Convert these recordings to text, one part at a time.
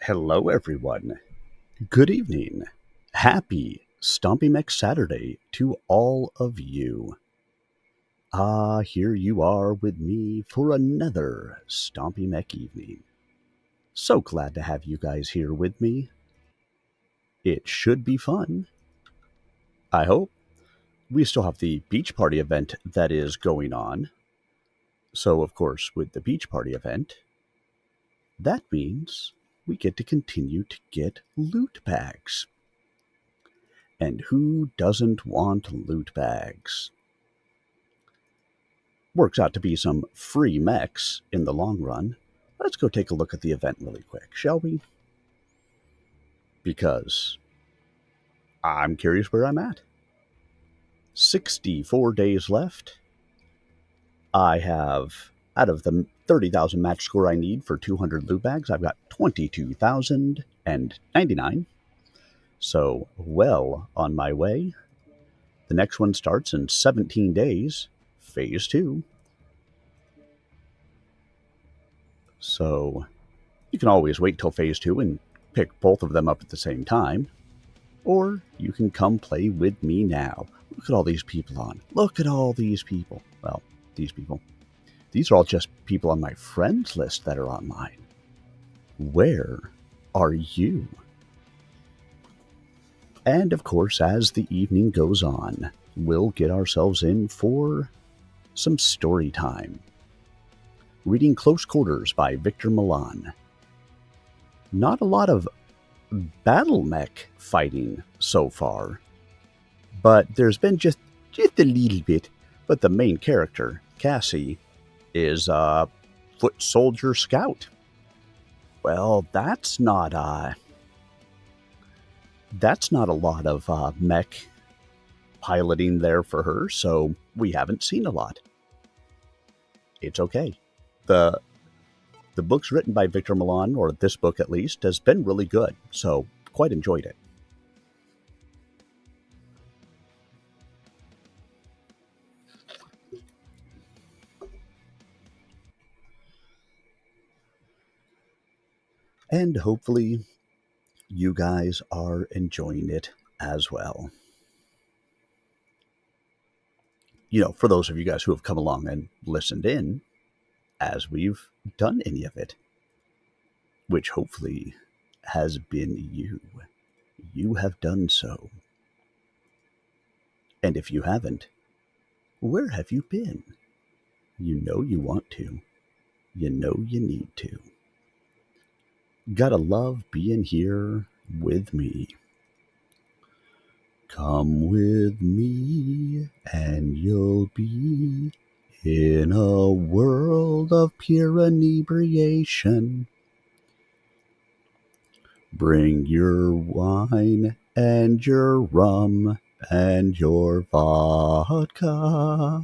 Hello, everyone. Good evening. Happy Stompy Mech Saturday to all of you. Here you are with me for another Stompy Mech evening. So glad to have you guys here with me. It should be fun. I hope. We still have the beach party event that is going on. So, of course, with the beach party event, that means we get to continue to get loot bags. And who doesn't want loot bags? Works out to be some free mechs in the long run. Let's go take a look at the event really quick, shall we? Because I'm curious where I'm at. 64 days left. I have, out of the 30,000 match score I need for 200 loot bags, I've got 22,099. So, well on my way. The next one starts in 17 days, phase 2. So, you can always wait till phase 2 and pick both of them up at the same time. Or you can come play with me now. Look at all these people on. Look at all these people. Well, these people. These are all just people on my friends list that are online. Where are you? And of course, as the evening goes on, we'll get ourselves in for some story time. Reading Close Quarters by Victor Milán. Not a lot of battle mech fighting so far, but there's been just a little bit. But the main character, Cassie, is a foot soldier scout. Well, that's not a lot of mech piloting there for her, so we haven't seen a lot. It's okay. The book's written by Victor Milán, or this book at least, has been really good, so quite enjoyed it. And hopefully you guys are enjoying it as well. You know, for those of you guys who have come along and listened in as we've done any of it, which hopefully has been you. You have done so. And if you haven't, where have you been? You know you want to. You know you need to. Gotta love being here with me. Come with me and you'll be in a world of pure inebriation. Bring your wine and your rum and your vodka.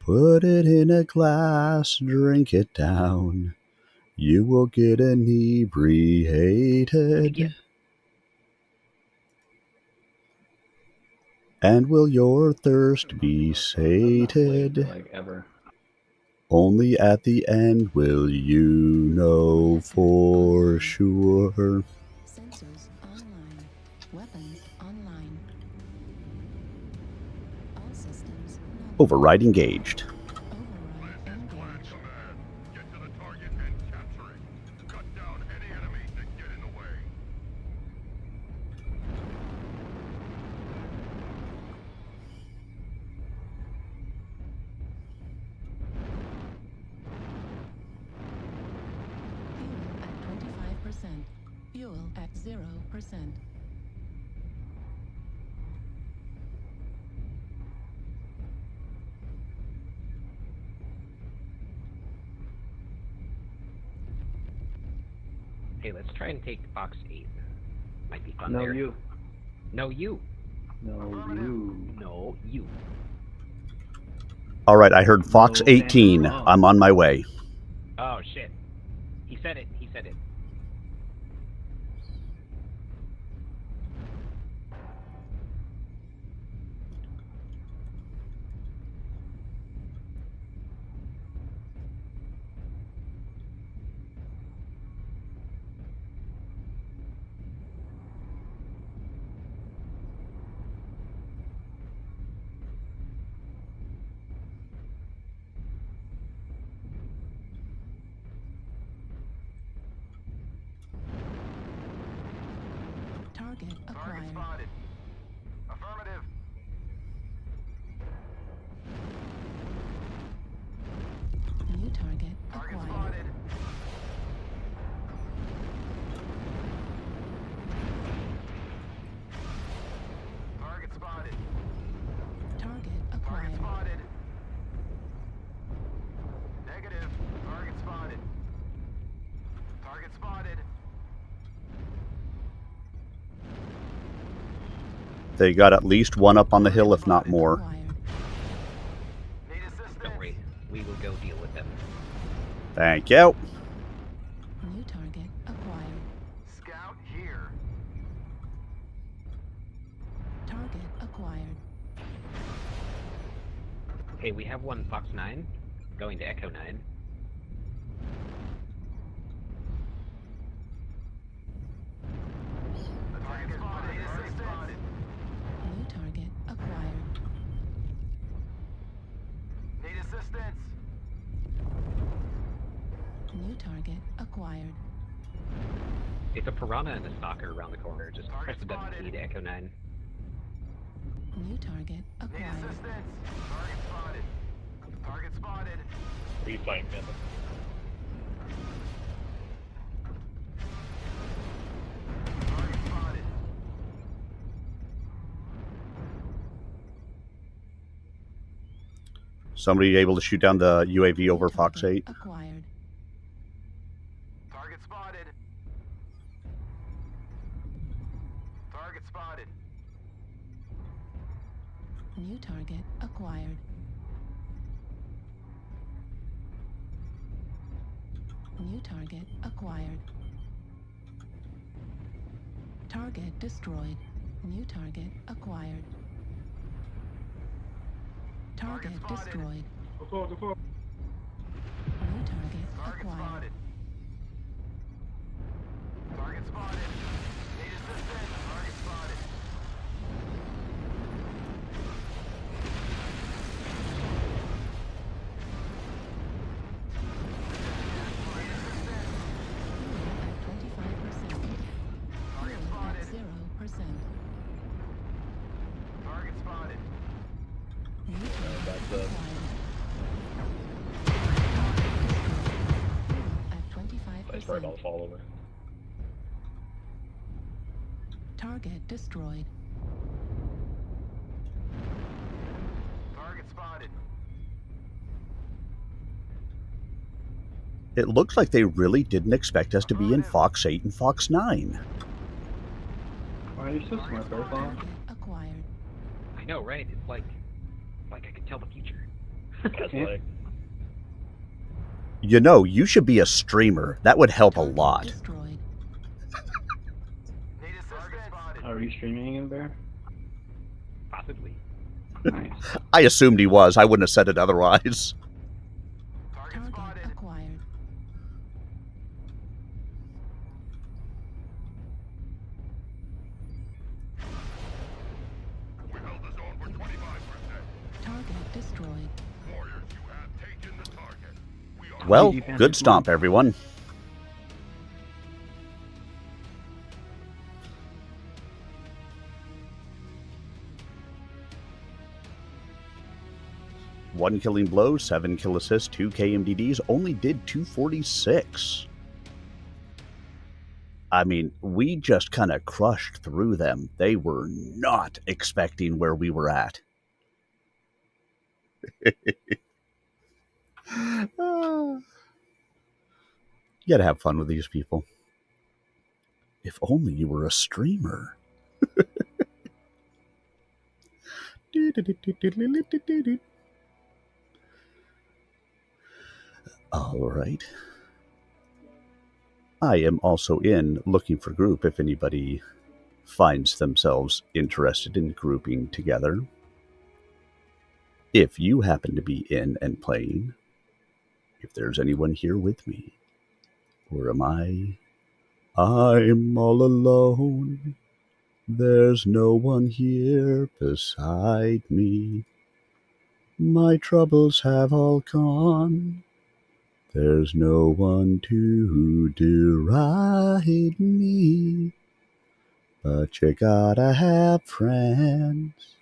Put it in a glass, drink it down. You will get inebriated. Yeah. And will your thirst be sated? Like ever. Only at the end will you know for sure. Sensors online. Weapons online. All systems nominal. Override engaged. Override engaged. Get to the target and capture it. Cut down any enemies that get in the way. Fuel at 25%. Fuel at 0%. Hey, let's try and take box 8. Might be fun No, there. you. No, you. No, you. No, you. All right, I heard Fox No, 18. Santa. I'm on my way. Oh, shit. He said it. He said it. acquired. spotted. Affirmative. New target Target acquired. spotted. Target spotted. Target Target acquired. spotted. Negative. Target spotted. Target spotted. They got at least one up on the hill, if not more. Acquired. Need assistance. Don't worry, we will go deal with them. Thank you. New target acquired. Scout here. Target acquired. Okay, we have one Fox 9 going to Echo 9. Target spotted. Target spotted. New target acquired. Need assistance. New target acquired. If a Piranha and a Stalker around the corner, just press the Target WD to Echo 9. New target Need acquired. assistance. Target spotted. Target spotted. Are you flying Panther? Target spotted. Somebody able to shoot down the UAV over New Fox target 8? Acquired. Target spotted. Target spotted. New target acquired. New target acquired. Target destroyed. New target acquired. Target Target spotted. destroyed. Go forward, go forward. New target Target acquired. spotted. Target spotted. Need assistance. Target spotted. Need assistance. Fuel at 25%. Target Fuel spotted. at 0%. Target spotted. New target that's acquired. Fuel at Nice bird, 25%. I'll fall over. Target destroyed. Target spotted. It looks like they really didn't expect us to be in Fox 8 and Fox 9. Why are you so smart, Bearfall? Target acquired. I know, right? It's like I could tell the future. That's Yeah. like, You know, you should be a streamer. That would help a Target lot. destroyed. Need assistance. Target spotted. Are you streaming again, Bear? Possibly. Nice. I assumed he was. I wouldn't have said it otherwise. Target Target spotted. acquired. We held the zone for 25%. Target destroyed. Warriors, you have taken the target. We are Well, GG, Panther, good stomp, everyone. One killing blow, 7 kill assists, 2 KMDDs, only did 246. I mean, we just kind of crushed through them. They were not expecting where we were at. You gotta have fun with these people. If only you were a streamer. All right. I am also in looking for group if anybody finds themselves interested in grouping together. If you happen to be in and playing, if there's anyone here with me, or am I'm all alone. There's no one here beside me. My troubles have all gone. There's no one to deride me. But you gotta have friends.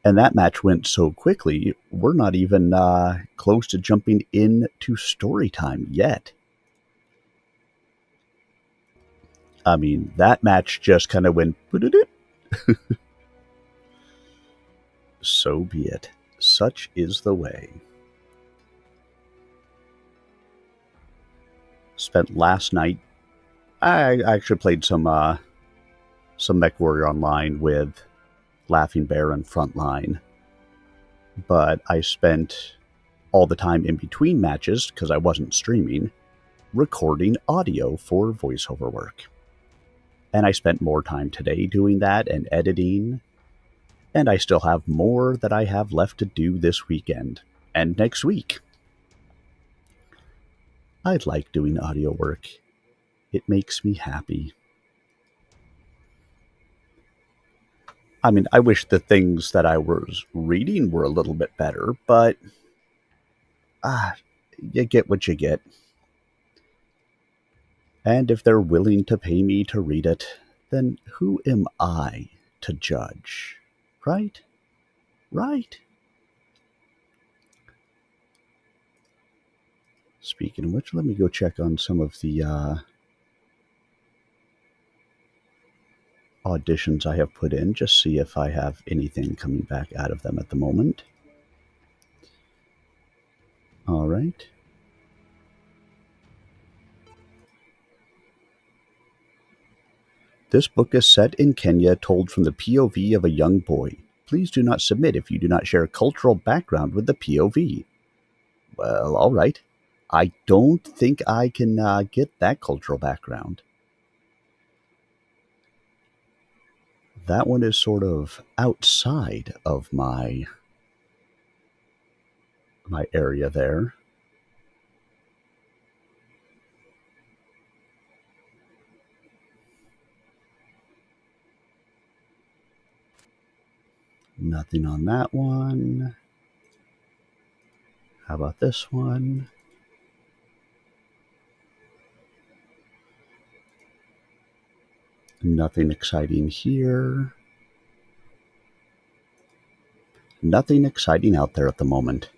And that match went so quickly, we're not even close to jumping into story time yet. I mean, that match just kind of went... So be it. Such is the way. Spent last night... I actually played some MechWarrior Online with Laughing Bear and Frontline. But I spent all the time in between matches, because I wasn't streaming, recording audio for voiceover work. And I spent more time today doing that and editing. And I still have more that I have left to do this weekend and next week. I like doing audio work. It makes me happy. I mean, I wish the things that I was reading were a little bit better, but you get what you get. And if they're willing to pay me to read it, then who am I to judge? Right? Right? Speaking of which, let me go check on some of the auditions I have put in, just see if I have anything coming back out of them at the moment. All right. This book is set in Kenya, told from the POV of a young boy. Please do not submit if you do not share a cultural background with the POV. Well, all right. I don't think I can get that cultural background. That one is sort of outside of my area there. Nothing on that one. How about this one? Nothing exciting here. Nothing exciting out there at the moment.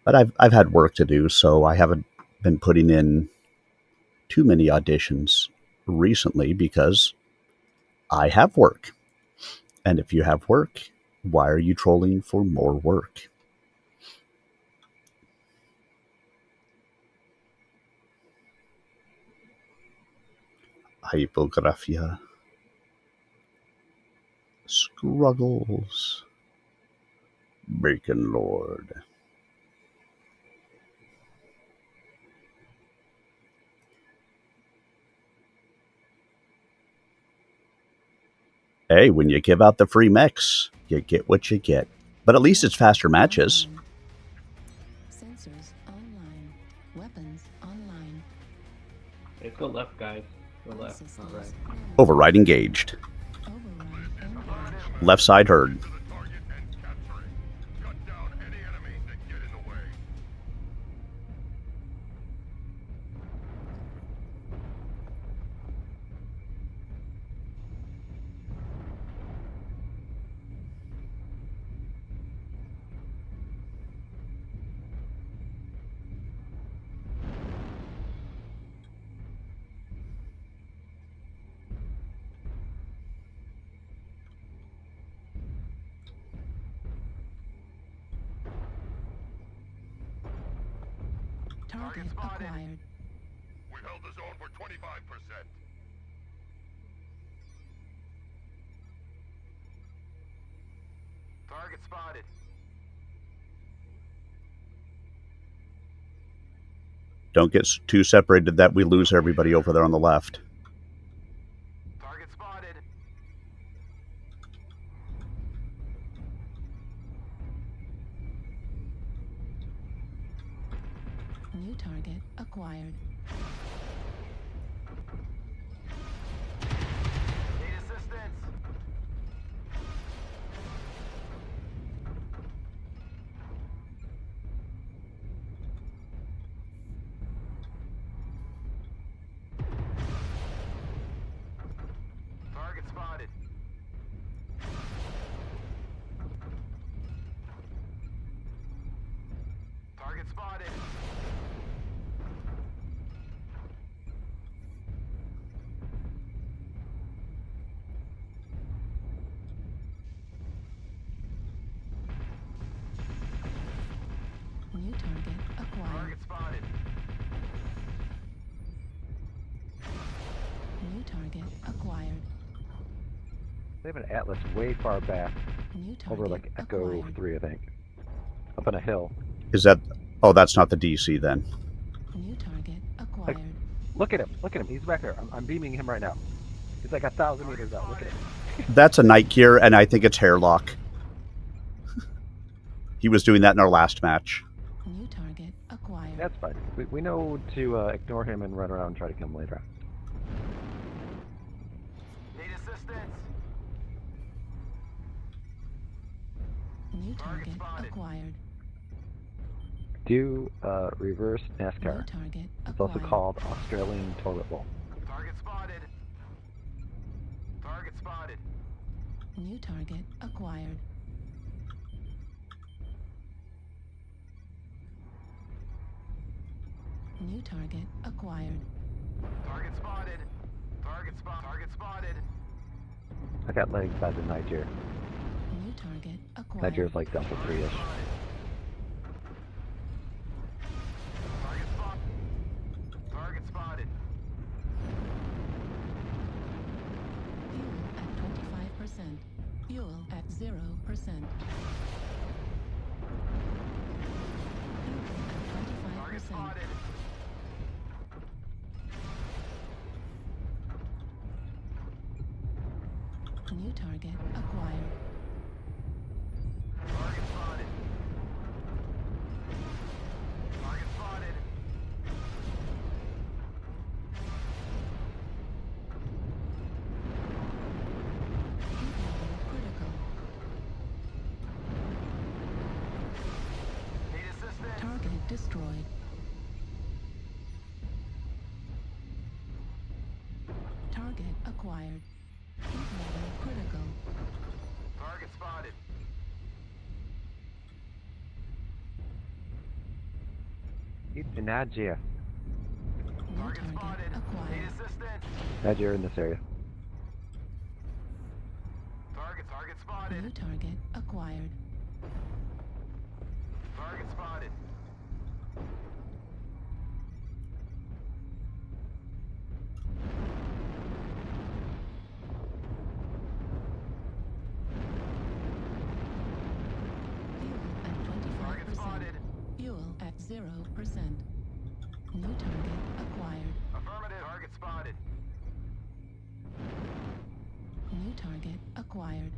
But I've had work to do, so I haven't been putting in too many auditions recently because I have work. And if you have work, why are you trolling for more work? Hypographia. Struggles. Bacon Lord. Hey, when you give out the free mechs, you get what you get. But at least it's faster matches. Sensors online. Weapons online. Hey, go left, guys. Go left, not right. Override engaged. Override engaged. Left side heard. To the target and capture it. Cut down any enemies that get in the way. Target acquired. We held the zone for 25%. Target spotted. Don't get too separated that we lose everybody over there on the left. Target spotted. New target acquired. Need assistance. target acquired. They have an Atlas way far back, New target over like Echo acquired. 3, I think. Up on a hill. Is that... Oh, that's not the DC then. New target acquired. Look at him. Look at him. He's back there. I'm beaming him right now. He's like 1,000 meters out. Look at him. That's a Night Gear, and I think it's Hairlock. He was doing that in our last match. New target acquired. That's fine. We know to ignore him and run around and try to kill him later. Need assistance. New target acquired. Do reverse New NASCAR. target It's also acquired. called Australian Toilet Bowl. Target spotted. Target spotted. New target acquired. New target acquired. Target spotted. Target spotted. I got legs by the Niger. New target acquired. Niger's like Delta 3-ish. Target spotted. Target spotted. Fuel at 25%. Fuel at 0%. Fuel Target at 25%. spotted. New target acquired. Target spotted. Target spotted. Heat level critical. Need assistance. Target destroyed. Target acquired. Heat level critical. Target spotted. It's the Niger. New Target target spotted. Need acquired. assistance. Niger in this area. Target spotted. New target acquired. Target spotted. Fuel at 25%. Target spotted. Fuel at 0%. New target acquired. Affirmative. Target spotted. New target acquired.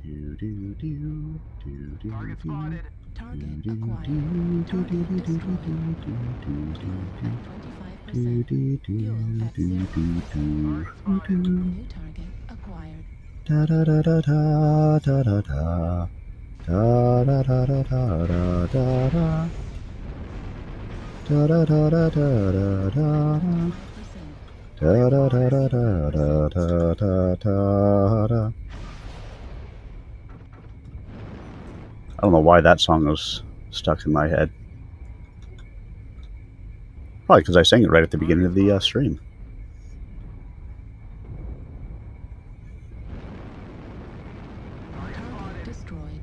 Do do do do do Target do. spotted. Target Do, do, acquired. do, Target do, do, destroyed. do, do, do, Fuel do, at 25%. do, Fuel at do, 0%. do, do, do. New target acquired. Da da da da da da da da. Da da da da da da da da. Da da da da da da da da. 25%. Da da da da da da da da da da. I don't know why that song was stuck in my head. Probably because I sang it right at the beginning of the stream. Target destroyed.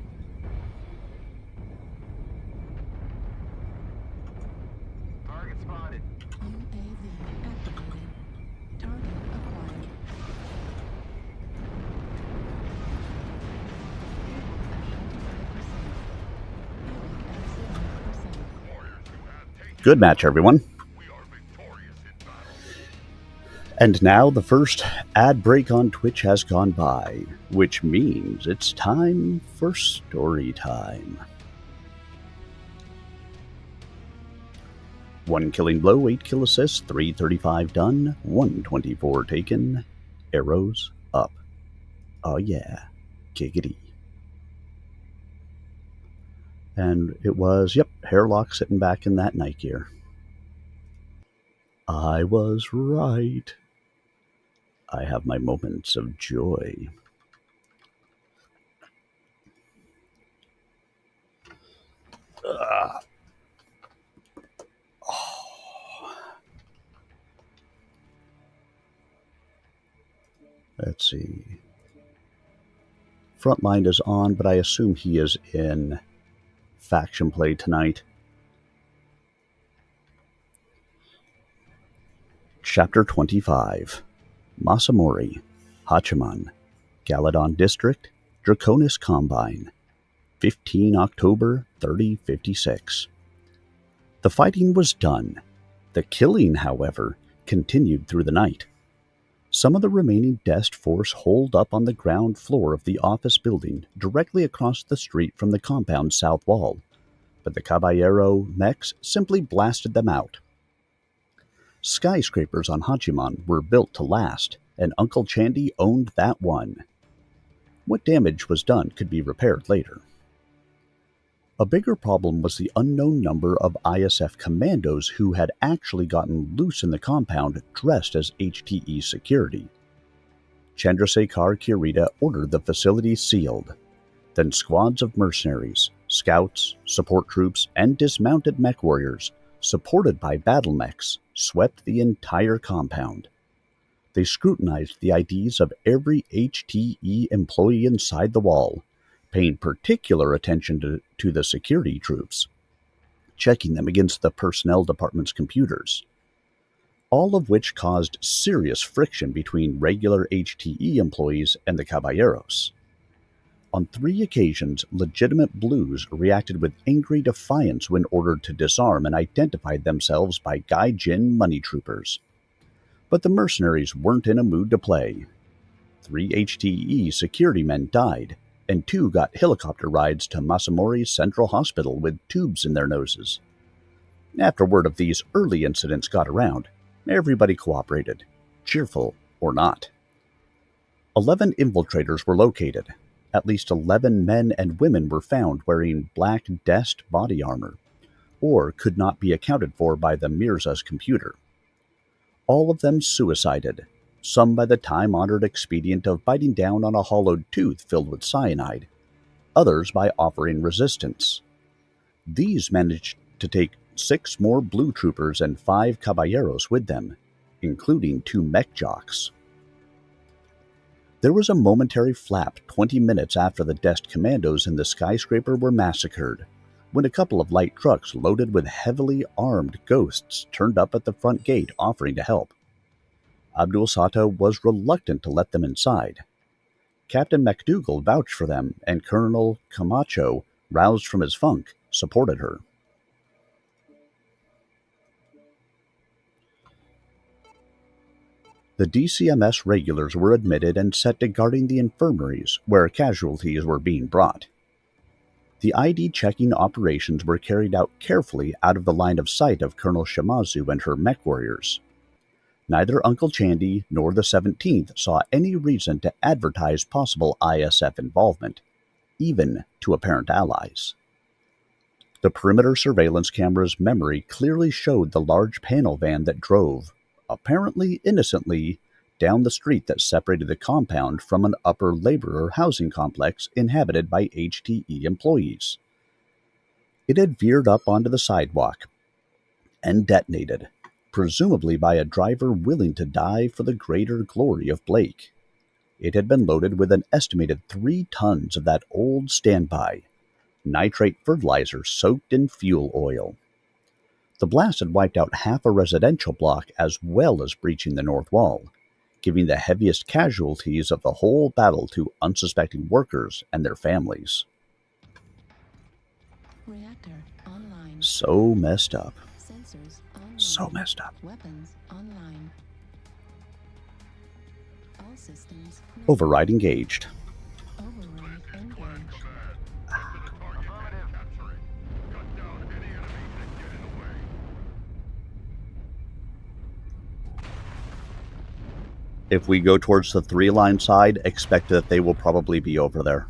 Target spotted. UAV activated. Target acquired. Good match, everyone. We are victorious in battle. And now the first ad break on Twitch has gone by, which means it's time for story time. 1 killing blow, 8 kill assists, 335 done, 124 taken, arrows up. Oh yeah, giggity. And it was, yep, Hairlock sitting back in that night gear. I was right. I have my moments of joy. Let's see. Frontline is on, but I assume he is in faction play tonight. Chapter 25 Masamori, Hachiman, Galadon District, Draconis Combine, 15 October 3056. The fighting was done. The killing, however, continued through the night. Some of the remaining Dest force holed up on the ground floor of the office building directly across the street from the compound's south wall, but the Caballero mechs simply blasted them out. Skyscrapers on Hachiman were built to last, and Uncle Chandy owned that one. What damage was done could be repaired later. A bigger problem was the unknown number of ISF commandos who had actually gotten loose in the compound dressed as HTE security. Chandrasekhar Kirita ordered the facility sealed. Then squads of mercenaries, scouts, support troops, and dismounted mech warriors, supported by battle mechs, swept the entire compound. They scrutinized the IDs of every HTE employee inside the wall, paying particular attention to the security troops, checking them against the personnel department's computers, all of which caused serious friction between regular HTE employees and the Caballeros. On 3 occasions, legitimate Blues reacted with angry defiance when ordered to disarm and identified themselves by Gaijin money troopers. But the mercenaries weren't in a mood to play. 3 HTE security men died, and 2 got helicopter rides to Masamori's Central Hospital with tubes in their noses. After word of these early incidents got around, everybody cooperated, cheerful or not. 11 infiltrators were located. At least 11 men and women were found wearing black Dest body armor, or could not be accounted for by the Mirza's computer. All of them suicided, some by the time-honored expedient of biting down on a hollowed tooth filled with cyanide, others by offering resistance. These managed to take 6 more blue troopers and 5 caballeros with them, including 2 mech jocks. There was a momentary flap 20 minutes after the Dest commandos in the skyscraper were massacred, when a couple of light trucks loaded with heavily armed ghosts turned up at the front gate offering to help. Abdul Sato was reluctant to let them inside. Captain MacDougall vouched for them, and Colonel Camacho, roused from his funk, supported her. The DCMS regulars were admitted and set to guarding the infirmaries where casualties were being brought. The ID checking operations were carried out carefully out of the line of sight of Colonel Shimazu and her mech warriors. Neither Uncle Chandy nor the 17th saw any reason to advertise possible ISF involvement, even to apparent allies. The perimeter surveillance camera's memory clearly showed the large panel van that drove, apparently innocently, down the street that separated the compound from an upper laborer housing complex inhabited by HTE employees. It had veered up onto the sidewalk and detonated, presumably by a driver willing to die for the greater glory of Blake. It had been loaded with an estimated 3 tons of that old standby, nitrate fertilizer soaked in fuel oil. The blast had wiped out half a residential block as well as breaching the north wall, giving the heaviest casualties of the whole battle to unsuspecting workers and their families. Reactor online. So messed up. Sensors online. So messed up. Weapons online. All systems. Override engaged. Override engaged. Cut down any enemies that get in the way. If we go towards the 3-line side, expect that they will probably be over there.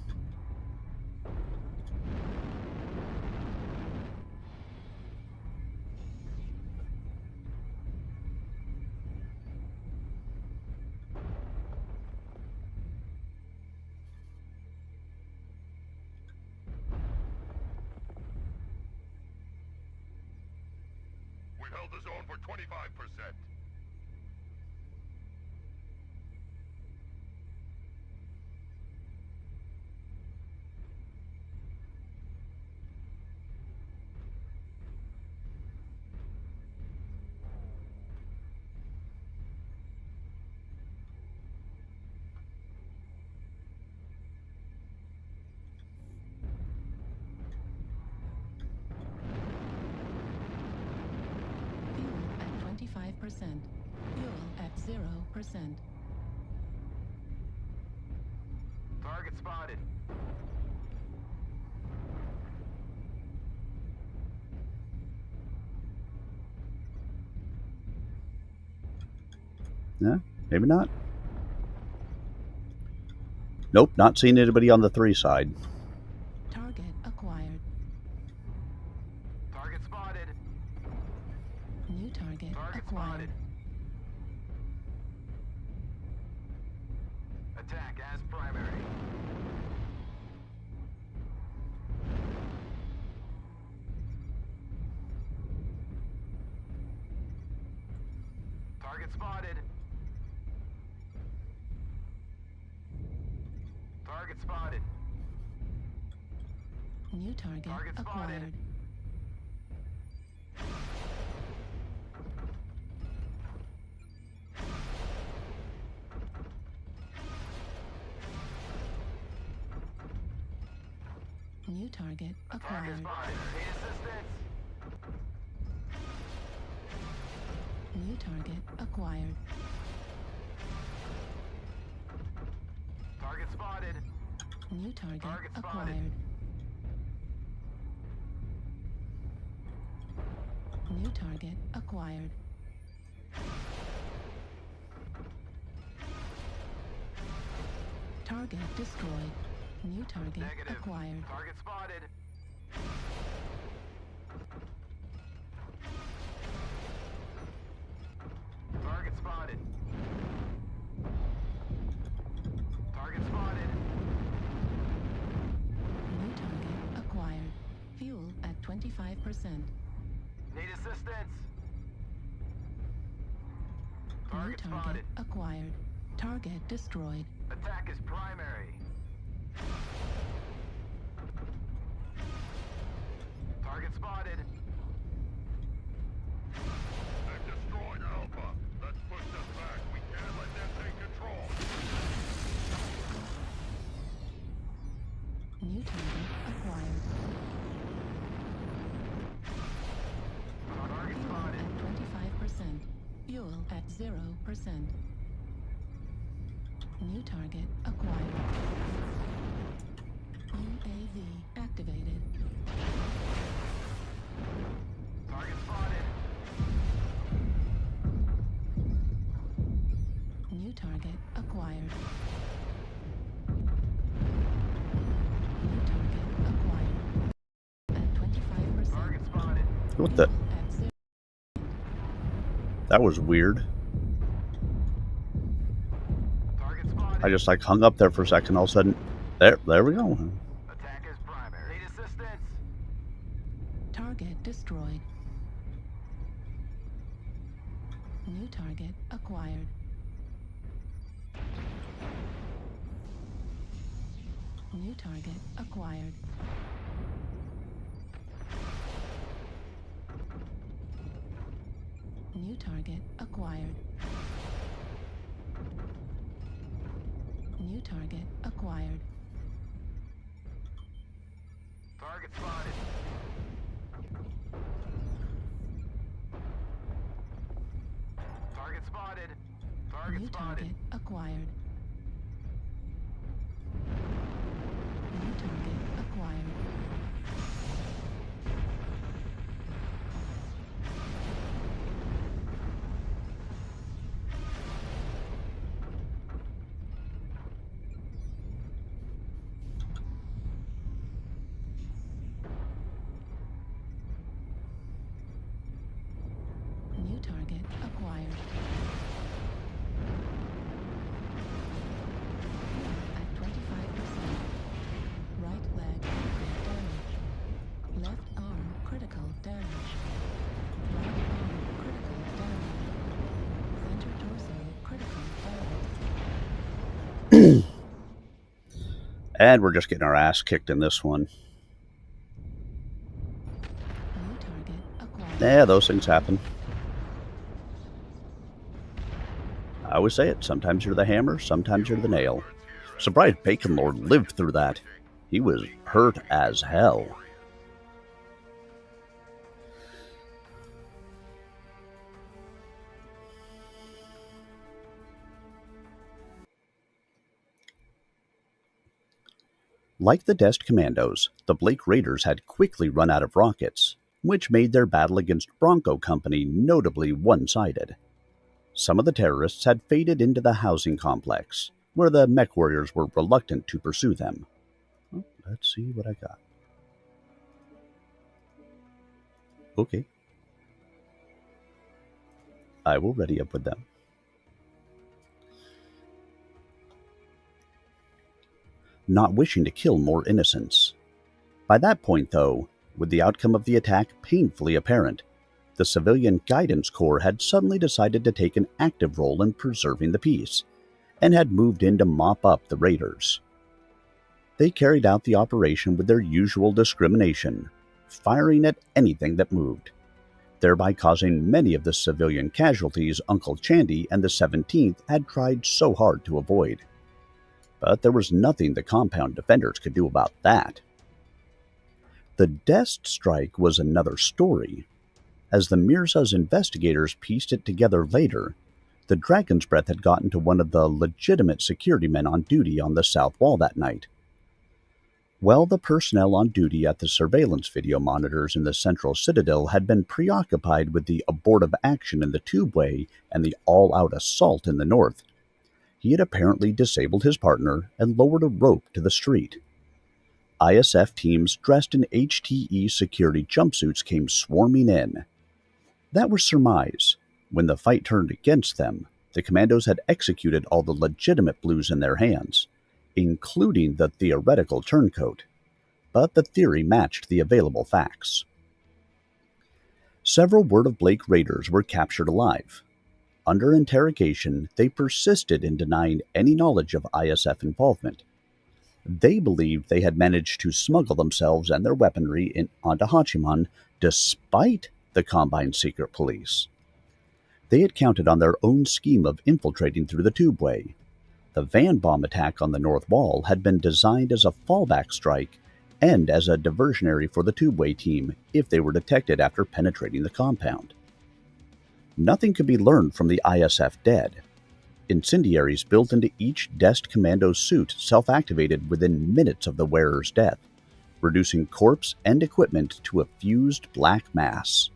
We held the zone for 25%. Fuel at 0%. Target spotted. Yeah, maybe not. Nope, not seeing anybody on the 3 side. Target acquired. Target spotted. New target Target acquired. spotted. Attack as primary. Target spotted. Target spotted. New target Target spotted. acquired. New target Attack is acquired. spotted. Need assistance. New target acquired. Target spotted. New target Target spotted. acquired. New target acquired. Target destroyed. New target Negative. acquired. Target spotted. Target spotted. Target spotted. New target acquired. Fuel at 25%. Need assistance. New Target target spotted. acquired. Target destroyed. Attack is primary. Target spotted. They've destroyed Alpha. Let's push them back. We can't let them take control. New target acquired. Target Fuel spotted. at 25%. Fuel at 0%. New target acquired. UAV activated. Target spotted. New target acquired. New target acquired. At 25%. Target spotted. What the? Fuel at 0. That was weird. Target spotted. I just like hung up there for a second. All of a sudden, there we go. Attack is primary. Need assistance. Target destroyed. New target acquired. New target acquired. New target acquired. New target acquired. Target spotted. Target spotted. Target New spotted. target acquired. New target acquired. New target acquired. At 25%. Right leg critical damage. Left arm critical damage. Right arm critical damage. Center torso critical damage. And we're just getting our ass kicked in this one. New target acquired. Yeah, those things happen. I always say it. Sometimes you're the hammer, sometimes you're the nail. Surprised Bacon Lord lived through that. He was hurt as hell. Like the Dest Commandos, the Blake Raiders had quickly run out of rockets, which made their battle against Bronco Company notably one-sided. Some of the terrorists had faded into the housing complex, where the mech warriors were reluctant to pursue them. Well, let's see what I got. Okay. I will ready up with them. Not wishing to kill more innocents. By that point, though, with the outcome of the attack painfully apparent, the Civilian Guidance Corps had suddenly decided to take an active role in preserving the peace, and had moved in to mop up the raiders. They carried out the operation with their usual discrimination, firing at anything that moved, thereby causing many of the civilian casualties Uncle Chandy and the 17th had tried so hard to avoid. But there was nothing the compound defenders could do about that. The Dest strike was another story. As the Mirza's investigators pieced it together later, the Dragon's Breath had gotten to one of the legitimate security men on duty on the south wall that night. While the personnel on duty at the surveillance video monitors in the central citadel had been preoccupied with the abortive action in the tubeway and the all-out assault in the north, he had apparently disabled his partner and lowered a rope to the street. ISF teams dressed in HTE security jumpsuits came swarming in. That was surmise. When the fight turned against them, the commandos had executed all the legitimate blues in their hands, including the theoretical turncoat, but the theory matched the available facts. Several Word of Blake raiders were captured alive. Under interrogation, they persisted in denying any knowledge of ISF involvement. They believed they had managed to smuggle themselves and their weaponry onto Hachiman despite the Combine's secret police. They had counted on their own scheme of infiltrating through the tubeway. The van bomb attack on the north wall had been designed as a fallback strike and as a diversionary for the tubeway team if they were detected after penetrating the compound. Nothing could be learned from the ISF dead. Incendiaries built into each Dest Commando suit self-activated within minutes of the wearer's death, reducing corpse and equipment to a fused black mass.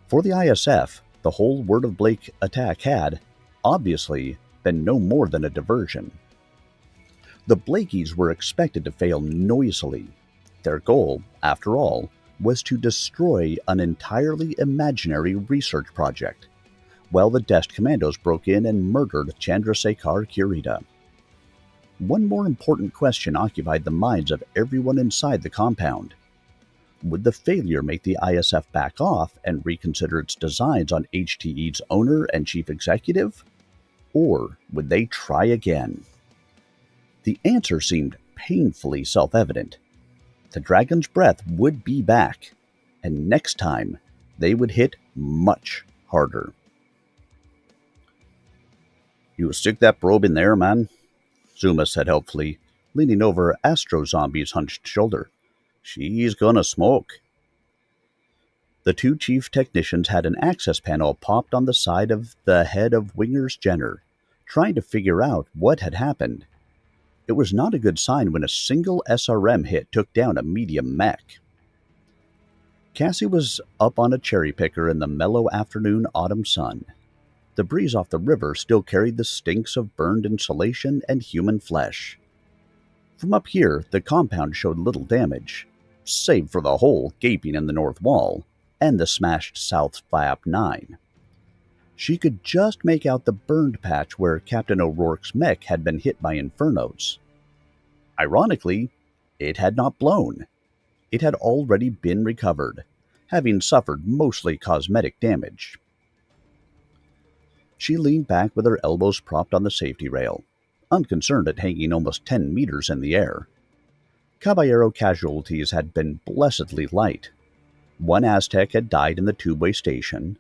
For the ISF, the whole Word of Blake attack had, obviously, been no more than a diversion. The Blakies were expected to fail noisily. Their goal, after all, was to destroy an entirely imaginary research project, while the Dest Commandos broke in and murdered Chandrasekhar Kirita. One more important question occupied the minds of everyone inside the compound. Would the failure make the ISF back off and reconsider its designs on HTE's owner and chief executive? Or would they try again? The answer seemed painfully self-evident. The Dragon's Breath would be back, and next time they would hit much harder. "You stick that probe in there, man?" Zuma said helpfully, leaning over Astro Zombie's hunched shoulder. "She's gonna smoke." The two chief technicians had an access panel popped on the side of the head of Winger's Jenner, trying to figure out what had happened. It was not a good sign when a single SRM hit took down a medium mech. Cassie was up on a cherry picker in the mellow afternoon autumn sun. The breeze off the river still carried the stinks of burned insulation and human flesh. From up here, the compound showed little damage, save for the hole gaping in the north wall and the smashed south flap 9. She could just make out the burned patch where Captain O'Rourke's mech had been hit by infernos. Ironically, it had not blown. It had already been recovered, having suffered mostly cosmetic damage. She leaned back with her elbows propped on the safety rail, unconcerned at hanging almost 10 meters in the air. Caballero casualties had been blessedly light. One Aztec had died in the tubeway station.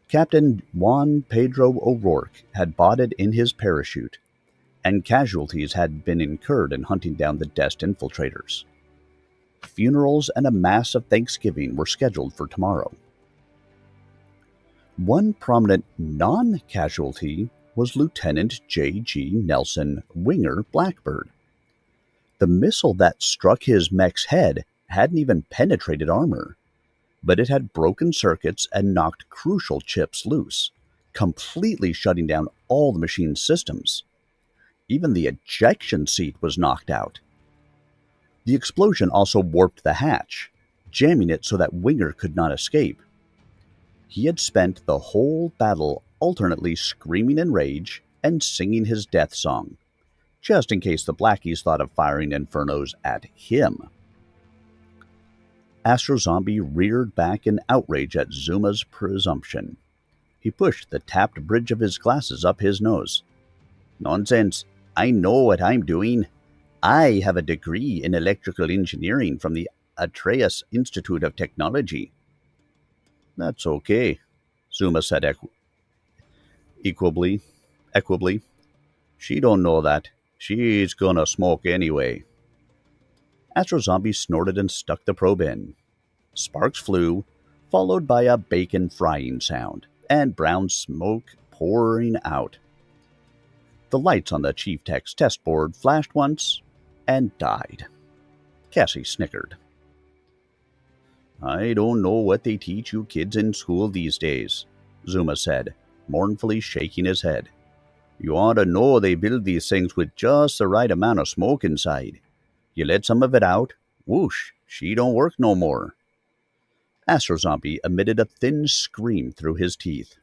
Captain Juan Pedro O'Rourke had botted in his parachute, and casualties had been incurred in hunting down the Dest infiltrators. Funerals and a mass of Thanksgiving were scheduled for tomorrow. One prominent non-casualty was Lieutenant J.G. Nelson Winger Blackbird. The missile that struck his mech's head hadn't even penetrated armor, but it had broken circuits and knocked crucial chips loose, completely shutting down all the machine's systems. Even the ejection seat was knocked out. The explosion also warped the hatch, jamming it so that Winger could not escape. He had spent the whole battle alternately screaming in rage and singing his death song, just in case the Blackies thought of firing infernos at him. Astro Zombie reared back in outrage at Zuma's presumption. He pushed the tapped bridge of his glasses up his nose. "Nonsense. I know what I'm doing. I have a degree in electrical engineering from the Atreus Institute of Technology." "That's okay," Zuma said equably. "She don't know that. She's gonna smoke anyway." Astro Zombie snorted and stuck the probe in. Sparks flew, followed by a bacon frying sound, and brown smoke pouring out. The lights on the Chief Tech's test board flashed once and died. Cassie snickered. "I don't know what they teach you kids in school these days," Zuma said, mournfully shaking his head. "You ought to know they build these things with just the right amount of smoke inside. You let some of it out, whoosh, she don't work no more." Astro Zombie emitted a thin scream through his teeth.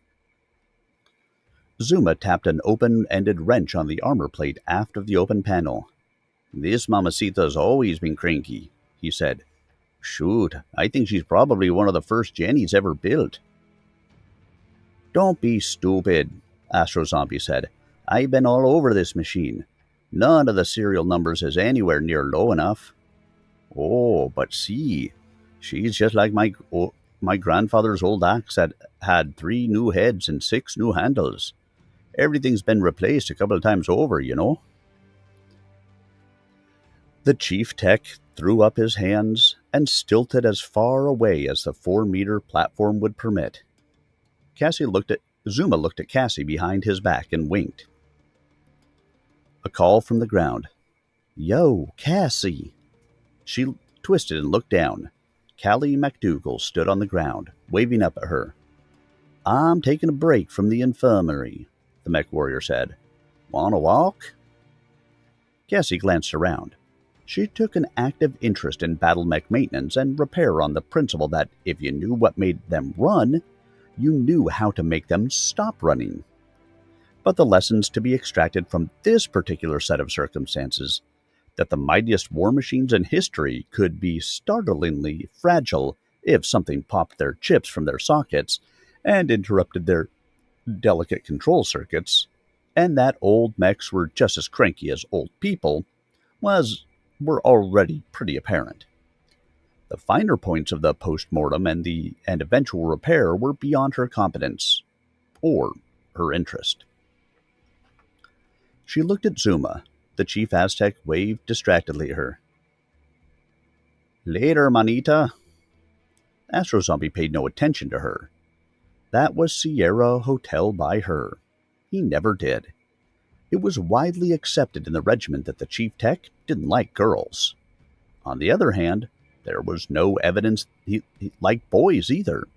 Zuma tapped an open-ended wrench on the armor plate aft of the open panel. "This mamacita's always been cranky," he said. "Shoot, I think she's probably one of the first Jennies ever built." "Don't be stupid," Astro Zombie said. "I've been all over this machine. None of the serial numbers is anywhere near low enough." "Oh, but see, she's just like my grandfather's old axe that had 3 new heads and 6 new handles. Everything's been replaced a couple of times over, you know." The Chief Tech threw up his hands and stilted as far away as the 4-meter platform would permit. Zuma looked at Cassie behind his back and winked. A call from the ground. "Yo, Cassie." She twisted and looked down. Callie MacDougall stood on the ground, waving up at her. "I'm taking a break from the infirmary," the MechWarrior said. "Want a walk?" Cassie glanced around. She took an active interest in battle mech maintenance and repair on the principle that if you knew what made them run, you knew how to make them stop running. But the lessons to be extracted from this particular set of circumstances, that the mightiest war machines in history could be startlingly fragile if something popped their chips from their sockets and interrupted their delicate control circuits, and that old mechs were just as cranky as old people, were already pretty apparent. The finer points of the post-mortem and eventual repair were beyond her competence, or her interest. She looked at Zuma. The Chief Aztec waved distractedly at her. "Later, manita." Astro Zombie paid no attention to her. That was Sierra Hotel by her. He never did. It was widely accepted in the regiment that the Chief Tech didn't like girls. On the other hand, there was no evidence he liked boys either.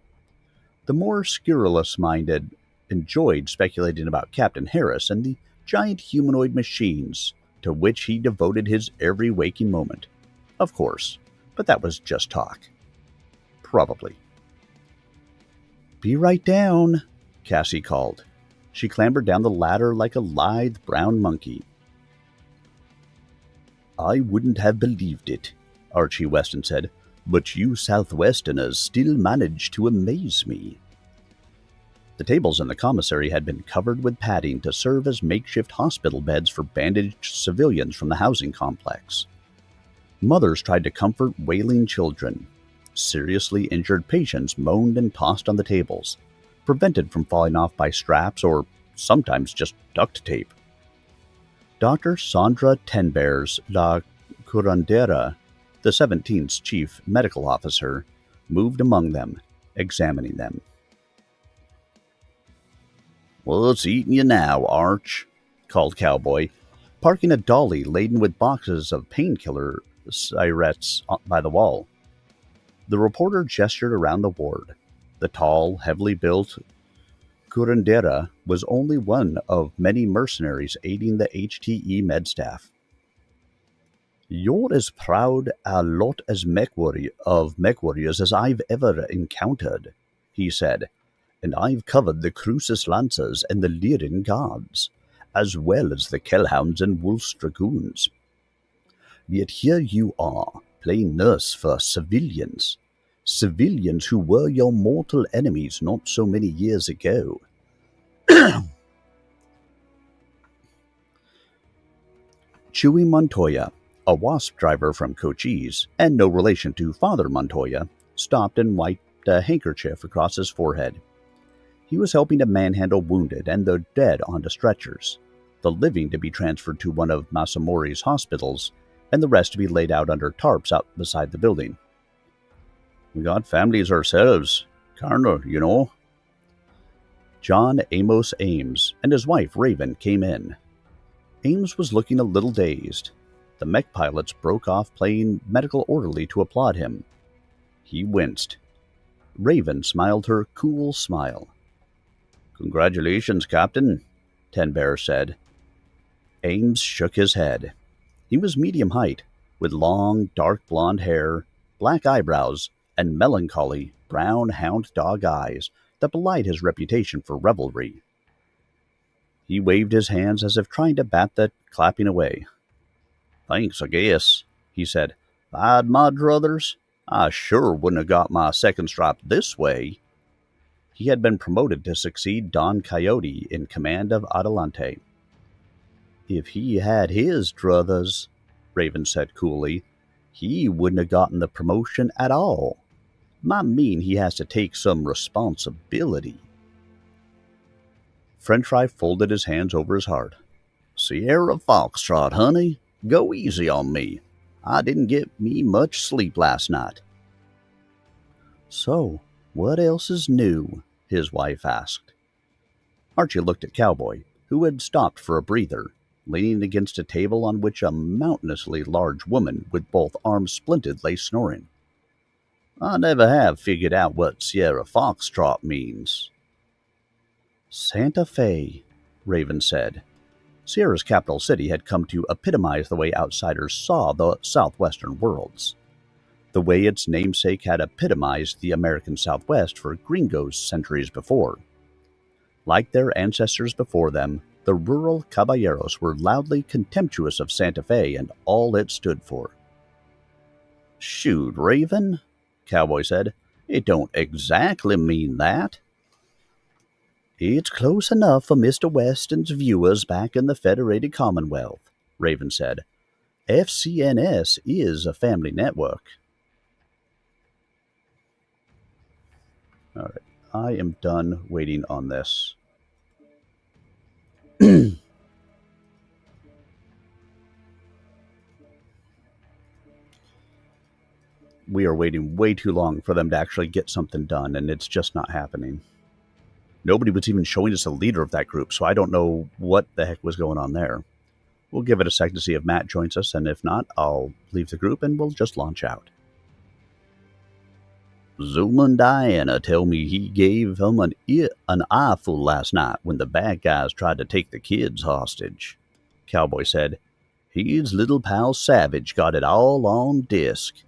The more scurrilous-minded enjoyed speculating about Captain Harris and the giant humanoid machines to which he devoted his every waking moment. Of course, but that was just talk. Probably. "Be right down," Cassie called. She clambered down the ladder like a lithe brown monkey. "I wouldn't have believed it," Archie Weston said, "but you Southwesterners still manage to amaze me." The tables in the commissary had been covered with padding to serve as makeshift hospital beds for bandaged civilians from the housing complex. Mothers tried to comfort wailing children. Seriously injured patients moaned and tossed on the tables, prevented from falling off by straps or sometimes just duct tape. Dr. Sandra Tenbears La Curandera, the 17th's chief medical officer, moved among them, examining them. "What's eating you now, Arch?" called Cowboy. parking a dolly laden with boxes of painkiller syrettes by the wall. The reporter gestured around the ward. The tall, heavily built curandera was only one of many mercenaries aiding the HTE med staff. "You're as proud a lot of mech warriors as I've ever encountered," he said, "and I've covered the Crucis Lancers and the Lyran Guards, as well as the Kellhounds and Wolf's Dragoons. Yet here you are, playing nurse for civilians who were your mortal enemies not so many years ago." Chewy Montoya, a WASP driver from Cochise, and no relation to Father Montoya, stopped and wiped a handkerchief across his forehead. He was helping to manhandle wounded and the dead onto stretchers, the living to be transferred to one of Masamori's hospitals, and the rest to be laid out under tarps out beside the building. "We got families ourselves, Carner, you know." John Amos Ames and his wife Raven came in. Ames was looking a little dazed. The mech pilots broke off playing medical orderly to applaud him. He winced. Raven smiled her cool smile. "Congratulations, Captain," Ten Bear said. Ames shook his head. He was medium height, with long, dark blonde hair, black eyebrows, and melancholy, brown hound dog eyes that belied his reputation for revelry. He waved his hands as if trying to bat the clapping away. "Thanks, I guess," he said. "If I'd my druthers, I sure wouldn't have got my second stripe this way." He had been promoted to succeed Don Coyote in command of Adelante. "If he had his druthers," Raven said coolly, "he wouldn't have gotten the promotion at all. Might mean he has to take some responsibility." French Fry folded his hands over his heart. "Sierra Foxtrot, honey, go easy on me. I didn't get me much sleep last night." "So, what else is new?" his wife asked. Archie looked at Cowboy, who had stopped for a breather, leaning against a table on which a mountainously large woman with both arms splinted lay snoring. "I never have figured out what Sierra Foxtrot means." "Santa Fe," Raven said. Sierra's capital city had come to epitomize the way outsiders saw the southwestern worlds, the way its namesake had epitomized the American Southwest for gringos centuries before. Like their ancestors before them, the rural caballeros were loudly contemptuous of Santa Fe and all it stood for. "Shoot, Raven," Cowboy said. "It don't exactly mean that." "It's close enough for Mr. Weston's viewers back in the Federated Commonwealth," Raven said. "FCNS is a family network." All right, I am done waiting on this. We are waiting way too long for them to actually get something done, and it's just not happening. Nobody was even showing us a leader of that group, so I don't know what the heck was going on there. We'll give it a sec to see if Matt joins us, and if not, I'll leave the group and we'll just launch out. "Zuma and Diana tell me he gave him an eyeful last night when the bad guys tried to take the kids hostage," Cowboy said. "His little pal Savage got it all on disc."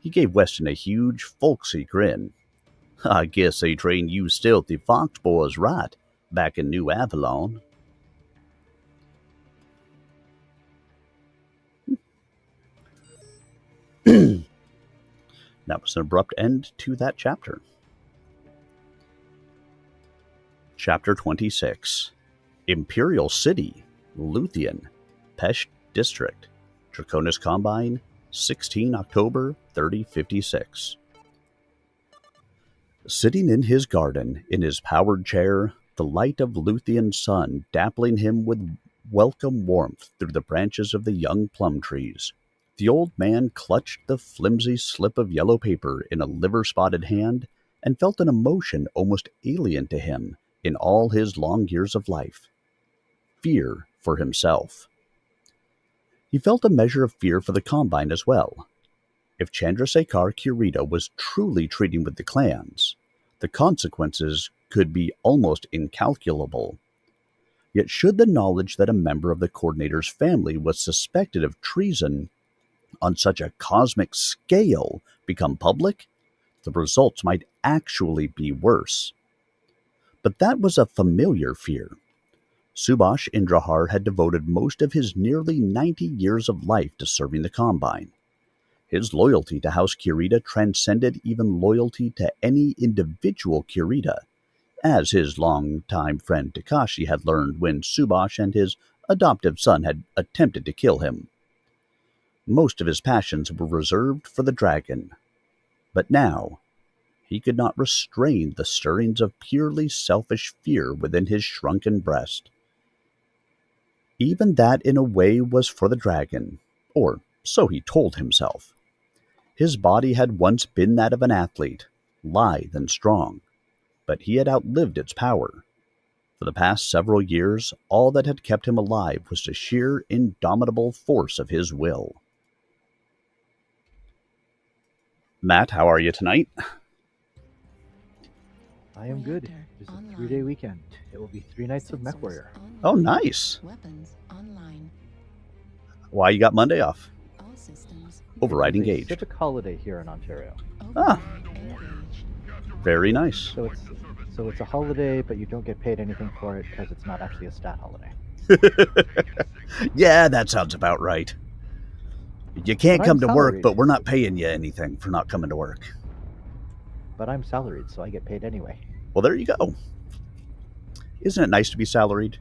He gave Weston a huge, folksy grin. "I guess they trained you stealthy fox boys right, back in New Avalon." That was an abrupt end to that chapter. Chapter 26. Imperial City, Luthien, Pesh District, Draconis Combine, 16 October 3056. Sitting in his garden, in his powered chair, the light of Luthien's sun dappling him with welcome warmth through the branches of the young plum trees, the old man clutched the flimsy slip of yellow paper in a liver-spotted hand and felt an emotion almost alien to him in all his long years of life. Fear for himself. He felt a measure of fear for the Combine as well. If Chandrasekhar Kirita was truly treating with the clans, the consequences could be almost incalculable. Yet should the knowledge that a member of the Coordinator's family was suspected of treason on such a cosmic scale become public, the results might actually be worse. But that was a familiar fear. Subhash Indrahar had devoted most of his nearly 90 years of life to serving the Combine. His loyalty to House Kirita transcended even loyalty to any individual Kirita, as his longtime friend Takashi had learned when Subhash and his adoptive son had attempted to kill him. Most of his passions were reserved for the dragon, but now he could not restrain the stirrings of purely selfish fear within his shrunken breast. Even that, in a way, was for the dragon, or so he told himself. His body had once been that of an athlete, lithe and strong, but he had outlived its power. For the past several years, all that had kept him alive was the sheer, indomitable force of his will. Matt, how are you tonight? I am good. This is a 3-day weekend. It will be 3 nights of MechWarrior. Oh, nice. Weapons online. Why you got Monday off? All systems. Override It's a engaged. civic holiday here in Ontario. Ah. Engaged. Very nice. So it's a holiday, but you don't get paid anything for it because it's not actually a stat holiday. Yeah, that sounds about right. You can't But come I'm to work, salaried. but we're not paying you anything for not coming to work. But I'm salaried, so I get paid anyway. Well, there you go. Isn't it nice to be salaried?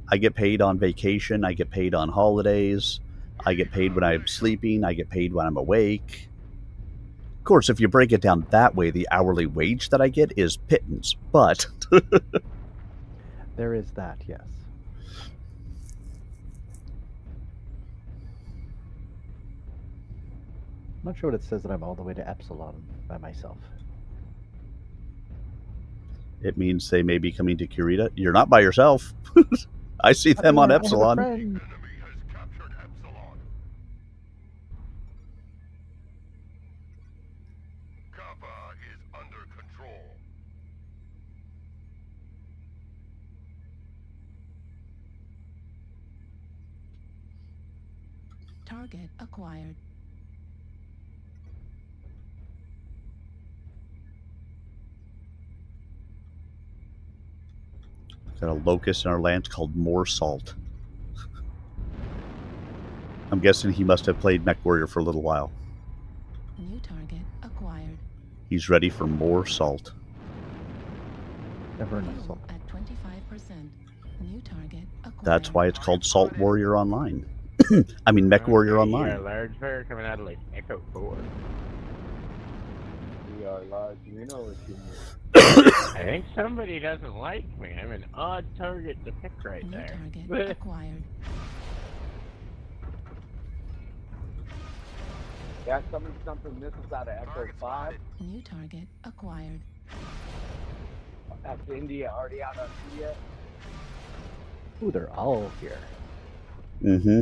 I get paid on vacation. I get paid on holidays. I get paid when I'm sleeping. I get paid when I'm awake. Of course, if you break it down that way, the hourly wage that I get is pittance. But There is that, yes. I'm not sure what it says that I'm all the way to Epsilon by myself. it means they may be coming to Kurita. You're not by yourself. I see them on I have a Epsilon. friend. Enemy has captured Epsilon. Kappa is under control. Target acquired. Got a locust in our lands called More Salt. I'm guessing he must have played MechWarrior for a little while. New target acquired. He's ready for more salt. Never enough Fuel salt. at 25%. New target acquired. That's why it's called Salt Warrior Online. I mean MechWarrior Yeah, Online. large bear coming out of like Echo 4. We are large. We know what you mean. I think somebody doesn't like me. I'm an odd target to pick right New there. target acquired. Got something missiles out of Echo 5. New target acquired. That's India already out on India. Ooh, they're all here. Mm-hmm.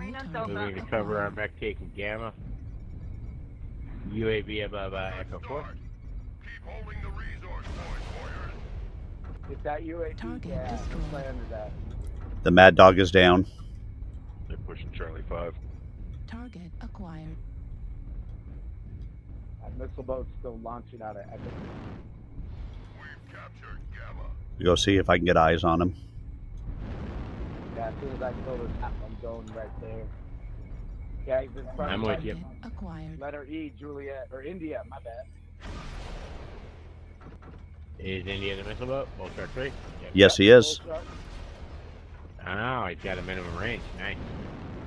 New target Moving to cover our mech taking Gamma. UAV above Echo 4. Keep holding the resource point, warriors. Get that UAV. Target Yeah, destroyed. plan to that. The Mad Dog is down. They're pushing Charlie 5. Target acquired. That missile boat's still launching out of Echo. We've captured Gamma. Go see if I can get eyes on him. Yeah, as soon as I kill this map, I'm going right there. Yeah, he's in front I'm of with us. you. Target acquired. Letter E, Juliet, or India, my bad. Is India the missile boat? Bull Shark 3? Yep. Yes, he is. Bull shark. Oh, he's got a minimum range. Nice.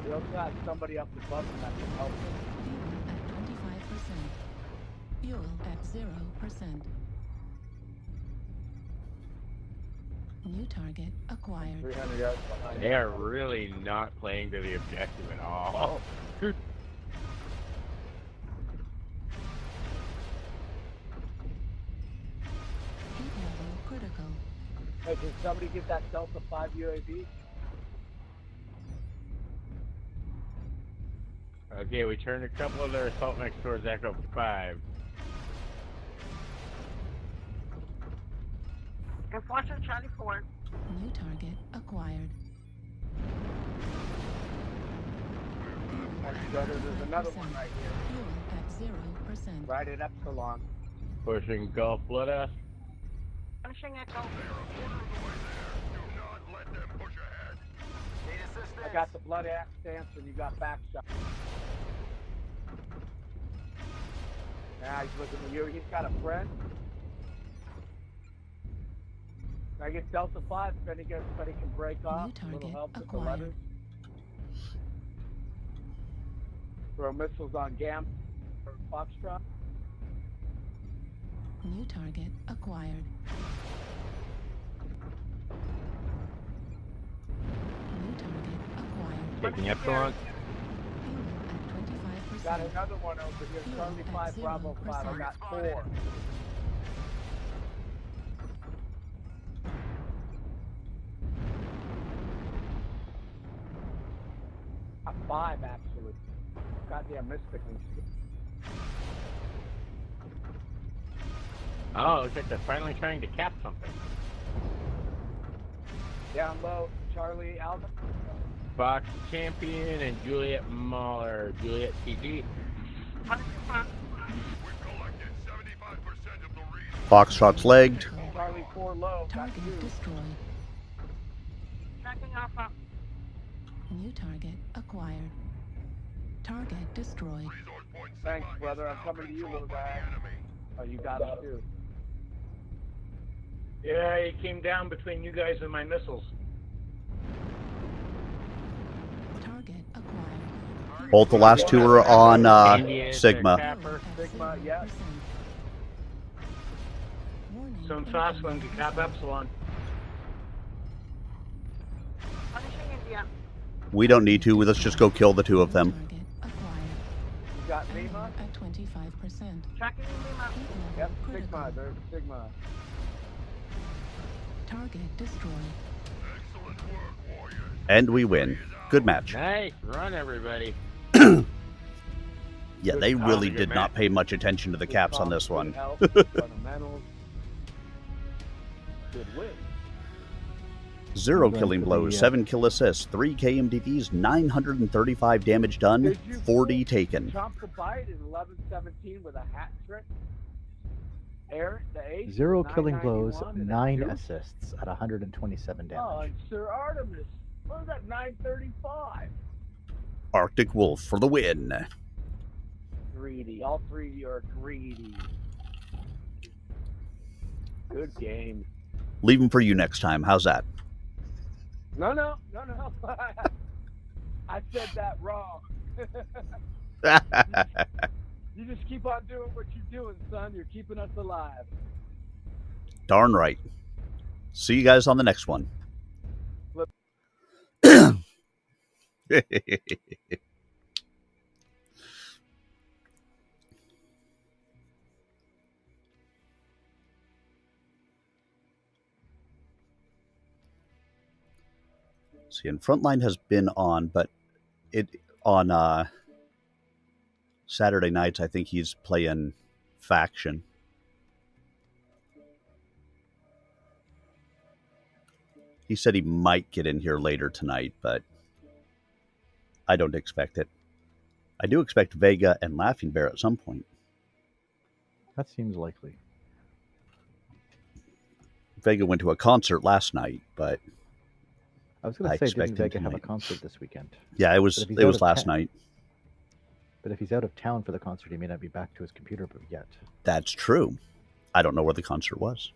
We also got somebody up above him that can help him. Fuel at 25%. Fuel at 0%. New target acquired. 300 yards behind. They are really not playing to the objective at all. Heat level critical. Hey, can somebody get that Delta 5 UAV? Okay, we turned a couple of their assault mechs towards Echo 5. Enforcer Charlie 4. New target acquired. There's another one right here. Fuel at 0%. Right at Epsilon. Pushing Gulf Bloodhouse. Punishing Echo. They're a quarter of the way there. Do not let them push ahead. Need assistance? I got the blood axe stance and you got back shot. Now he's looking at you. He's got a friend. I get Delta 5 if anybody can break off. A little target help with the acquired. letters. Throw missiles on Gam or Foxtrot. New target acquired. New target acquired. Taking Epsilon. Fuel at 25%. Got another one over here. Fuel Charlie at 5, Bravo 5. I 0%. got 4. Got 5 actually. Goddamn mystic and shit. Oh, looks like they're finally trying to cap something. Down low, Charlie Alvin. Fox Champion and Juliet Mahler. Juliet TG. Punishing Fox. We've collected 75% of the reason. Foxtrot's legged. Charlie 4 low. Got Target 2. destroyed. Tracking Alpha. New target acquired. Target destroyed. Resource point Thanks, Sigma brother. is I'm now coming to you, controlled little by guy. the enemy. Oh, you got it too. Yeah, he came down between you guys and my missiles. Target acquired. Both the last two are on India is Sigma. their capper. Sigma, yeah. Some Sosslin to cap Epsilon. Punishing India. We don't need to. Let's just go kill the two of them. Target acquired. You got Lima? At 25%. Tracking Lima. Yep, Critical. Sigma. There's Sigma. Target destroyed. Excellent work, warriors. And we win. Good match. Nice run, everybody. Yeah, they really did not pay much attention to the caps on this one. Good health, fundamentals. Good win. 0 I'm going killing for blows, the, 7 kill assists, 3 KMDDs, 935 damage done, Did you 40 pull taken. Chomp the bite in 11-17 with a hat trick. Air, the ace. 0 killing blows, 991 and a 9 two. assists at 127 damage. Oh, and Sir Artemis. What was that, 935? Arctic Wolf for the win. Greedy. All three are greedy. Good game. Leave them for you next time. How's that? No. I said that wrong. You just keep on doing what you're doing, son. You're keeping us alive. Darn right. See you guys on the next one. See, and Frontline has been on, but it on Saturday nights, I think he's playing Faction. He said he might get in here later tonight, but I don't expect it. I do expect Vega and Laughing Bear at some point. That seems likely. Vega went to a concert last night, but I was going I to say, expect didn't him Vega have a tonight. concert this weekend? yeah, it But was if he's it out was of last town- night. But if he's out of town for the concert, he may not be back to his computer yet. That's true. I don't know where the concert was.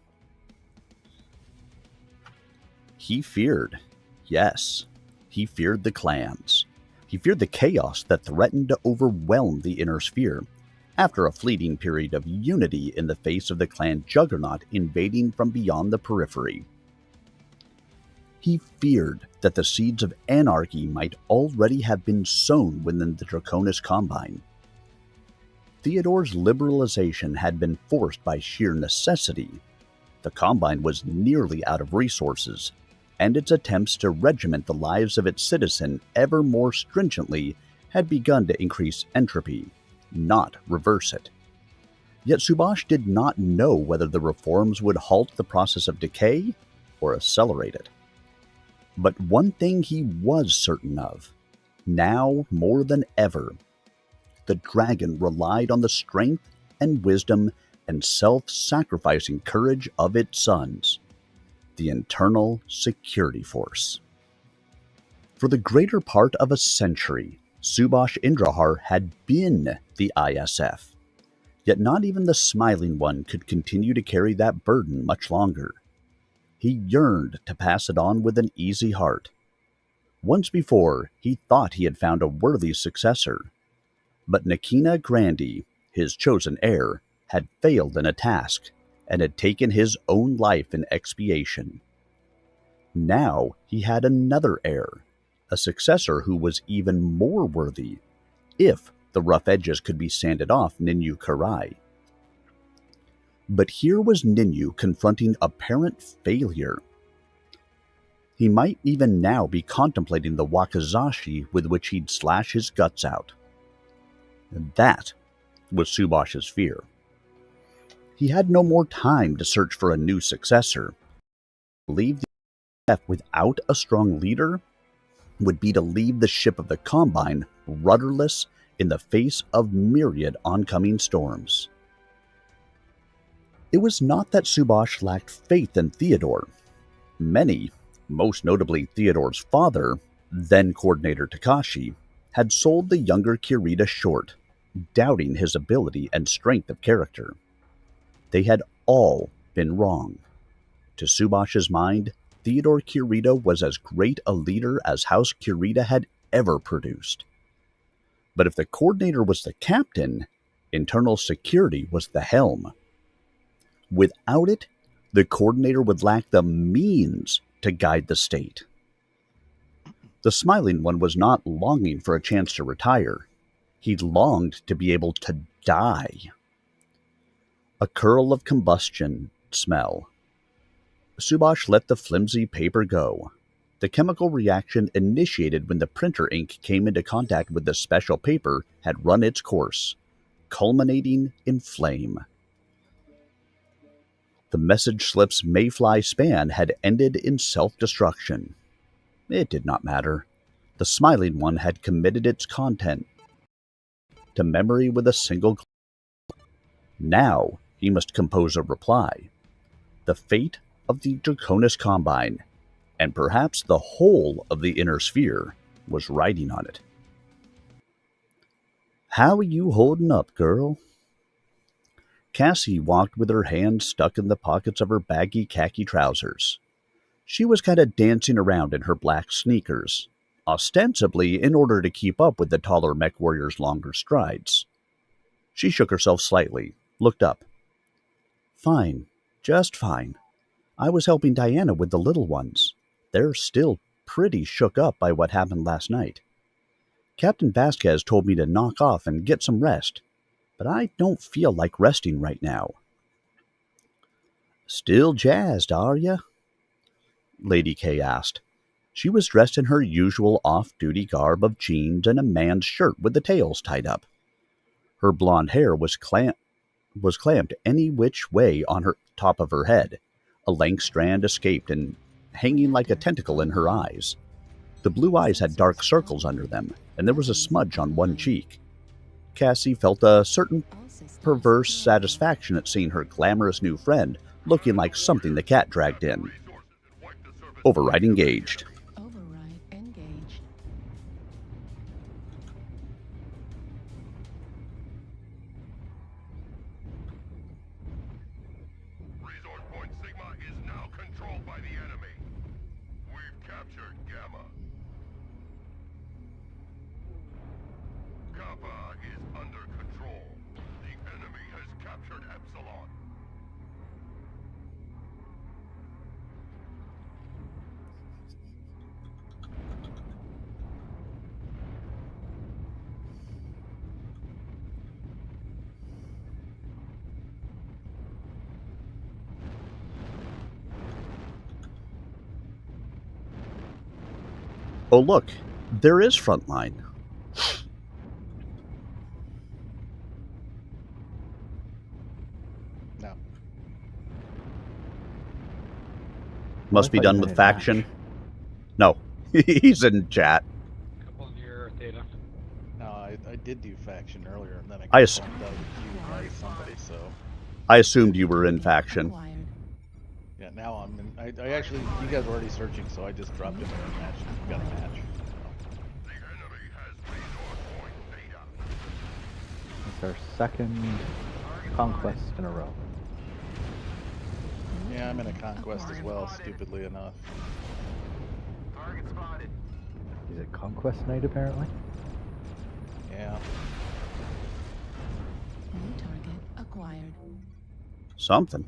He feared, yes, he feared the clans. He feared the chaos that threatened to overwhelm the inner sphere after a fleeting period of unity in the face of the clan juggernaut invading from beyond the periphery. He feared that the seeds of anarchy might already have been sown within the Draconis Combine. Theodore's liberalization had been forced by sheer necessity. The Combine was nearly out of resources, and its attempts to regiment the lives of its citizen ever more stringently had begun to increase entropy, not reverse it. Yet Subhash did not know whether the reforms would halt the process of decay or accelerate it. But one thing he was certain of, now more than ever, the dragon relied on the strength and wisdom and self-sacrificing courage of its sons, the Internal Security Force. For the greater part of a century, Subhash Indrahar had been the ISF. Yet not even the Smiling One could continue to carry that burden much longer. He yearned to pass it on with an easy heart. Once before, he thought he had found a worthy successor. But Nakina Grandi, his chosen heir, had failed in a task and had taken his own life in expiation. Now he had another heir, a successor who was even more worthy, if the rough edges could be sanded off Ninyu Karai. But here was Ninyu confronting apparent failure. He might even now be contemplating the wakizashi with which he'd slash his guts out. That was Subhash's fear. He had no more time to search for a new successor. To leave the ISF without a strong leader would be to leave the ship of the Combine rudderless in the face of myriad oncoming storms. It was not that Subhash lacked faith in Theodore. Many, most notably Theodore's father, then coordinator Takashi, had sold the younger Kirita short, doubting his ability and strength of character. They had all been wrong. To Subhash's mind, Theodore Kirita was as great a leader as House Kirita had ever produced. But if the coordinator was the captain, internal security was the helm. Without it, the coordinator would lack the means to guide the state. The Smiling One was not longing for a chance to retire. He longed to be able to die. A curl of combustion smell. Subhash let the flimsy paper go. The chemical reaction initiated when the printer ink came into contact with the special paper had run its course, culminating in flame. The message slip's mayfly span had ended in self-destruction. It did not matter. The Smiling One had committed its content to memory with a single click. Now he must compose a reply. The fate of the Draconis Combine, and perhaps the whole of the Inner Sphere, was riding on it. "How are you holding up, girl?" Cassie walked with her hands stuck in the pockets of her baggy khaki trousers. She was kind of dancing around in her black sneakers, ostensibly in order to keep up with the taller MechWarrior's longer strides. She shook herself slightly, looked up. "Fine, just fine. I was helping Diana with the little ones. They're still pretty shook up by what happened last night. Captain Vasquez told me to knock off and get some rest, but I don't feel like resting right now." "Still jazzed, are ya?" Lady K asked. She was dressed in her usual off-duty garb of jeans and a man's shirt with the tails tied up. Her blonde hair was clamped any which way on her top of her head. A length strand escaped and hanging like a tentacle in her eyes. The blue eyes had dark circles under them, and there was a smudge on one cheek. Cassie felt a certain perverse satisfaction at seeing her glamorous new friend looking like something the cat dragged in. Override engaged. Override engaged. Resource point Sigma is now controlled by the enemy. We've captured Gamma. Kappa is under control. The enemy has captured Epsilon. Oh look, there is Frontline. Must I be thought you done meant with in faction. match. No, he's in chat. Couple of your data. No, I did do faction earlier, and then I I ass- got bumped out of the queue by somebody, so... I assumed you were in faction. Acquired. Yeah, now I'm in... I actually... You guys were already searching, so I just dropped in there and matched. Got a match. The enemy has resource point data. It's our second conquest in a row. Yeah, I'm in a conquest as well, stupidly enough. Target spotted. Is it conquest night apparently? Yeah. New target acquired. Something.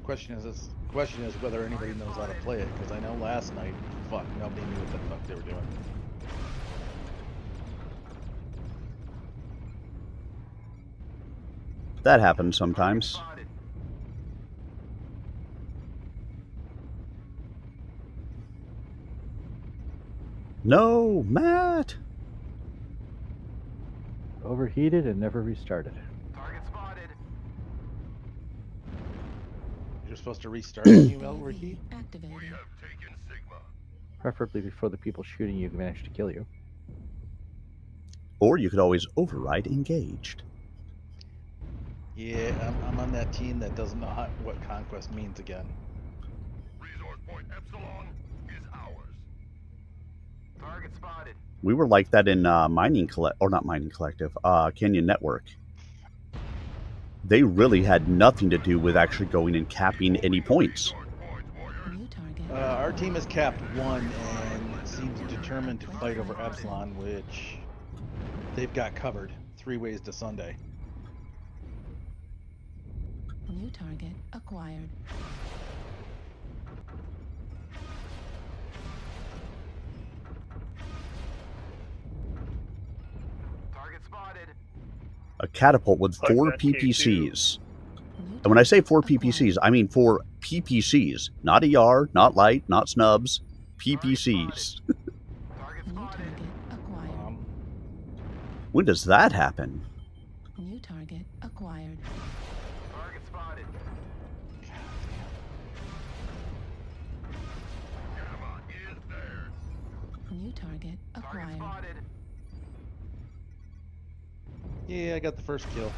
Question is whether anybody knows how to play it, because I know last night, fuck, nobody knew what the fuck they were doing. That happens sometimes. No, Matt! Overheated and never restarted. Target spotted. You're supposed to restart when you overheat? Activated. We have taken Sigma. Preferably before the people shooting you manage to kill you. Or you could always override engaged. Yeah, I'm on that team that doesn't know what conquest means again. Resource point Epsilon is ours. Target spotted. We were like that in Canyon Network. They really had nothing to do with actually going and capping any points. New target. Our team has capped 1 and seems determined to fight over Epsilon, which they've got covered 3 ways to Sunday. New target acquired. Target spotted. A catapult with 4 PPCs. And when I say 4 PPCs, I mean 4 PPCs. Not ER, not light, not snubs. PPCs. Target New spotted. target acquired. When does that happen? New target acquired. Target spotted. Gamma is there. New target Target acquired. spotted. Yeah, I got the first kill.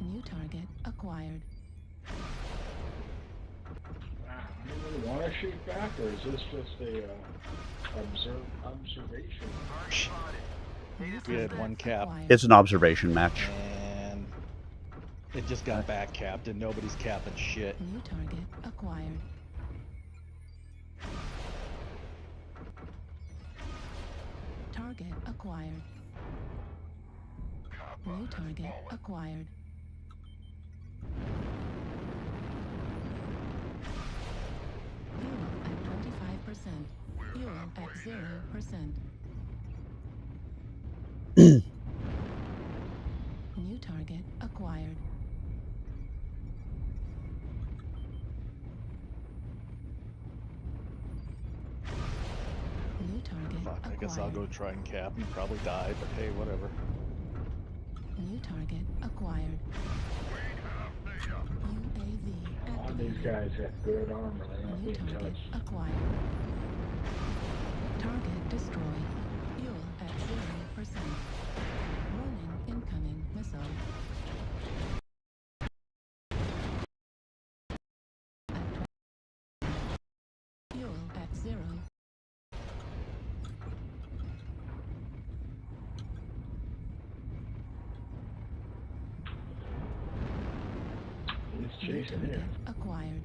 New target acquired. Anyone want to shoot back, or is this just a observation? Target spotted. New We had target 1 cap, acquired. It's an observation match. and it just got back capped, and nobody's capping shit. New target acquired. Target acquired. New target acquired. Fuel at 25%. Fuel at 0%. New target acquired. New target Fuck, I acquired. guess I'll go try and cap and probably die, but hey, whatever. New target acquired. UAV All these activated. guys have good armor. They're not New being target touched. acquired. Target destroyed. Fuel at 0%. Warning, incoming missile. Fuel at 0. He's New chasing target here. acquired.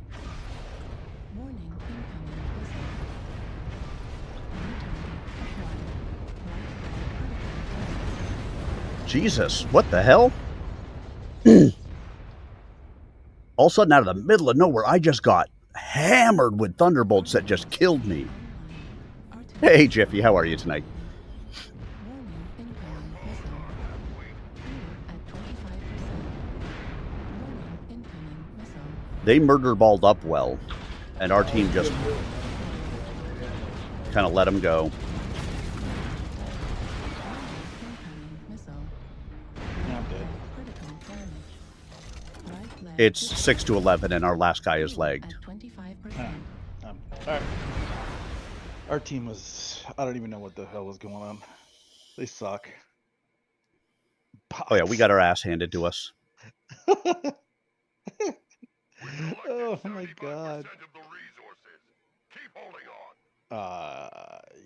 Warning, incoming missile. New target acquired. Right. Jesus, what the hell? All of a sudden, out of the middle of nowhere, I just got hammered with thunderbolts that just killed me. Hey, Jiffy, how are you tonight? Warning, incoming missile. Fuel at 25%. Warning, incoming missile. They murder balled up well, and our team just kind of let them go. Incoming missile. Yeah, I'm dead. Critical damage. Right leg It's 6 to 11, and our last guy is lagged. At 25%. Alright. Our team was... I don't even know what the hell was going on. They suck. Oh yeah, we got our ass handed to us. Oh my god.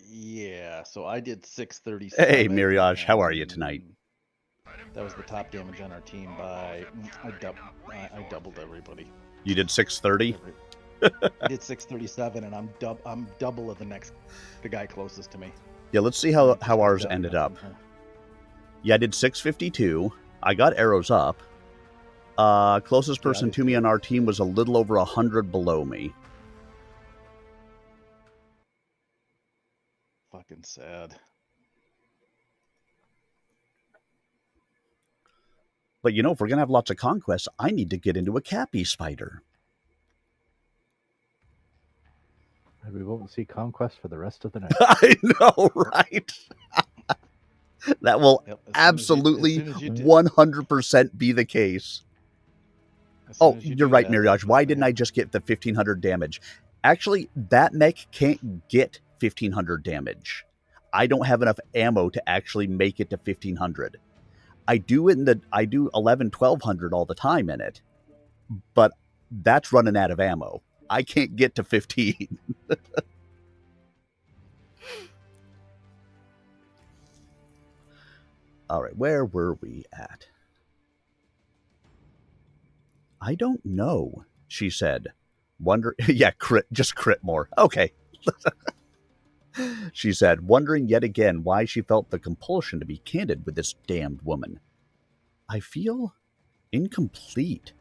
Yeah, so I did 637. Hey, Mirage, how are you tonight? That was the top damage on our team by... I doubled everybody. You did 630? I did 637, and I'm double of the guy closest to me. Yeah, let's see how ours ended up. Yeah, I did 652. I got arrows up. Closest person to me on our team was a little over 100 below me. Fucking sad. But you know, if we're going to have lots of conquests, I need to get into a Cappy Spider. And we won't see conquest for the rest of the night. I know, right? That will absolutely 100% be the case. Oh, you're right, Mirage. Why didn't I just get the 1500 damage? Actually, that mech can't get 1500 damage. I don't have enough ammo to actually make it to 1500. I do 1200 all the time in it, but that's running out of ammo. I can't get to 15. All right, where were we at? I don't know, she said. Yeah, just crit more. Okay. She said, wondering yet again why she felt the compulsion to be candid with this damned woman. I feel incomplete,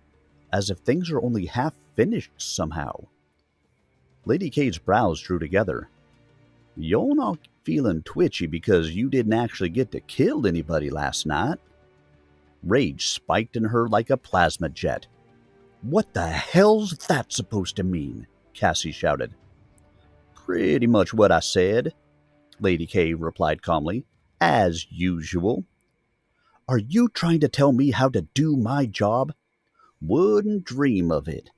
as if things are only half finished somehow. Lady K's brows drew together. You're not feeling twitchy because you didn't actually get to kill anybody last night. Rage spiked in her like a plasma jet. What the hell's that supposed to mean? Cassie shouted. Pretty much what I said, Lady K replied calmly, as usual. Are you trying to tell me how to do my job? Wouldn't dream of it.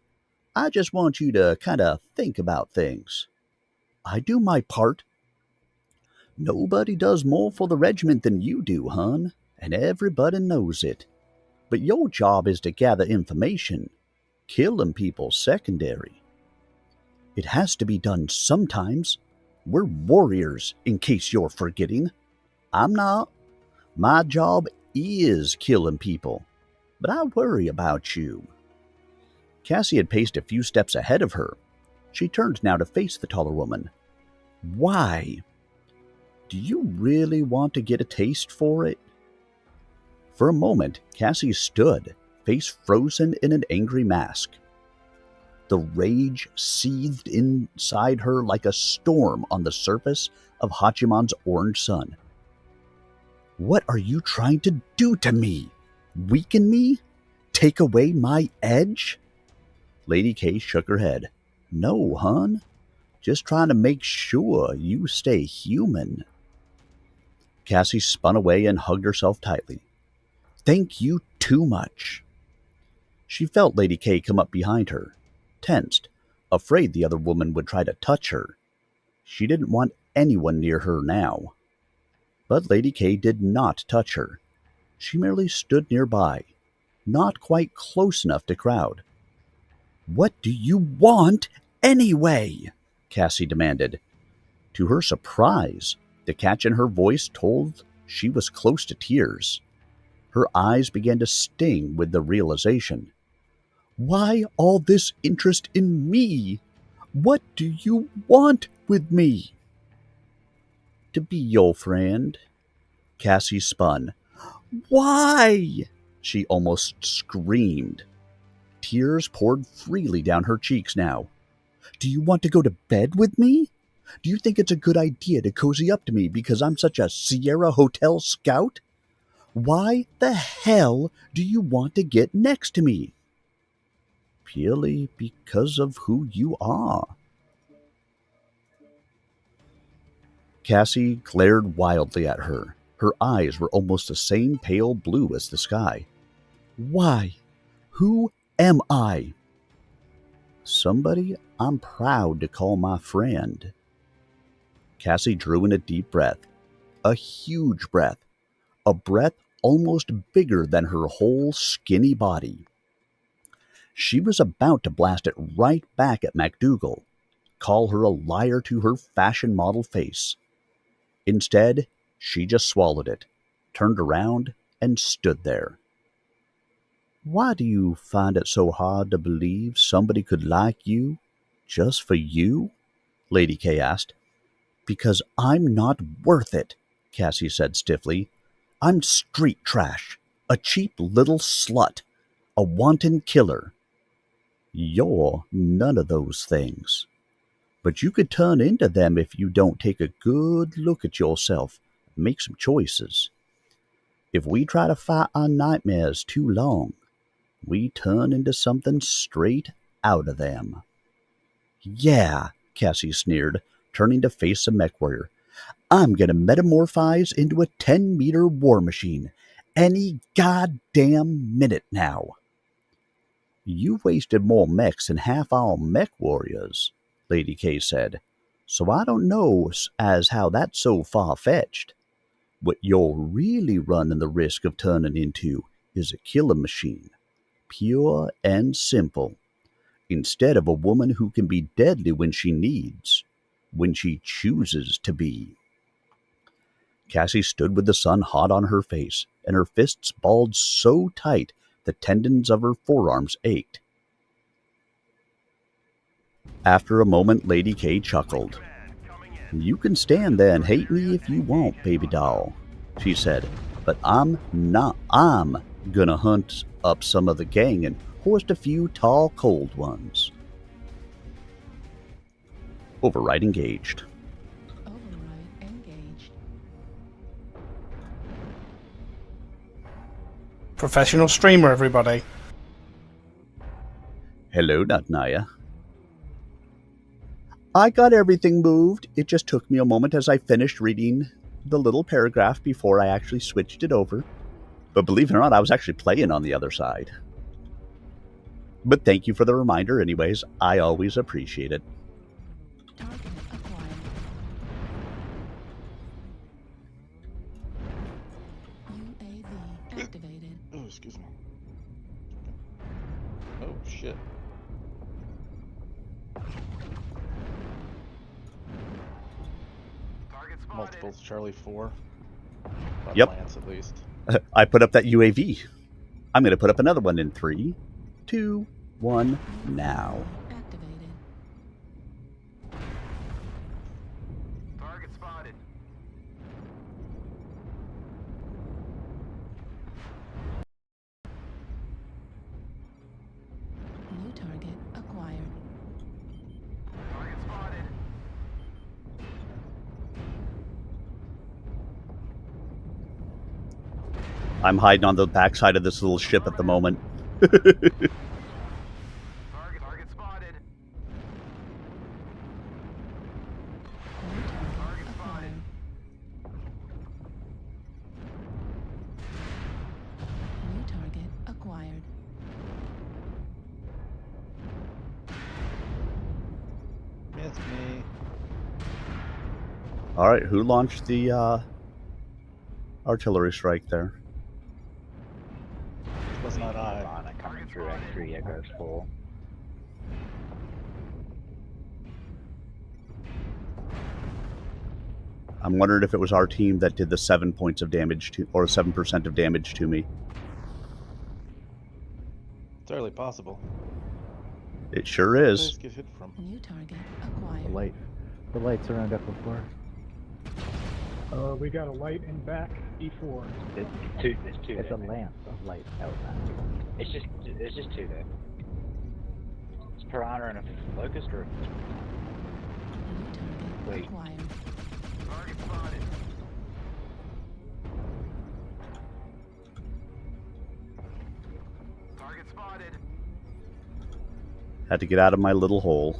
I just want you to kind of think about things. I do my part. Nobody does more for the regiment than you do, hon, and everybody knows it. But your job is to gather information. Killing people's secondary. It has to be done sometimes. We're warriors, in case you're forgetting. I'm not. My job is killing people, but I worry about you. Cassie had paced a few steps ahead of her. She turned now to face the taller woman. Why? Do you really want to get a taste for it? For a moment, Cassie stood, face frozen in an angry mask. The rage seethed inside her like a storm on the surface of Hachiman's orange sun. What are you trying to do to me? Weaken me? Take away my edge? Lady K shook her head. No, hon. Just trying to make sure you stay human. Cassie spun away and hugged herself tightly. Thank you too much. She felt Lady K come up behind her, tensed, afraid the other woman would try to touch her. She didn't want anyone near her now. But Lady K did not touch her. She merely stood nearby, not quite close enough to crowd. What do you want anyway? Cassie demanded. To her surprise, the catch in her voice told she was close to tears. Her eyes began to sting with the realization. Why all this interest in me? What do you want with me? To be your friend. Cassie spun. Why? She almost screamed. Tears poured freely down her cheeks now. Do you want to go to bed with me? Do you think it's a good idea to cozy up to me because I'm such a Sierra Hotel scout? Why the hell do you want to get next to me? Purely because of who you are. Cassie glared wildly at her. Her eyes were almost the same pale blue as the sky. Why? Who am I? Somebody I'm proud to call my friend. Cassie drew in a deep breath, a huge breath, a breath almost bigger than her whole skinny body. She was about to blast it right back at MacDougal, call her a liar to her fashion model face. Instead, she just swallowed it, turned around, and stood there. Why do you find it so hard to believe somebody could like you, just for you? Lady K asked. Because I'm not worth it, Cassie said stiffly. I'm street trash, a cheap little slut, a wanton killer. You're none of those things. But you could turn into them if you don't take a good look at yourself and make some choices. If we try to fight our nightmares too long, we turn into something straight out of them. Yeah, Cassie sneered, turning to face the MechWarrior. I'm gonna metamorphise into a 10-meter war machine any goddamn minute now. You wasted more mechs than half our MechWarriors, Lady K said, so I don't know as how that's so far-fetched. What you're really running the risk of turning into is a killer machine, pure and simple, instead of a woman who can be deadly when she needs, when she chooses to be. Cassie stood with the sun hot on her face, and her fists balled so tight the tendons of her forearms ached. After a moment, Lady K chuckled. You can stand there and hate me if you want, baby doll, she said, but I'm gonna hunt up some of the gang and hoist a few tall, cold ones. Override engaged. Override engaged. Professional streamer, everybody. Hello, Natnaya. I got everything moved. It just took me a moment as I finished reading the little paragraph before I actually switched it over. But believe it or not, I was actually playing on the other side. But thank you for the reminder anyways. I always appreciate it. Target acquired. UAV activated. Oh, excuse me. Oh, shit. Multiples, Charlie 4. Yep. Lance, at least. I put up that UAV. I'm going to put up another one in 3, 2, 1, now. Activated. Target spotted. New target acquired. Target spotted. I'm hiding on the backside of this little ship at the moment. Target spotted. New target acquired. New target acquired. It's me. Alright, who launched the artillery strike there? It was not I. Coming through X3 Echoes full. I'm wondering if it was our team that did the 7 points of damage to, or 7% of damage to me. Entirely possible. It sure Where did is. this get hit from? New target acquired. The lights around Echo 4. We got a light in back, E4. There's two It's a there. lamp of light out back. It's just two there. It's Piranha and a Locust or New target Wait. acquired. Target spotted. Target spotted. Had to get out of my little hole.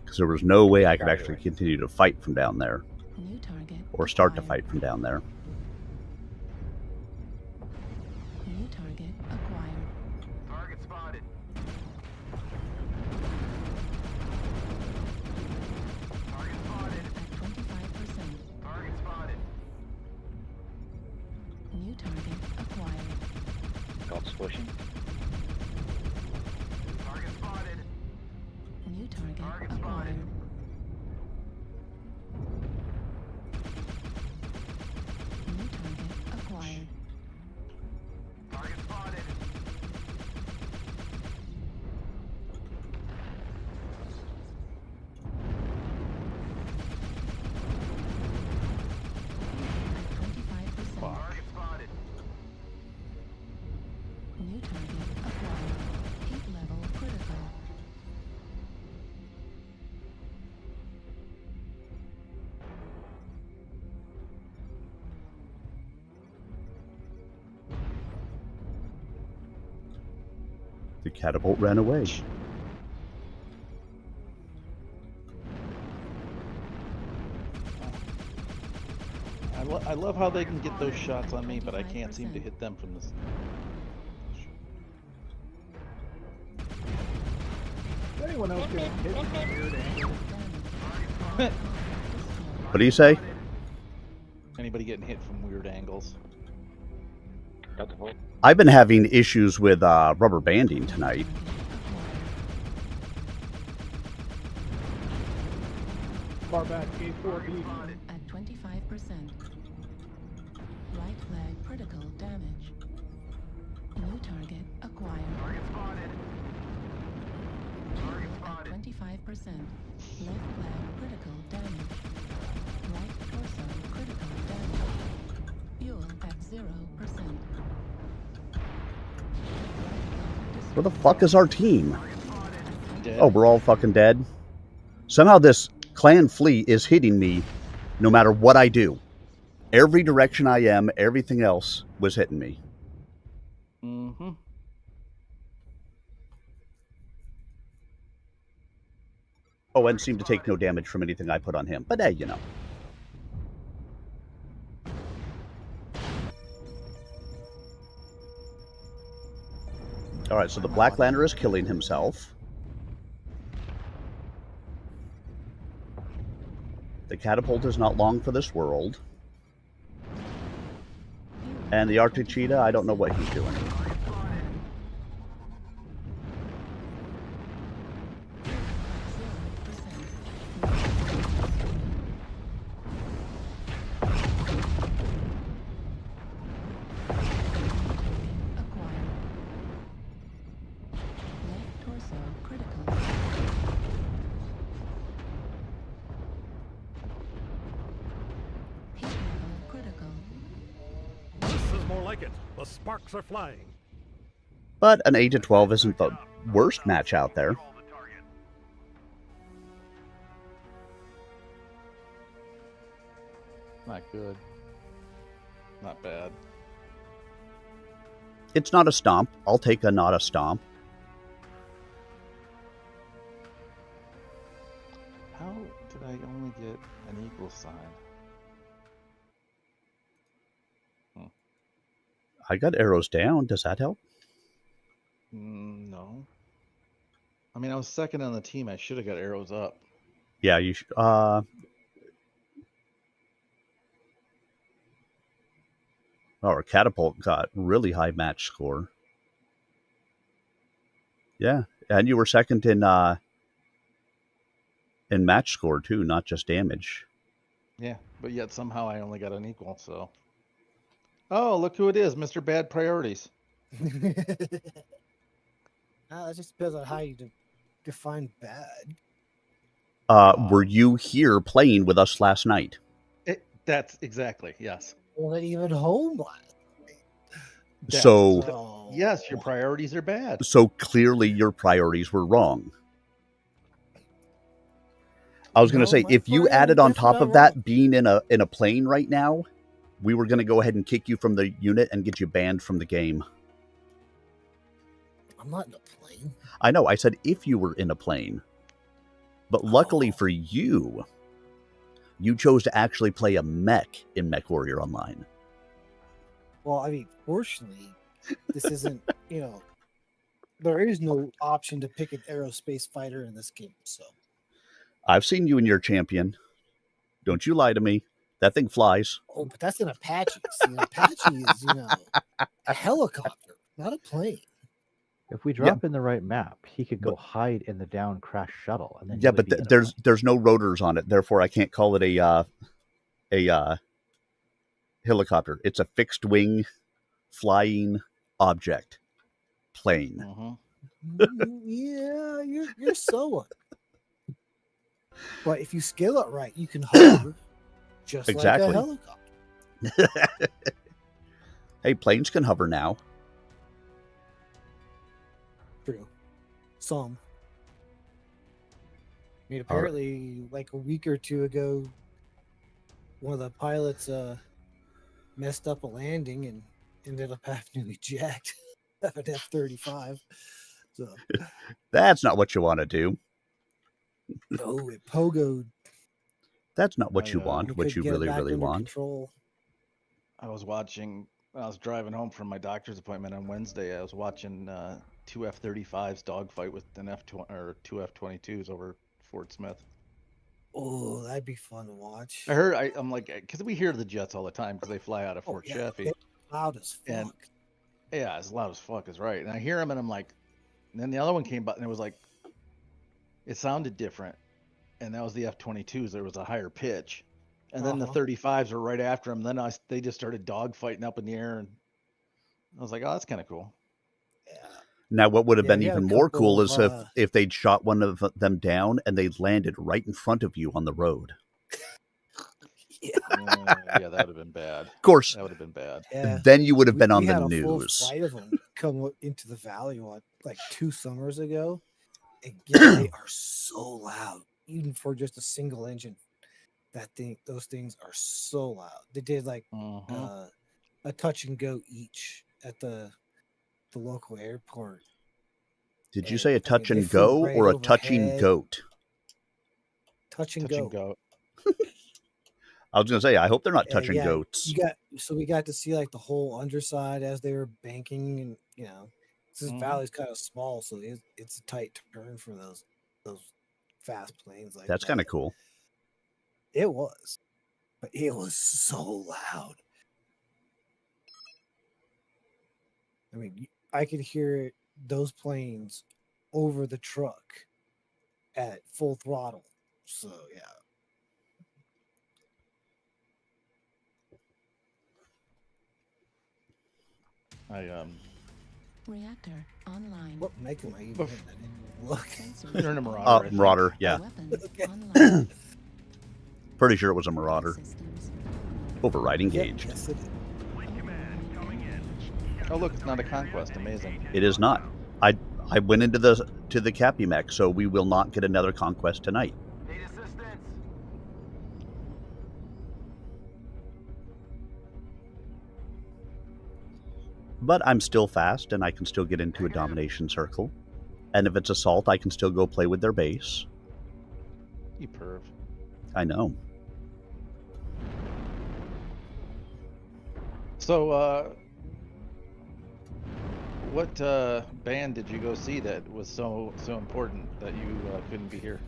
Because there was no way I could actually continue to fight from down there. New target Or start to acquired. fight from down there. New target acquired. target acquired. Called squishing. Target spotted. New target Target acquired. spotted. New target acquired. Target spotted. At 25%. Target spotted. New target acquired. Heat level critical. The catapult ran away. I love how they can get those shots on me, but I can't seem to hit them from this. Is anyone else getting hit from weird angles? What do you say? Anybody getting hit from weird angles? Got the hole. I've been having issues with rubber banding tonight. Far back, A4B. At 25%. Right flag critical damage. New target acquired. Target spotted. Target At spotted. 25%. Left flag critical damage. Right torso critical damage. Fuel at 0%. Where the fuck is our team? Dead. Oh, we're all fucking dead? Somehow this clan fleet is hitting me no matter what I do. Every direction I am, everything else was hitting me. Mm-hmm. Oh, and seemed to take no damage from anything I put on him. But hey, you know. Alright, so the Black Lander is killing himself. The catapult is not long for this world. And the Arctic Cheetah, I don't know what he's doing. Left torso critical. Heat level critical. This is more like it. The sparks are flying. But an 8-12 isn't the worst match out there. Not good. Not bad. It's not a stomp. I'll take a not a stomp. How did I only get an equal sign? I got arrows down. Does that help? No. I mean, I was second on the team. I should have got arrows up. Yeah, you should. Our catapult got really high match score. Yeah, and you were second in match score too, not just damage. Yeah, but yet somehow I only got an equal, so. Oh, look who it is, Mr. Bad Priorities. It just depends on how you define bad. Were you here playing with us last night? That's exactly, yes. Wasn't even home last That's- So, yes, your priorities are bad. so clearly your priorities were wrong. I was going to say, my if you priorities added on definitely top not of that being in a plane right now, we were going to go ahead and kick you from the unit and get you banned from the game. I'm not in a plane. I know, I said if you were in a plane. But luckily for you, you chose to actually play a mech in MechWarrior Online. Well, I mean, fortunately, this isn't, there is no option to pick an aerospace fighter in this game, so. I've seen you and your champion. Don't you lie to me. That thing flies. Oh, but that's an Apache. See, an Apache is, a helicopter, not a plane. If we drop in the right map, he could go hide in the down crash shuttle, and then Yeah, but there's no rotors on it. Therefore, I can't call it a helicopter. It's a fixed wing flying object plane. Yeah, you're so. But if you scale it right, you can hover just like a helicopter. Hey, planes can hover now. True. Some. I mean, apparently, like a week or two ago, one of the pilots messed up a landing and ended up having to eject an F-35. So That's not what you want to do. no, it pogoed. That's not what you want. What you really, really want. Control. I was driving home from my doctor's appointment on Wednesday. I was watching two F-35s dogfight with two F-22s over Fort Smith. Oh, that'd be fun to watch. I'm like, because we hear the jets all the time because they fly out of Fort Chaffee. It's loud as fuck. And, yeah, as loud as fuck is right. And I hear them and I'm like, and then the other one came by and it was like, it sounded different. And that was the F-22s. There was a higher pitch. And then the 35s were right after them. Then they just started dogfighting up in the air. And I was like, oh, that's kind of cool. Now, what would have been even more cool is if they'd shot one of them down and they'd landed right in front of you on the road. Yeah, that would have been bad. Of course. That would have been bad. Yeah. Then you would have been on we the had news. A full flight of them come into the valley like 2 summers ago. And they are so loud, even for just a single engine. Those things are so loud. They did like a touch and go each at the local airport. Did you say a touch and go or a touching goat? Touch and go. I was gonna say, I hope they're not touching goats. We got to see like the whole underside as they were banking, and this valley's kind of small, so it's a tight turn for those fast planes. Like that's kind of cool. It was, but it was so loud. I mean, I could hear those planes over the truck at full throttle. So yeah. Reactor online. What make am I even look? You're in a Marauder. Marauder, yeah. Okay. Pretty sure it was a Marauder. Override engaged. Yes, it is. Oh look, it's not a conquest. Amazing. It is not. I went into the Cappy Mech, so we will not get another conquest tonight. Need assistance. But I'm still fast, and I can still get into a domination circle. And if it's assault, I can still go play with their base. You perv. I know. So, what band did you go see that was so important that you couldn't be here?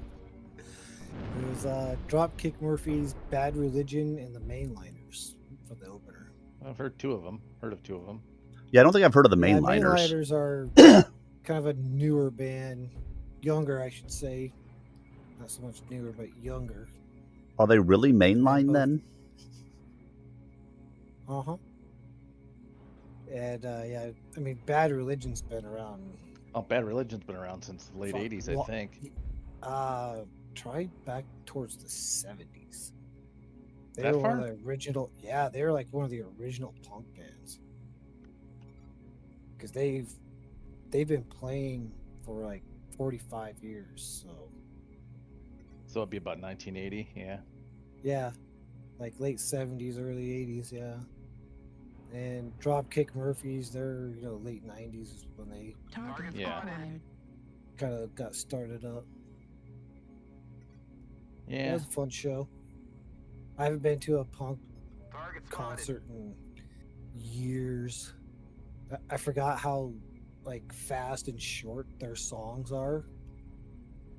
It was Dropkick Murphys, Bad Religion, and the Mainliners for the opener. I've heard two of them. Yeah, I don't think I've heard of the Mainliners. Mainliners are kind of a newer band, younger, I should say. Not so much newer, but younger. Are they really mainline then? And I mean, Bad Religion's been around. Oh, Bad Religion's been around since the late 80s, I think. Try back towards the 70s. They That were far? one of the original. Yeah, they were like one of the original punk bands. Because they've been playing for like 45 years. So it'd be about 1980, yeah. Yeah, like late 70s, early 80s, yeah. And Dropkick Murphys, they're late 90s is when they kind of got started up. Yeah, it was a fun show. I haven't been to a punk concert in years. I forgot how like fast and short their songs are.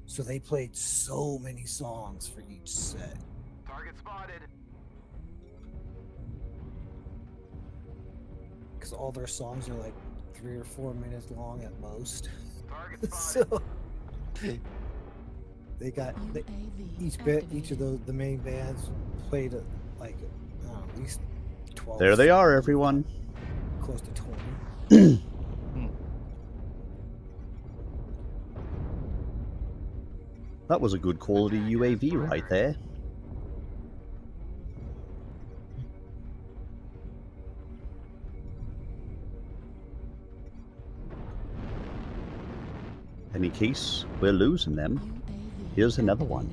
So they played so many songs for each set. Target spotted. because all their songs are like 3 or 4 minutes long at most. So they got each of those the main bands played like at least 12. There they are, everyone. Close to 20. That was a good quality UAV right there. And in case we're losing them, here's another one.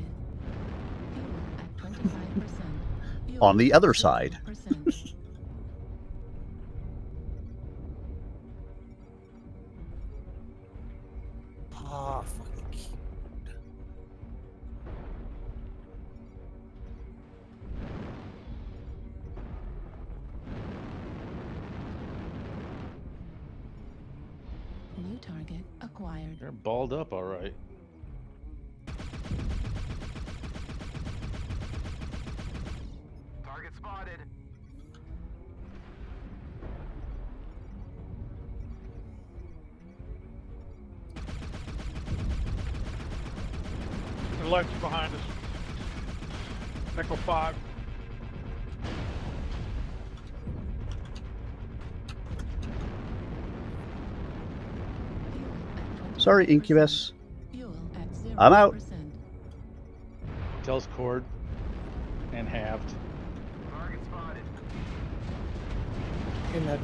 On the other side. Ah, fucking keyboard. New target acquired. They're balled up, all right. Target spotted. The lights behind us. Nickel 5. Sorry, Incubus. I'm out. Tells cord and halved. Target spotted. In that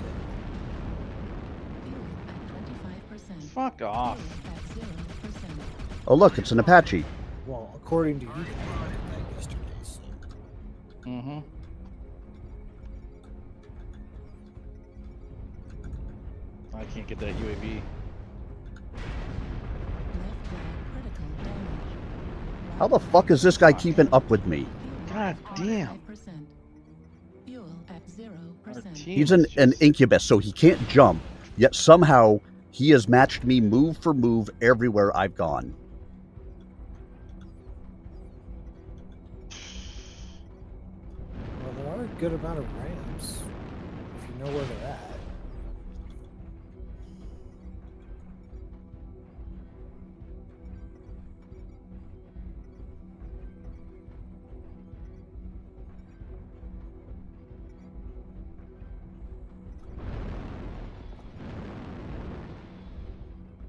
Fuck off. Oh, look, it's an Apache. well, according to you, guys, I did that yesterday. So. Mm-hmm. I can't get that UAV. How the fuck is this guy keeping up with me? God damn. Fuel at 0%. He's an Incubus, so he can't jump, yet somehow he has matched me move for move everywhere I've gone. Well, there are a good amount of ramps if you know where they're at.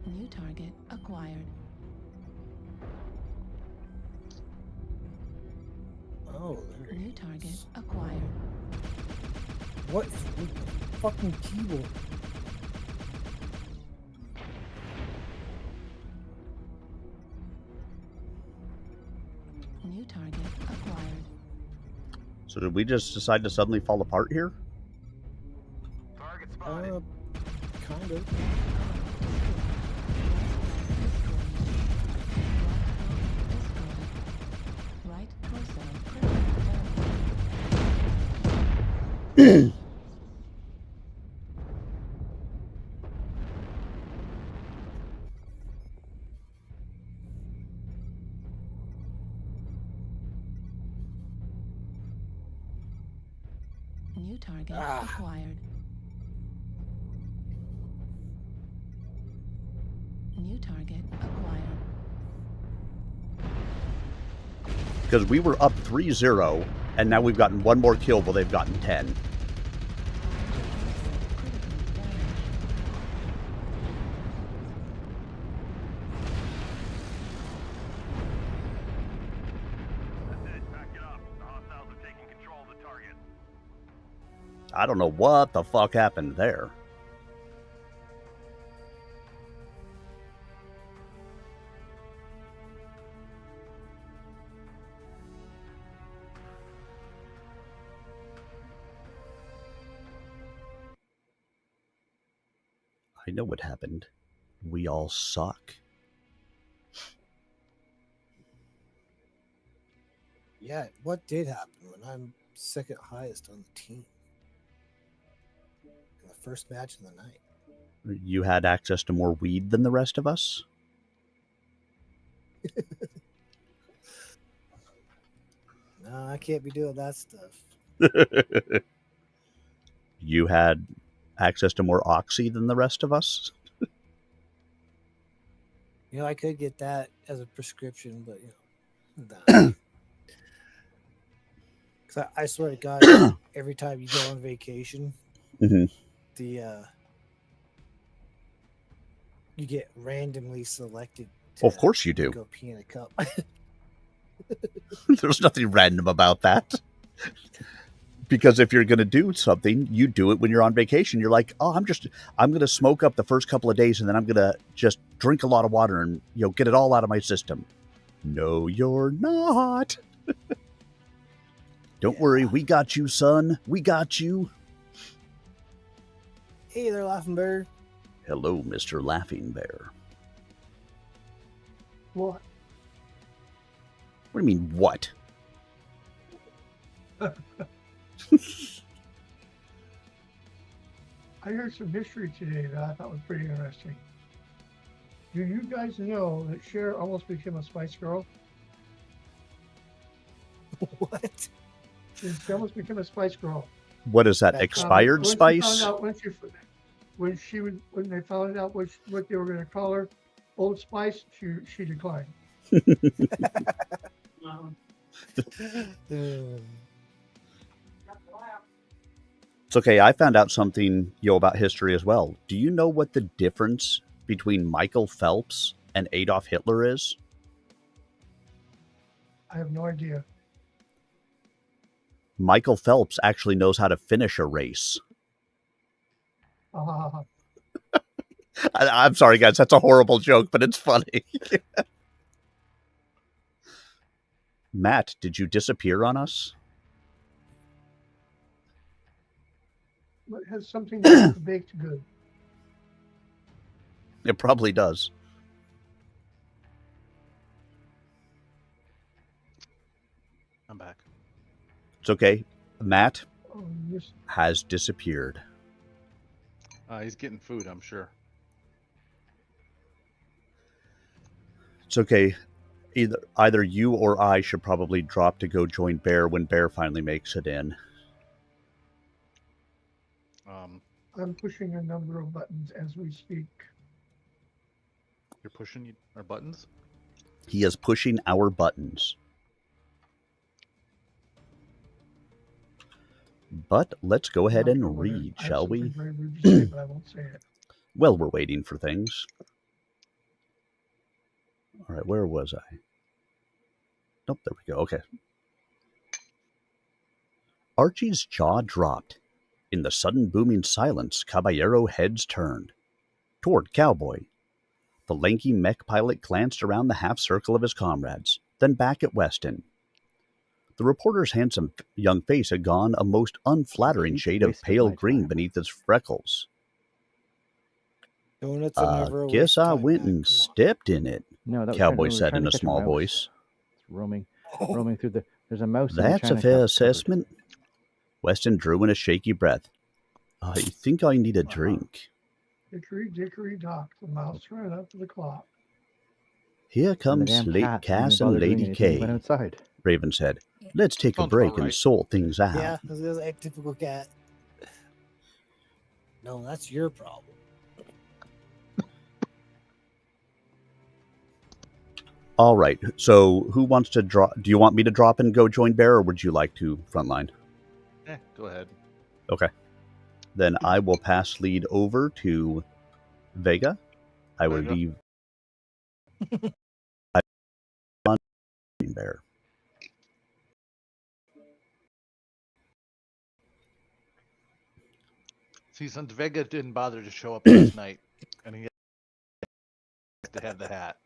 New target acquired. Oh, there. New target acquired. What is with the fucking keyboard? New target acquired. So did we just decide to suddenly fall apart here? Target spotted. Kind of. Right torso critical damage. New target acquired. New target acquired. Because we were up 3-0, and now we've gotten one more kill while they've gotten 10. That's it. Back it up. The hostiles are taking control of the target. I don't know what the fuck happened there. I know what happened. We all suck. Yeah, what did happen when I'm second highest on the team? In the first match of the night. You had access to more weed than the rest of us? No, I can't be doing that stuff. You had access to more oxy than the rest of us. You know, I could get that as a prescription, but nah. Because I swear to God, every time you go on vacation, Mhm. you get randomly selected. Well, of course you do. Go pee in a cup. There's nothing random about that. Because if you're going to do something, you do it when you're on vacation. You're like, oh, I'm going to smoke up the first couple of days, and then I'm going to just drink a lot of water and get it all out of my system. No, you're not. Don't worry, we got you, son. We got you. Hey there, Laughing Bear. Hello, Mr. Laughing Bear. What? What do you mean, what? I heard some history today that I thought was pretty interesting. Do you guys know that Cher almost became a Spice Girl? What? She almost became a Spice Girl. What is that? Expired when spice? She found out when they found out what they were going to call her, Old Spice, she declined. It's okay. I found out something, about history as well. Do you know what the difference between Michael Phelps and Adolf Hitler is? I have no idea. Michael Phelps actually knows how to finish a race. I'm sorry, guys. That's a horrible joke, but it's funny. Matt, did you disappear on us? It has something to do with baked good. It probably does. I'm back. It's okay. Matt Yes. has disappeared. He's getting food, I'm sure. It's okay. Either you or I should probably drop to go join Bear when Bear finally makes it in. I'm pushing a number of buttons as we speak. You're pushing our buttons? He is pushing our buttons. But let's go ahead and read, shall we? Very rude to say, but I won't say it. Well, we're waiting for things. All right, where was I? Nope, there we go. Okay. Archie's jaw dropped. In the sudden booming silence, Caballero heads turned. Toward Cowboy. The lanky mech pilot glanced around the half-circle of his comrades, then back at Weston. The reporter's handsome young face had gone a most unflattering shade of pale green beneath his freckles. Donuts are never a Guess waste of I time, went Matt. and stepped in it, No, that was Cowboy we were said trying in to a catch small mouse. voice. It's roaming through the. There's a mouse. in the That's a China fair cupboard. assessment. Weston drew in a shaky breath. I think I need a drink. Hickory dickory dock, the mouse ran up to the clock. Here And the comes damn Late cat didn't Cass bother and doing Lady anything. He went K, outside. Raven said. Let's take a Sounds break about and right. sort things out. Yeah, this is a typical cat. No, that's your problem. All right, so who wants to drop? Do you want me to drop and go join Bear, or would you like to frontline? Go ahead. Okay. Then I will pass lead over to Vega. I will Vega. leave Bear. See, since Vega didn't bother to show up last night, and he had to have the hat.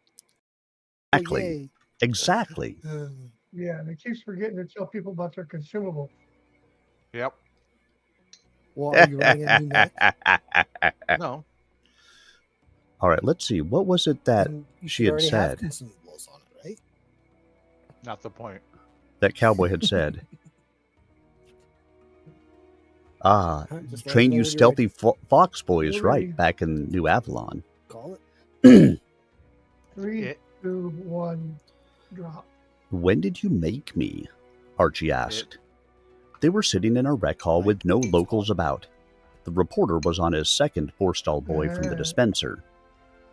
Exactly. Exactly. Yeah, and it keeps forgetting to tell people about their consumable. Yep. Well, are you running a new mech? No. All right, let's see. What was it that Then you she should had already said? have consumables on it, right? Not the point. That Cowboy had said. Just let us train know you when you're stealthy fox boys, You're right, ready. back in New Avalon. Call it. 3, 2, 1, drop. When did you make me? Archie asked. They were sitting in a rec hall with no locals about. The reporter was on his second Borstal boy from the dispenser.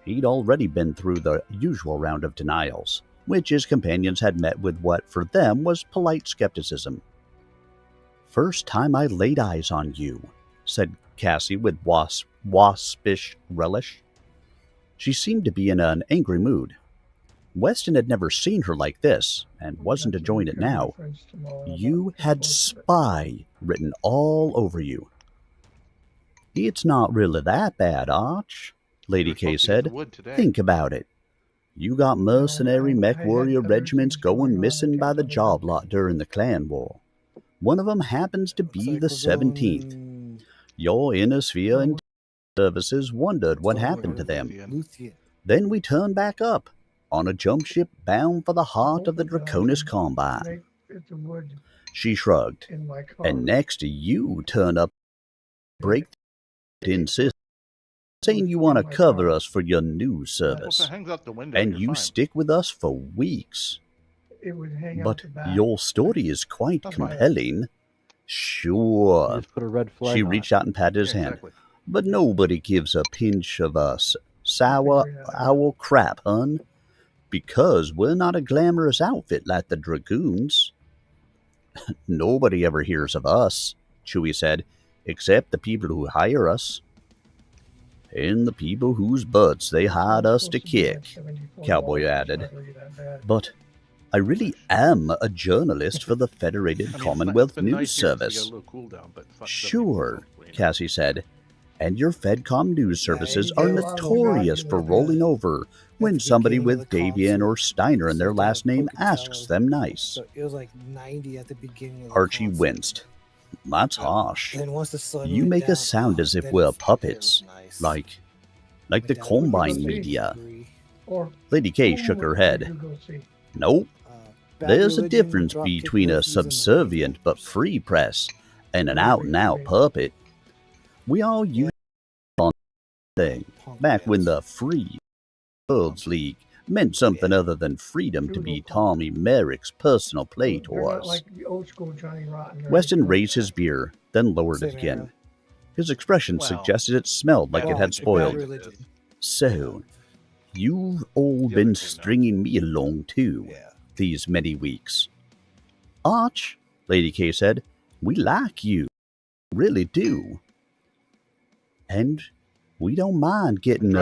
He'd already been through the usual round of denials, which his companions had met with what for them was polite skepticism. "First time I laid eyes on you," said Cassie with waspish relish. She seemed to be in an angry mood. Weston had never seen her like this, and wasn't enjoying it now. "You had spy written all over you." "It's not really that bad, Arch," Lady K said. "Think about it. You got mercenary MechWarrior regiments going missing by the job lot during the clan war. One of them happens to be the 17th. Your inner sphere and services wondered what happened to them. Then we turned back up, on a jump ship bound for the heart of the Draconis Combine." She shrugged. "And next you turn up, break the insist, saying you want to cover us for your news service. And you stick with us for weeks. But your story is quite compelling." "Sure." Just put a red flag She on reached it. out and patted his hand. "But nobody gives a pinch of us sour owl crap, hun. Because we're not a glamorous outfit like the Dragoons." "Nobody ever hears of us," Chewie said, "except the people who hire us." "And the people whose butts they hired us to kick," Cowboy added. "But I really am a journalist for the Federated Commonwealth News Service." "Sure," Cassie said. "And your FedCom news services are notorious for rolling over when somebody with Davian or Steiner in their last name asks them nice." So it was like 90 at the beginning of the Archie console. winced. "That's harsh. And then once the sun You went make down, us sound as if then we're it puppets, was nice. like the Combine media." Or Lady K who shook her would head. you go see? "Nope. Bad There's a Religion difference dropped between a capabilities in the subservient but free press and an out-and-out puppet. We all used on thing back when the Free Worlds League meant something other than freedom to be Tommy Merrick's personal play to They're not us." like the old school Johnny Rotten. or Weston anything raised like his beer, then lowered it Same again. era. His expression Well, suggested it smelled like it Well, had Bad spoiled. Religion. "So, you've all been stringing me along too, these many weeks." "Arch," Lady K said, "we like you. Really do. And we don't mind getting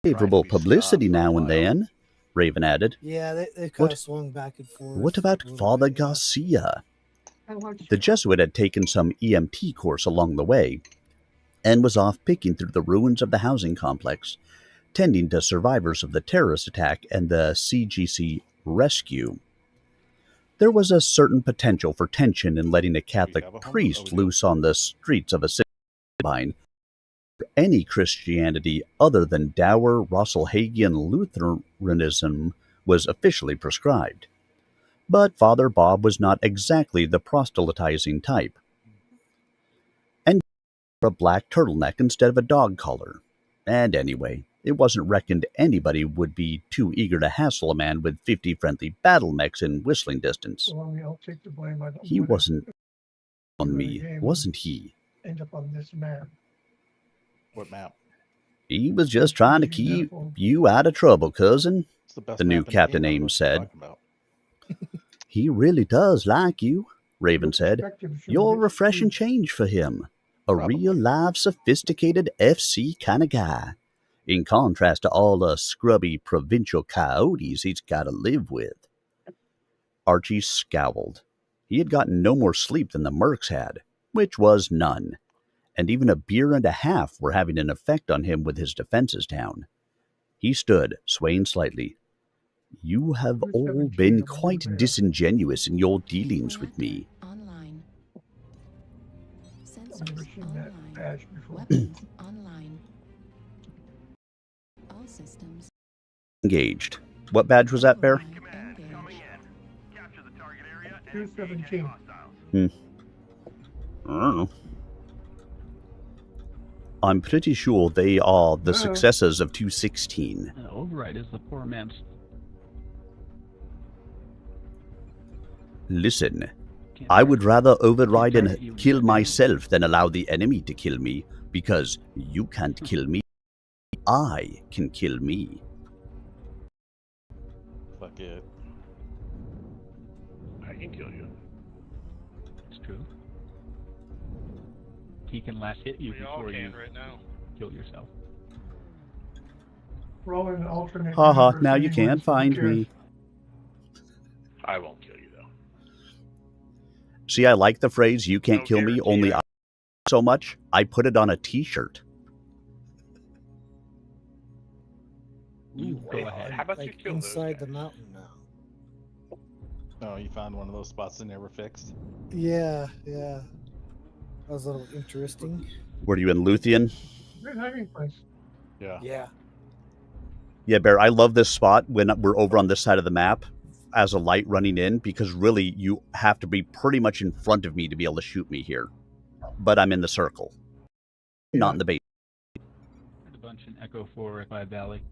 favorable publicity now and then," Raven added. Yeah, they kind What- of swung back and forth. "What about a little Father bit, yeah. Garcia?" I watched The Jesuit had taken some EMT course along the way and was off picking through the ruins of the housing complex, tending to survivors of the terrorist attack and the CGC rescue. There was a certain potential for tension in letting a Catholic priest loose on the streets of a city where any Christianity other dour Russellhagian Lutheranism was officially prescribed. But Father Bob was not exactly the proselytizing type, and wore a black turtleneck instead of a dog collar. And anyway, it wasn't reckoned anybody would be too eager to hassle a man with 50 friendly battle mechs in whistling distance. Well, I mean, I'll take the blame. I don't He wanna wasn't on me, wasn't he? end up on this map. What map? "He was just trying to keep you out of trouble, cousin," It's the best the new map in Captain game, I don't know Ames what you're said. talking about. "He really does like you," Raven said. Perspective should "You're a be refreshing skewed. change for him. A Probably. real live, sophisticated FC kind of guy. In contrast to all the scrubby provincial coyotes he's got to live with." Archie scowled. He had gotten no more sleep than the mercs had, which was none. And even a beer and a half were having an effect on him with his defenses down. He stood, swaying slightly. "You have all been quite disingenuous in your dealings with me." Online. I've never Sensors seen that online. badge before. Weapons online. All systems Engaged. What badge was that, Bear? engaged. 217. I don't know. I'm pretty sure they are the successors of 216. Override is the poor man's. Listen, I would rather override and kill myself than allow the enemy to kill me, because you can't kill me. I can kill me. Fuck it. I can kill you. It's true. He can last hit you We all before you can right now. kill yourself. Throw in an alternate. Haha, universe now you anyways, can't who find cares? me. I won't kill you though. See, I like the phrase, you can't No kill me, guarantee only I- I so much, I put it on a t-shirt. You go Wait, ahead. how about you Like kill those inside the guys? mountain now. Oh, you found one of those spots they never fixed? Yeah, yeah. That was a little interesting. Were you in Luthien? Good hiding place. Yeah. Yeah. Yeah, Bear, I love this spot when we're over on this side of the map as a light running in, because really you have to be pretty much in front of me to be able to shoot me here. But I'm in the circle, not in the base. There's a bunch in Echo 4 at Five Valley.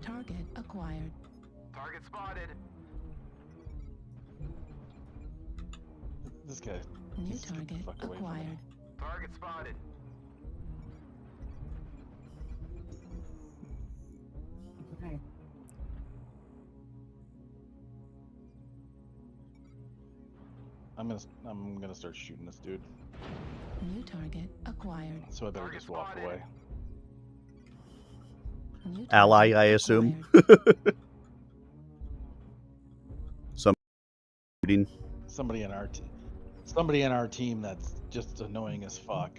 Target acquired. Target spotted. This guy. New needs to get the target fuck away from me. acquired. Target spotted. I'm gonna start shooting this dude. New target acquired. So I better just walk away. New Ally, target I assume. acquired. Some shooting. Somebody in our team that's just annoying as fuck.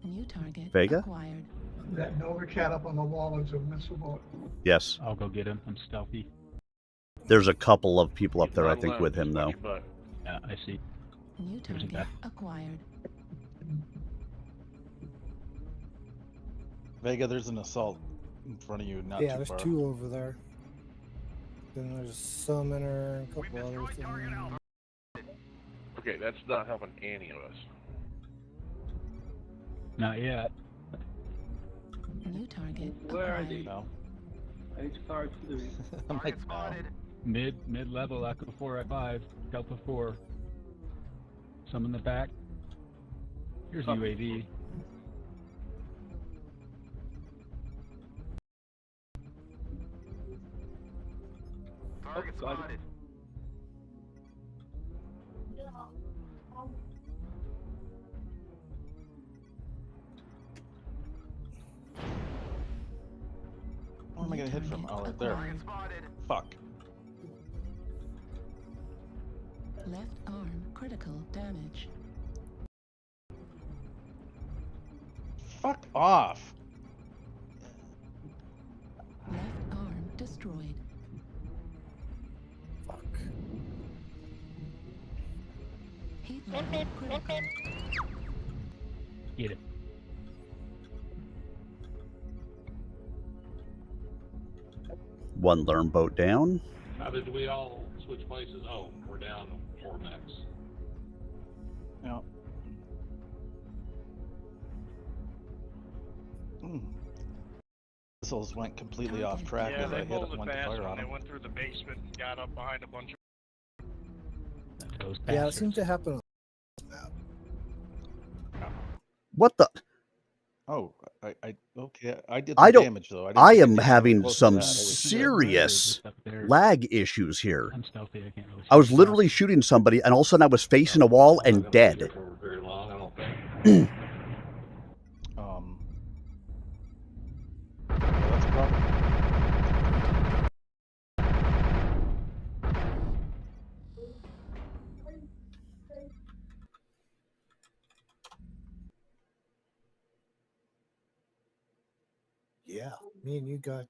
New target Vega? acquired. That Nova cat up on the wall is invincible. Yes. I'll go get him. I'm stealthy. There's a couple of people up there, I think, with him, though. Yeah, I see. New There's a target guy. acquired. Vega, there's an assault in front of you, not Yeah, too there's far. two over there. Then there's a summoner and a couple others. Okay, that's not helping any of us. Not yet. New target Where are acquired. they? No. H card 3. I'm like, no. Mid level Echo 4 at 5. Delta 4. Some in the back. Here's UAV. Target spotted. Where am I gonna hit from? Oh, right there. Acquired. Fuck. Left arm critical damage. Fuck off. Left arm destroyed. Fuck. Heat level critical. Get it. One learn boat down. How did we all switch places? Oh, we're down 4 mechs. Yeah. Missiles went completely off track Yeah, as they I hit pulled it, it went to fast fire when on they them. went through the basement and got up behind a bunch of... Those Yeah, it bastards. seemed to happen. What the? Oh, okay. I did I the don't. damage though. I think am did having close to some that. It was- serious Just up there. lag issues here. I'm stealthy. I can't really I was shoot literally shooting somebody, and all of a sudden I was facing a wall and dead. For very long, I don't think. That's a problem. Yeah, me and you got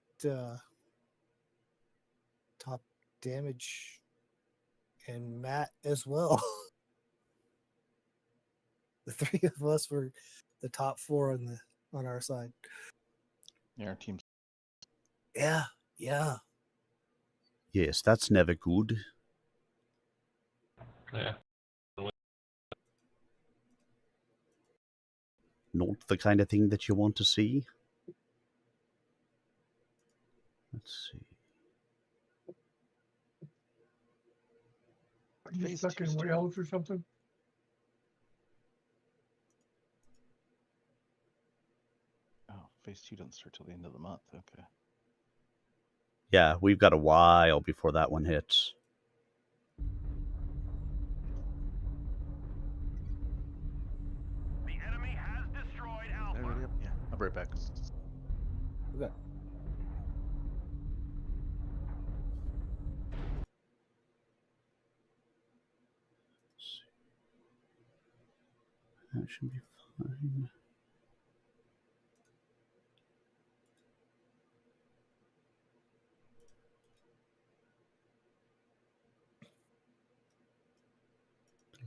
top damage, and Matt as well. The three of us were the top 4 on our side. Yeah, our team's Yeah, yeah. Yes, that's never good. Yeah. Not the kind of thing that you want to see. Let's see. Are you stuck in Wales or something? Oh, phase 2 doesn't start till the end of the month. Okay. Yeah, we've got a while before that one hits. The enemy has destroyed Alpha. Everybody up? Yeah, I'll be right back. Okay. That should be fine.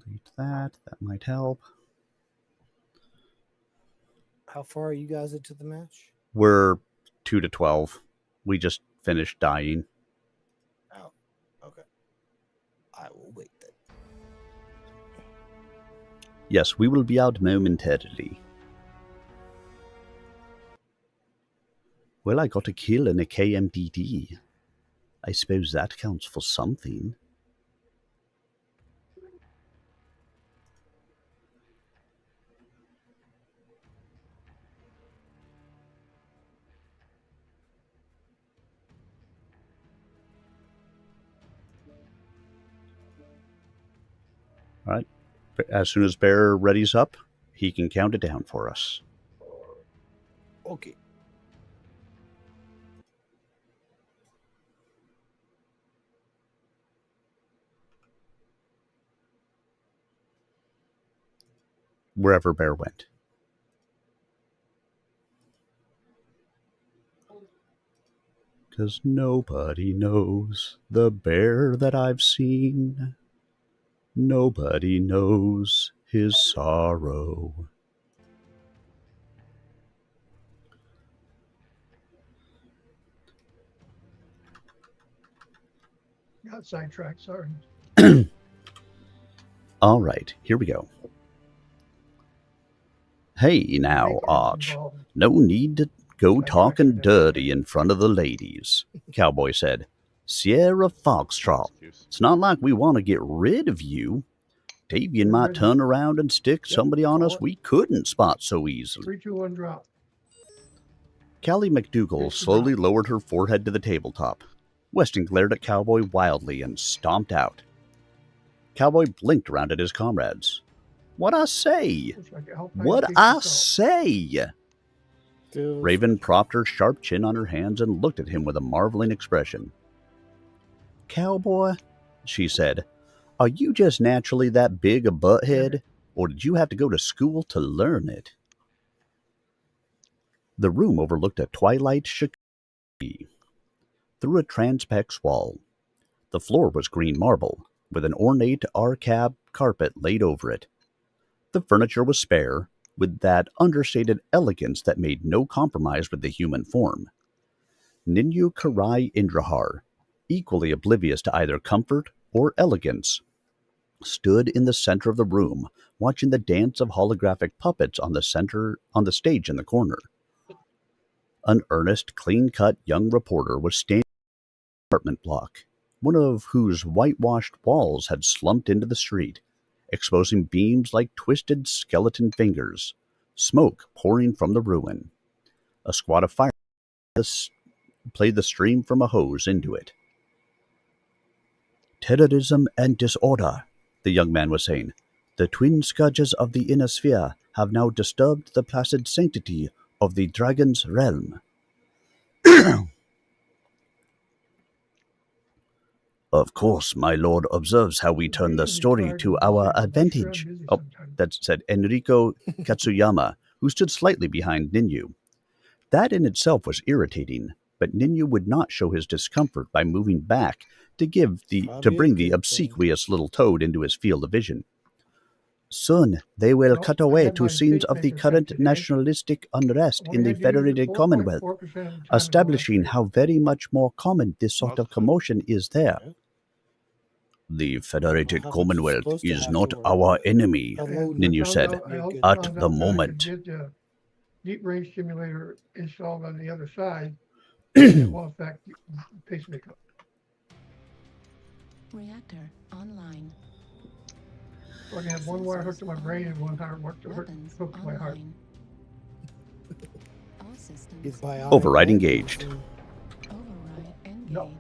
Delete that. That might help. How far are you guys into the match? We're 2 to 12. We just finished dying. Oh, okay. I will wait then. Yes, we will be out momentarily. Well, I got a kill in a KMDD. I suppose that counts for something. All right. As soon as Bear readies up, he can count it down for us. Okay. Wherever Bear went. Because nobody knows the bear that I've seen. Nobody knows his sorrow. Got sidetracked, sorry. All right, here we go. Hey now, Arch. No need to go talking dirty in front of the ladies, Cowboy said. Sierra Foxtrot, it's not like we want to get rid of you. Tavian might turn around and stick somebody on us we couldn't spot so easily. 3, 2, 1, drop. Callie McDougal slowly lowered her forehead to the tabletop. Weston glared at Cowboy wildly and stomped out. Cowboy blinked around at his comrades. What I say? What I say? Raven propped her sharp chin on her hands and looked at him with a marveling expression. Cowboy, she said, are you just naturally that big a butthead, or did you have to go to school to learn it? The room overlooked a twilight Chicago through a transpex wall. The floor was green marble, with an ornate arcab carpet laid over it. The furniture was spare, with that understated elegance that made no compromise with the human form. Ninyu Karai Indrahar, equally oblivious to either comfort or elegance, stood in the center of the room, watching the dance of holographic puppets on the stage in the corner. An earnest, clean-cut young reporter was standing in the apartment block, one of whose whitewashed walls had slumped into the street, exposing beams like twisted skeleton fingers, smoke pouring from the ruin. A squad of fire played the stream from a hose into it. Terrorism and disorder, the young man was saying. The twin scourges of the inner sphere have now disturbed the placid sanctity of the dragon's realm. Of course, my lord observes how we turn the story to our advantage. Oh, that said Enrico Katsuyama, who stood slightly behind Ninyu. That in itself was irritating, but Ninyu would not show his discomfort by moving back to bring the obsequious little toad into his field of vision. Soon they will cut away to scenes of the current nationalistic unrest in the Federated Commonwealth, establishing how very much more common this sort of commotion is there. The Federated That's what you're Commonwealth supposed to is have not to worry our about. enemy, Hello, Ninja said, I also at found the out that I moment. could get deep range simulator installed on the other side. It will affect pacemaker. Reactor online. So I can have one wire hooked to my brain and one wire hooked to my heart. All systems. Is bionic Override and engaged. Override engaged. No.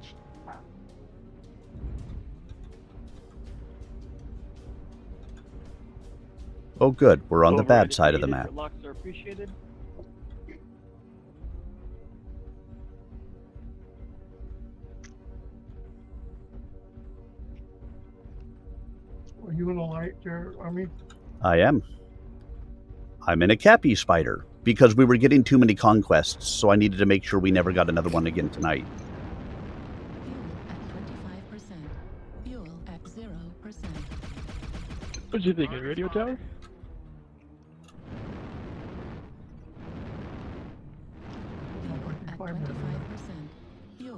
Oh, good. We're on the bad side of the map. Locks are appreciated. Are you in the light there, Army? I am. I'm in a Cappy Spider because we were getting too many conquests, so I needed to make sure we never got another one again tonight. Fuel at 25%. Fuel at 0%. What do you think, a radio tower? At 25%.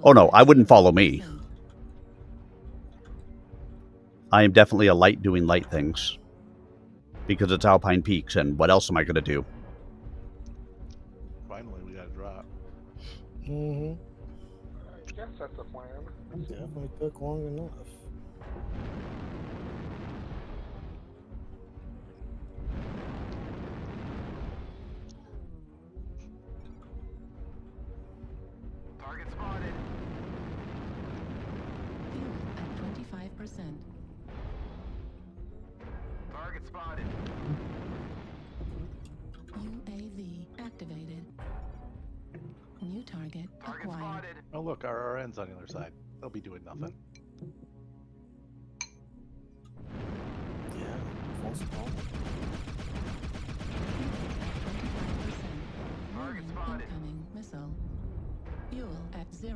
Oh no, I wouldn't follow me. I am definitely a light doing light things. Because it's Alpine Peaks, and what else am I going to do? Finally, we got a drop. Mm-hmm. I guess that's the plan. Definitely took long enough. Target spotted. Fuel at 25%. Target spotted. UAV activated. New target acquired. Spotted. Oh, look, our RN's on the other side. They'll be doing nothing. Yeah, false alarm. Warning, incoming missile. Fuel at 0%.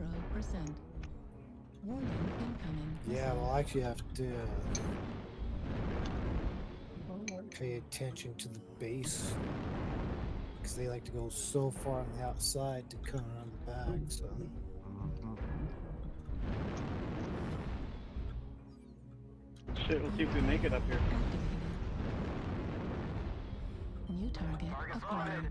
Warning, incoming missile. Yeah, well, I actually have to pay attention to the base because they like to go so far on the outside to come around the back. So. Shit, we'll see if we make it up here. New target acquired.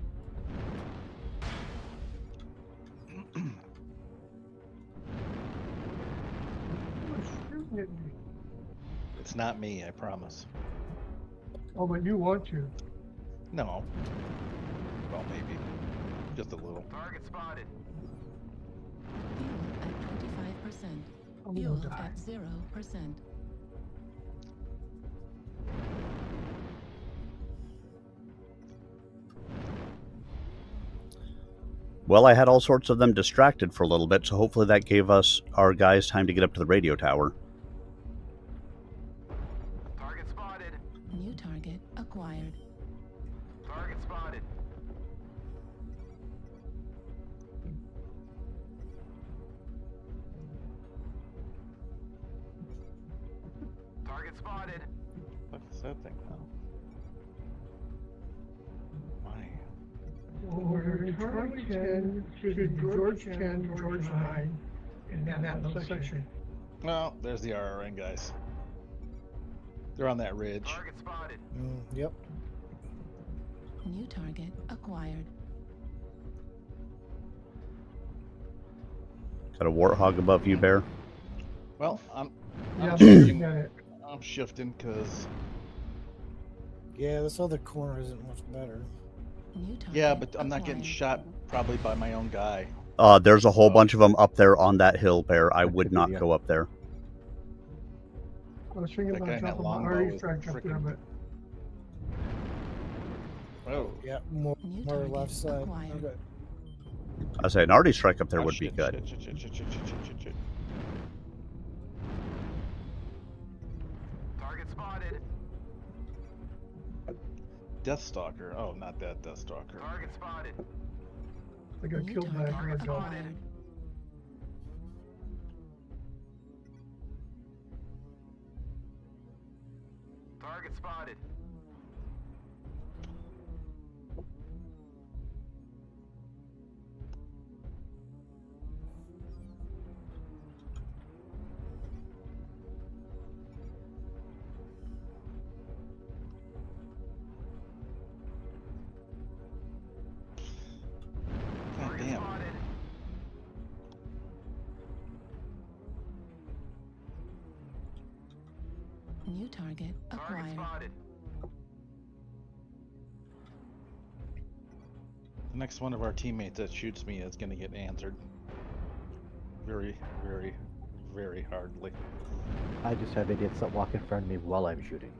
It's not me, I promise. Oh, but you want to. No. Well, maybe. Just a little. Target spotted. Fuel at 25%. Fuel at 0%. Well, I had all sorts of them distracted for a little bit, so hopefully that gave us, our guys, time to get up to the radio tower. Target spotted. New target acquired. Target spotted. Target spotted. What's that thing now? Order Charlie 10 to George 10, George 9 in that little section. Well, there's the RRN guys. They're on that ridge. Target spotted. Yep. New target acquired. Got a warthog above you, Bear? Well, I'm Yeah, shifting. got it. I'm shifting because. Yeah, this other corner isn't much better. New target Yeah, but I'm not getting acquired. shot probably by my own guy. There's a whole bunch of them up there on that hill, Bear. I would not go up there. I was thinking That guy about in that jumping my longbow already is strike up there, frickin'. but Oh. Yeah, more New left target side. acquired. Okay. I say an arty strike up there Oh, would be shit, good. shit. Target spotted. Deathstalker. Oh, not that Deathstalker. Target spotted. I got New killed by a target red dog. acquired. Target spotted. target acquired. The next one of our teammates that shoots me is going to get answered. Very, very, very hardly. I just have idiots that walk in front of me while I'm shooting.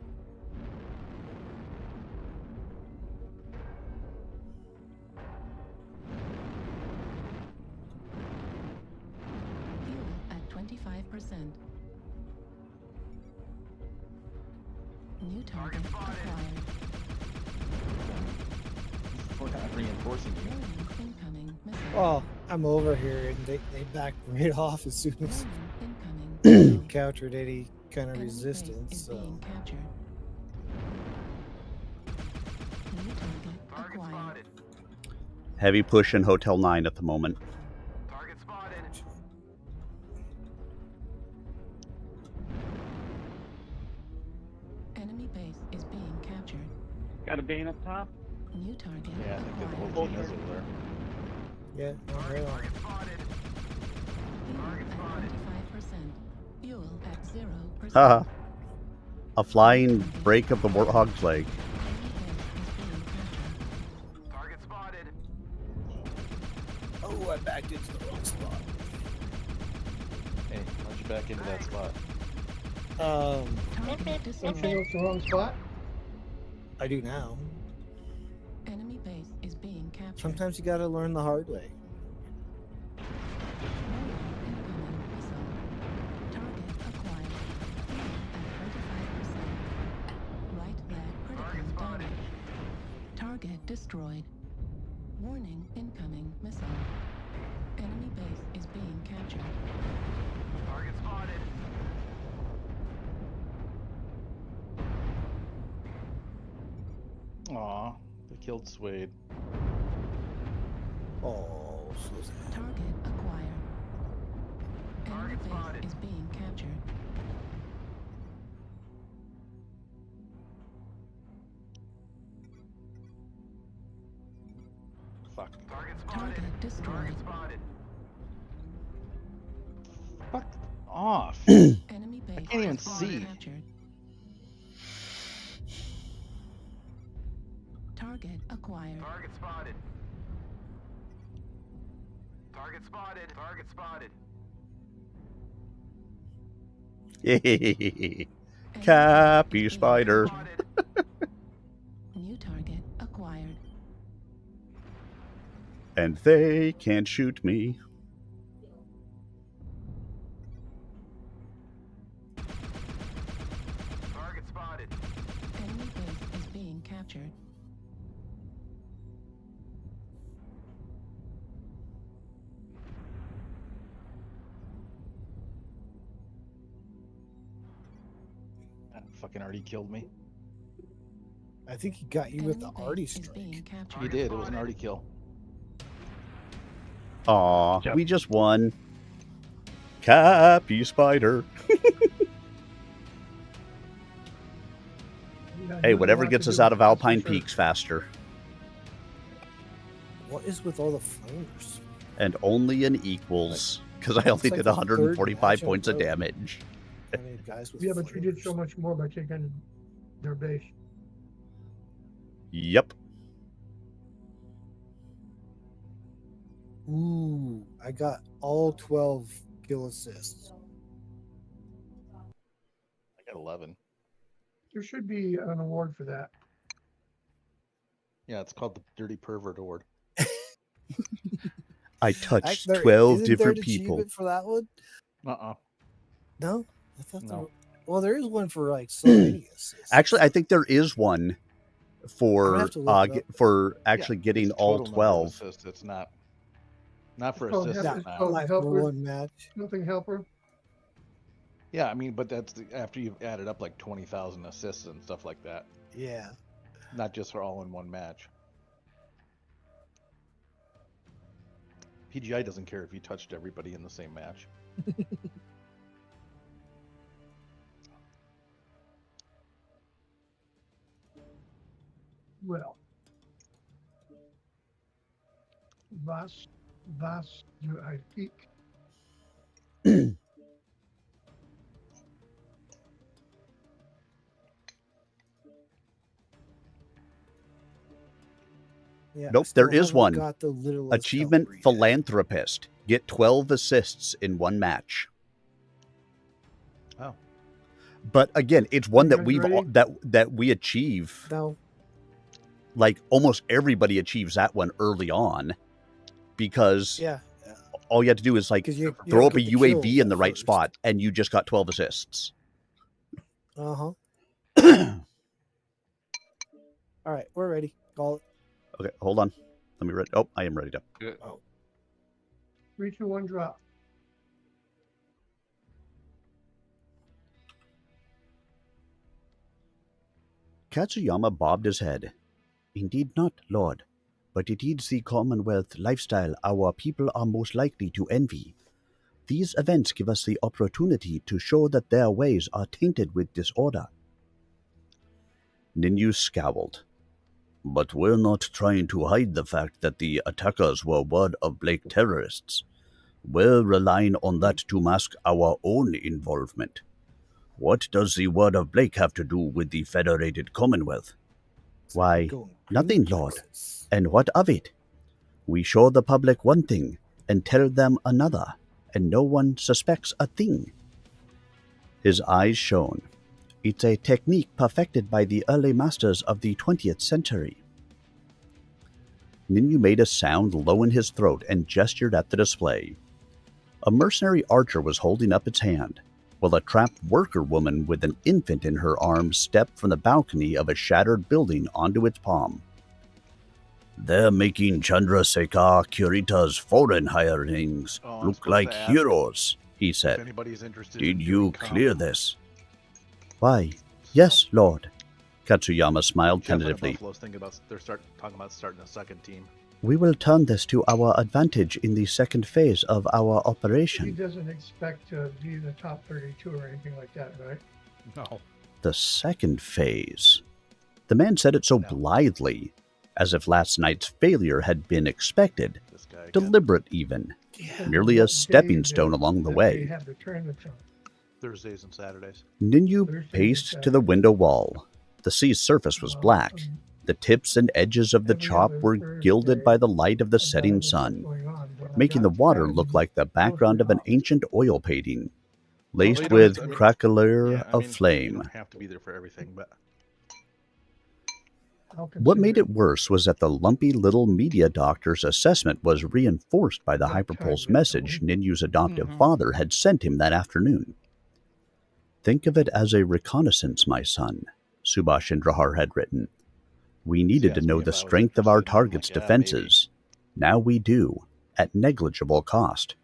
Fuel at 25%. New target acquired. We're not reinforcing you. Incoming missile. Oh, I'm over here, and they backed right off as soon as Incoming. encountered any kind of Enemy base resistance. is So being captured. New target acquired. Heavy push in Hotel 9 at the moment. Target spotted. Enemy base is being captured. Got a Bane up top? New target Yeah, I think the acquired. whole team is over there. yeah, I'm right on. Target spotted. Fuel at 25%. Fuel at 0%. Haha. A flying break of the Warthog's leg. Enemy base is being captured. Target spotted. Oh, I backed into the wrong spot. Hey, why'd you back into that spot? Target Don't you destroyed. know it's the wrong spot? I do now. Enemy base is being captured. Sometimes you gotta learn the hard way. Incoming missile. Target acquired. At 25%. Right leg critical damage. Target destroyed. Warning, incoming missile. Enemy base is being captured. Target spotted. Aw, they killed Suede. Oh, so sad. Target acquired. Enemy Target base spotted. is being captured. Fuck. Target spotted. Target destroyed. Target spotted. Fuck off. Enemy base can't even is being see. captured. Target acquired. Target spotted. Target spotted. Target spotted. Enemy Cappy base is being spider. captured. New target acquired. And they can't shoot me. Target spotted. Enemy base is being captured. That fucking already killed me. I think he got you with the Enemy arty base is being strike. captured. He did. It was an already kill. Aw, Yep. we just won. Cappy spider. Yeah, Hey, you're whatever allowed gets to us do out it, of that's for Alpine sure. Peaks faster. What is with all the flamers? And only an equals. Because I only It's like did the third 145 match in a points of row. damage. I mean, guys with Yeah, but you did flamers. so much more by taking their base. Yep. Ooh, I got all 12 kill assists. I got 11. There should be an award for that. Yeah, it's called the Dirty Pervert Award. I touched There- 12 isn't there different an people. achievement for that one? Uh-uh. No, I thought No. there. Well, there is one for like so many assists. Actually, I think there is one I'm gonna for have to look it up. for actually Yeah, getting it's all total number of 12. assists. It's not for called assists. Help- It's it's not. called Life for helper. one match. Nothing helper. Yeah, I mean, but that's after you've added up like 20,000 assists and stuff like that. Yeah. Not just for all in one match. PGI doesn't care if you touched everybody in the same match. Well. Was do I think? Yeah, I Nope, still there is haven't one. got the littlest Achievement helper yet. Philanthropist. Get 12 assists in one match. Oh. But again, it's one You that guys we've ready? that we achieve. No. Like almost everybody achieves that one early on, because Yeah. all you have to do is like 'Cause you throw don't up a get the UAV kills in the at right first. spot, and you just got 12 assists. Uh-huh. All right, we're ready. Call it. Okay, hold on. Let me read. Oh, I am ready to. Oh. 3, 2, 1, drop. Katsuyama bobbed his head. Indeed not, Lord. But it is the Commonwealth lifestyle our people are most likely to envy. These events give us the opportunity to show that their ways are tainted with disorder. Ninyu scowled. But we're not trying to hide the fact that the attackers were Word of Blake terrorists. We're relying on that to mask our own involvement. What does the Word of Blake have to do with the Federated Commonwealth? Why, nothing, Lord. And what of it? We show the public one thing and tell them another, and no one suspects a thing. His eyes shone. It's a technique perfected by the early masters of the 20th century. Ninyu made a sound low in his throat and gestured at the display. A mercenary archer was holding up its hand, while a trapped worker woman with an infant in her arms stepped from the balcony of a shattered building onto its palm. They're making Chandrasekhar Kurita's foreign hirelings look like heroes, he said. Did you clear this? Why, yes, Lord. Katsuyama smiled tentatively. They're talking about starting a second team. We will turn this to our advantage in the second phase of our He operation. doesn't expect to be the top 32 or anything like that, right? No. The second phase. The man said it so blithely, as if last night's failure had been expected, deliberate even, merely a stepping stone along the They way. have to turn the chunk. Thursdays and Saturdays. Ninyu paced to the window wall. The sea's surface was black. The tips and edges of the chop were gilded by the light of the setting sun, making the water look like the background of an ancient oil painting, laced with craquelure of flame. You don't have to be there for everything, but What made it worse was that the lumpy little media doctor's assessment was reinforced by the hyperpulse message Ninyu's adoptive father had sent him that afternoon. Think of it as a reconnaissance, my son, Subhash Indrahar had written. We needed to know the strength of our target's defenses. Now we do, at negligible cost.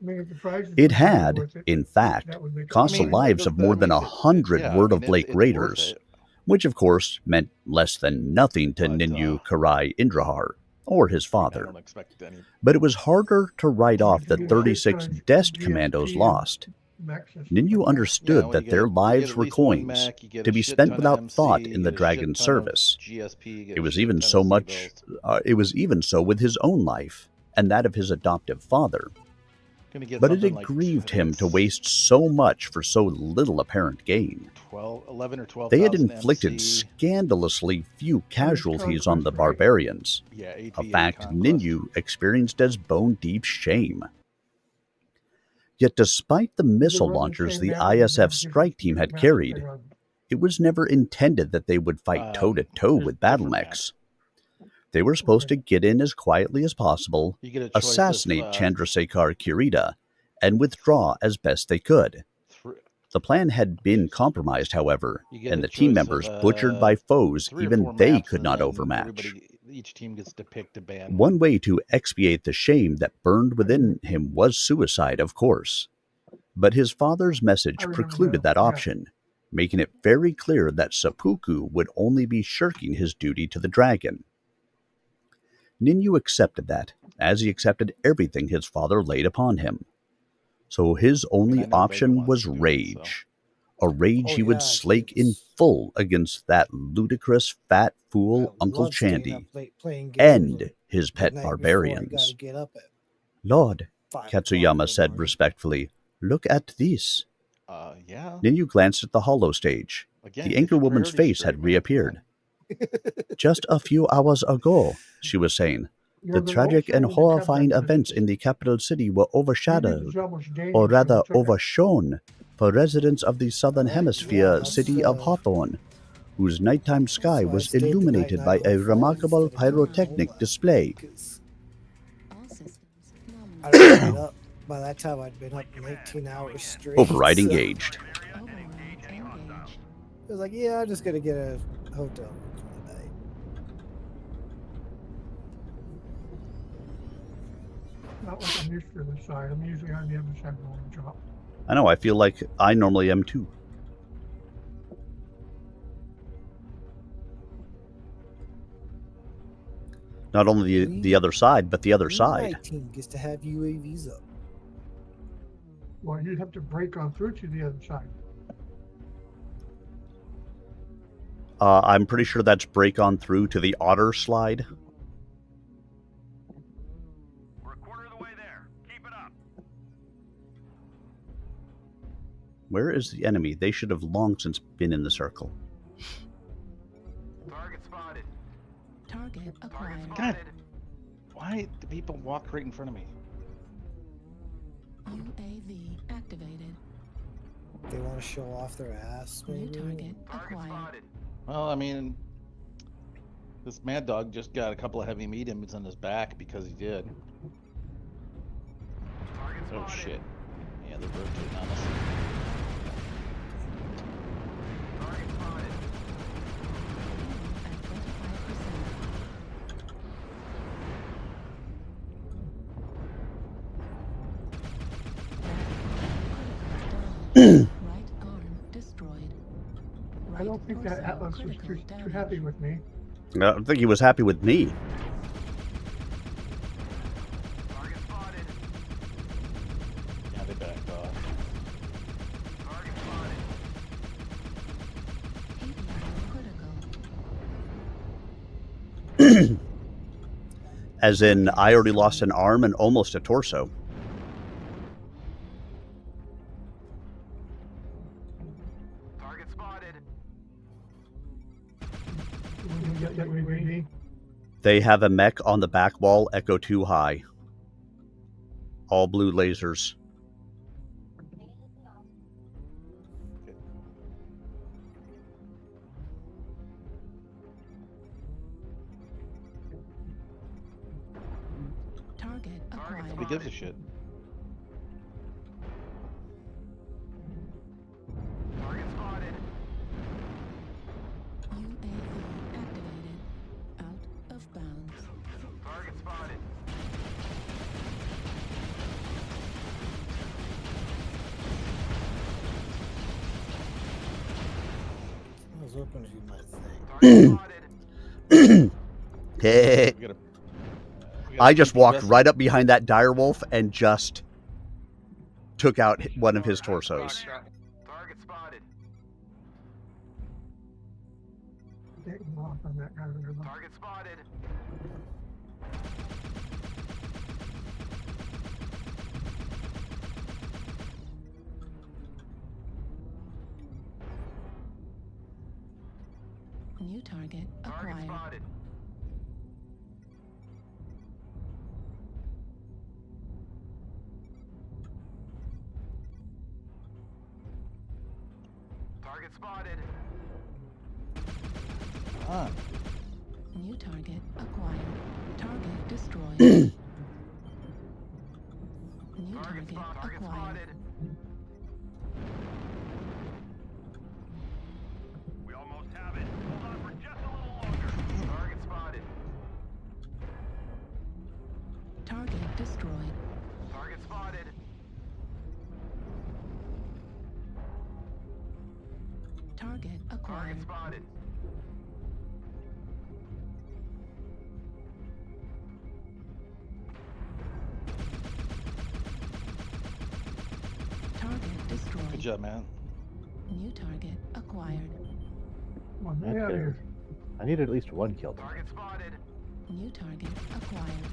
I mean, if the prize is It worth had, it, in fact, that would make cost the sense. lives of more than 100 Word of Blake raiders, which of course meant less than nothing to Ninyu Karai Indrahar, or his father. But it was harder to write off the 36 Dest commandos lost. Ninyu understood that their lives were coins, to be spent without thought in the Dragon's service. It was even so with his own life, and that of his adoptive father. But it had grieved him to waste so much for so little apparent gain. 11 or 12. They had inflicted scandalously few casualties on the barbarians, a fact Ninyu experienced as bone-deep shame. Yet despite the missile launchers the ISF strike team had carried, it was never intended that they would fight toe-to-toe with battle mechs. They were supposed to get in as quietly as possible, assassinate Chandrasekhar Kurita, and withdraw as best they could. The plan had been compromised, however, and the team members butchered by foes even they could not overmatch. Each team gets to pick the band. One way to expiate the shame that burned within him was suicide, of course. But his father's message precluded that option, making it very clear that seppuku would only be shirking his duty to the dragon. Ninyu accepted that, as he accepted everything his father laid upon him. So his only option was rage. A rage he would slake in full against that ludicrous fat fool Uncle Chandy, and his pet barbarians. Lord, Katsuyama said respectfully, look at this. Yeah. Ninyu glanced at the hollow stage. Again, The anchor woman's face had reappeared. Just a few hours ago, she was saying, the tragic and horrifying events in the capital city were overshadowed, or rather overshone, for residents of the southern hemisphere city of Hawthorne, whose nighttime sky was illuminated by a remarkable pyrotechnic display. I'd already been up. By that time, I'd been up 19 hours straight. Override so- engaged. I was like, yeah, I'm just gonna get a hotel room for the night. Not like I'm used to this side. I'm usually on the other side going to drop. I know, I feel like I normally am too. Not only the other side, but the other side. My team gets to have UAVs up. Well, you'd have to break on through to the other side. I'm pretty sure that's break on through to the Otter slide. We're a quarter of the way there. Keep it up. Where is the enemy? They should have long since been in the circle. Target spotted. Target acquired. God, why do people walk right in front of me? UAV activated. They want to show off their ass, New maybe? target acquired. Well, I mean, this Mad Dog just got a couple of heavy mediums on his back because he did. Oh shit. Yeah, they're rotating on us. Right arm destroyed. I don't think that Atlas was too happy with me. I don't think he was happy with me. Yeah, they backed off. As in, I already lost an arm and almost a torso. Target spotted. When you get that UAV, They have a mech on the back wall, Echo 2 high. All blue lasers. Target acquired. Nobody gives a shit. Target spotted. UAV activated. Out of bounds. Target spotted. I was hoping you might think. Hey. We gotta I just keep walked investing. right up behind that direwolf and just took out one of his torsos. Target spotted. getting off on that guy there. Target spotted. New target Target acquired. spotted. Target spotted. Ah. New target acquired. Target destroyed. New target acquired. We almost have it. Hold on for just a little longer. Target spotted. Target destroyed. Target spotted. Target acquired. Target spotted. Target destroyed. Good job, man. New target acquired. Come on, get out of here. I need at least one kill. Target spotted. New target acquired.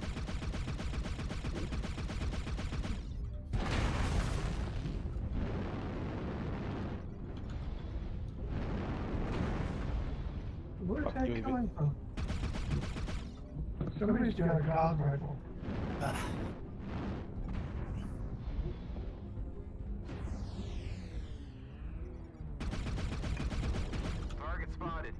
Where's Fuck that you, coming from? Somebody's got a dog rifle. Target spotted.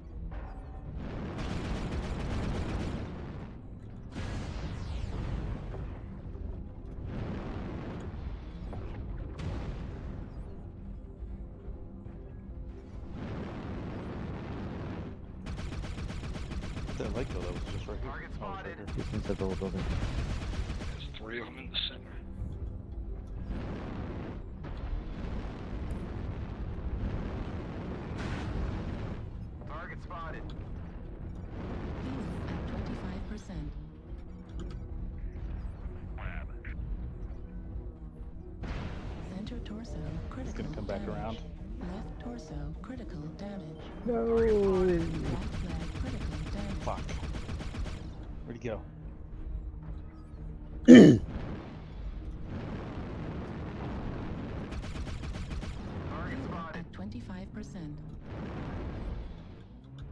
That light though, that was just right here. Target Oh, it was right spotted. here. He's inside the little building. There's 3 of them in the center. Target spotted. Fuel at 25%. Center torso critical gonna come back damage. around. Left torso critical damage. No. Right leg critical damage. Fuck. Where'd he go? At 25%.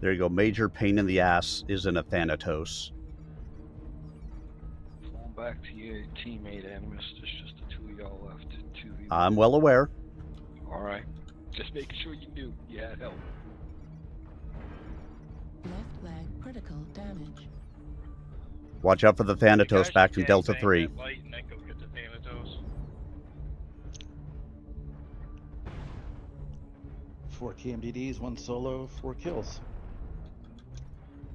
There you go. Major pain in the ass is in a Thanatos. Falling back to your teammate, Animus. There's just the 2 of y'all left. 2v1. I'm well aware. Alright. Just making sure you knew you had help. Left leg critical damage. Watch out for the Thanatos back in Delta 3. And then go get the Thanatos. 4 KMDDs, 1 solo, 4 kills.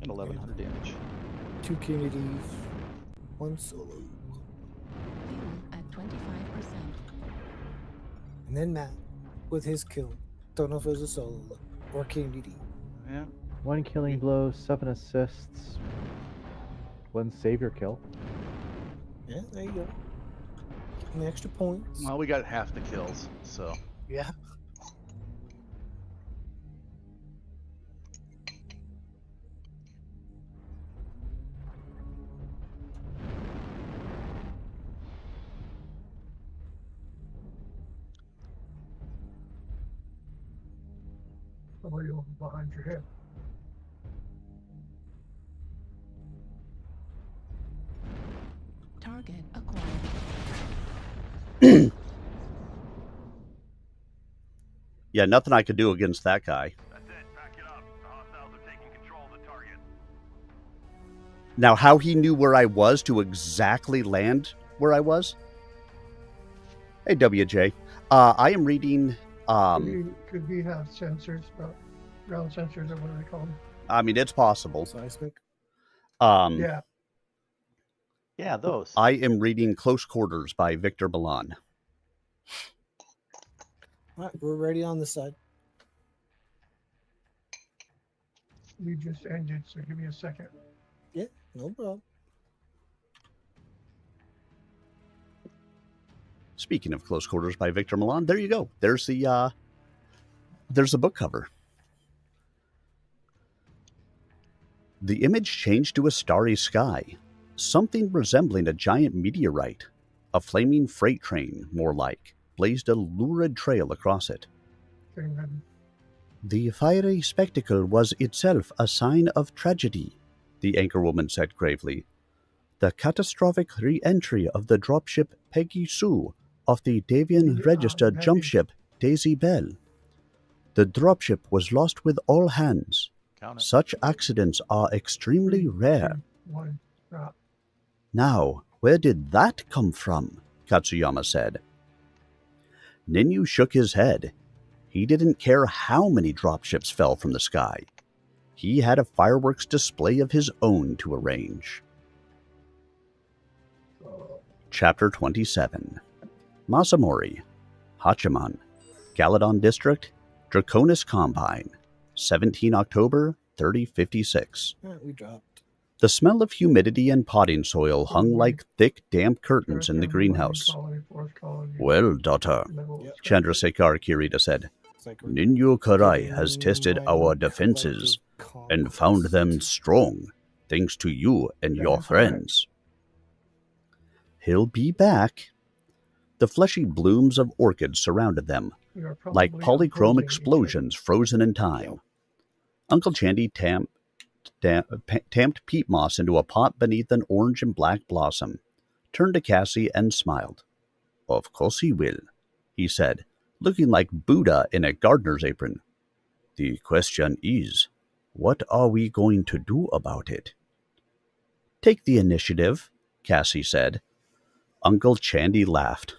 And 1100 damage. 2 Kennedys, 1 solo. Fuel at 25%. And then Matt with his kill. Don't know if it was a solo or KMDD. Yeah. 1 killing blow, 7 assists, 1 savior kill. Yeah, there you go. Getting the extra points. Well, we got half the kills, so. Yeah. Somebody over behind your head. Target acquired. Yeah, nothing I could do against that guy. That's it. Pack it up. The hostiles are taking control of the target. Now, how he knew where I was to exactly land where I was? Hey, WJ. I am reading... Could we have sensors, ground sensors, or what do they call them? I mean, it's possible. Seismic. Yeah. Yeah, those. I am reading Close Quarters by Victor Milán. All right, we're ready on this side. We just ended, so give me a second. Yeah, no problem. Speaking of Close Quarters by Victor Milán, there you go. There's the book cover. The image changed to a starry sky, something resembling a giant meteorite. A flaming freight train, more like, blazed a lurid trail across it. Amen. The fiery spectacle was itself a sign of tragedy, the anchorwoman said gravely. The catastrophic re-entry of the dropship Peggy Sue of the Davian-registered jump ship Daisy Bell. The dropship was lost with all hands. Such accidents are extremely rare. 1, drop. Now, where did that come from? Katsuyama said. Ninyu shook his head. He didn't care how many dropships fell from the sky. He had a fireworks display of his own to arrange. Chapter 27. Masamori, Hachiman, Galadon District, Draconis Combine, 17 October 3056. All right, we dropped. The smell of humidity and potting soil hung like thick, damp curtains in the greenhouse. Well, daughter, Chandrasekhar Kirita said, Ninyu Karai has tested our defenses and found them strong, thanks to you and your friends. He'll be back. The fleshy blooms of orchids surrounded them, like polychrome explosions frozen in time. Uncle Chandy tamped peat moss into a pot beneath an orange and black blossom, turned to Cassie and smiled. "Of course he will," he said, looking like Buddha in a gardener's apron. "The question is, what are we going to do about it?" "Take the initiative," Cassie said. Uncle Chandy laughed.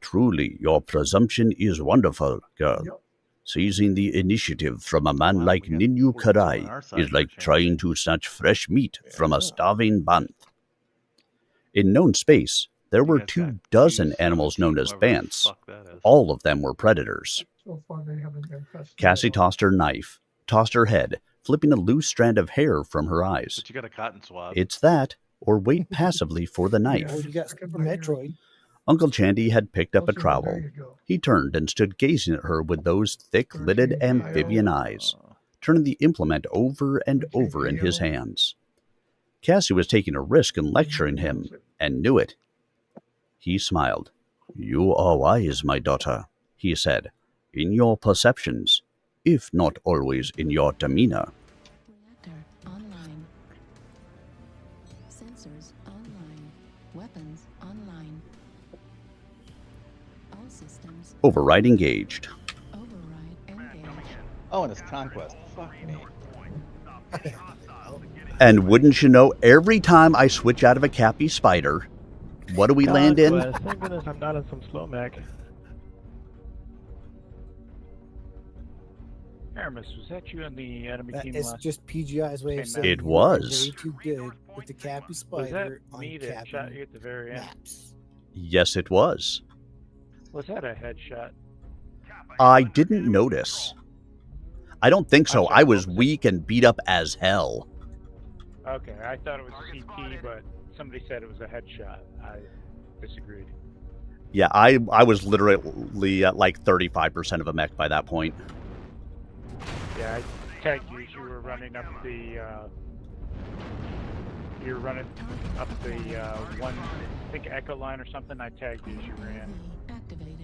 "Truly, your presumption is wonderful, girl. Yep. Seizing the initiative from a man like Ninyu Karai is like trying to snatch fresh meat from a starving banth." In known space, there were 24 animals known as bants. All of them were predators. So far, they haven't been pressed. Cassie tossed her knife, tossed her head, flipping a loose strand of hair from her eyes. But you got a cotton swab. It's that, or wait passively for the knife. Oh, you got Metroid. Uncle Chandy had picked up a trowel. He turned and stood gazing at her with those thick-lidded amphibian eyes, turning the implement over and over in his hands. Cassie was taking a risk in lecturing him, and knew it. He smiled. "You are wise, my daughter," he said, "in your perceptions, if not always in your demeanor." Reactor online. Sensors online. Weapons online. All systems. Override engaged. Override engaged. Oh, and it's Conquest. Fuck me. And wouldn't you know, every time I switch out of a Cappy Spider, what do we land in? Thank goodness I'm not in some slow mech. Aramis, was that you and the enemy team It's last? just PGI's way of saying It you was. are way too good with the Cappy Was Spider that on me that Cappy shot you at the very end? maps. Yes, it was. Was that a headshot? I didn't notice. I don't think so. I was weak and beat up as hell. Okay, I thought it was a CT, but somebody said it was a headshot. I disagreed. Yeah, I was literally at like 35% of a mech by that point. Yeah, I tagged you as you were running up the. You were running up the one, I think Echo line or something. I tagged you as you ran. Activated.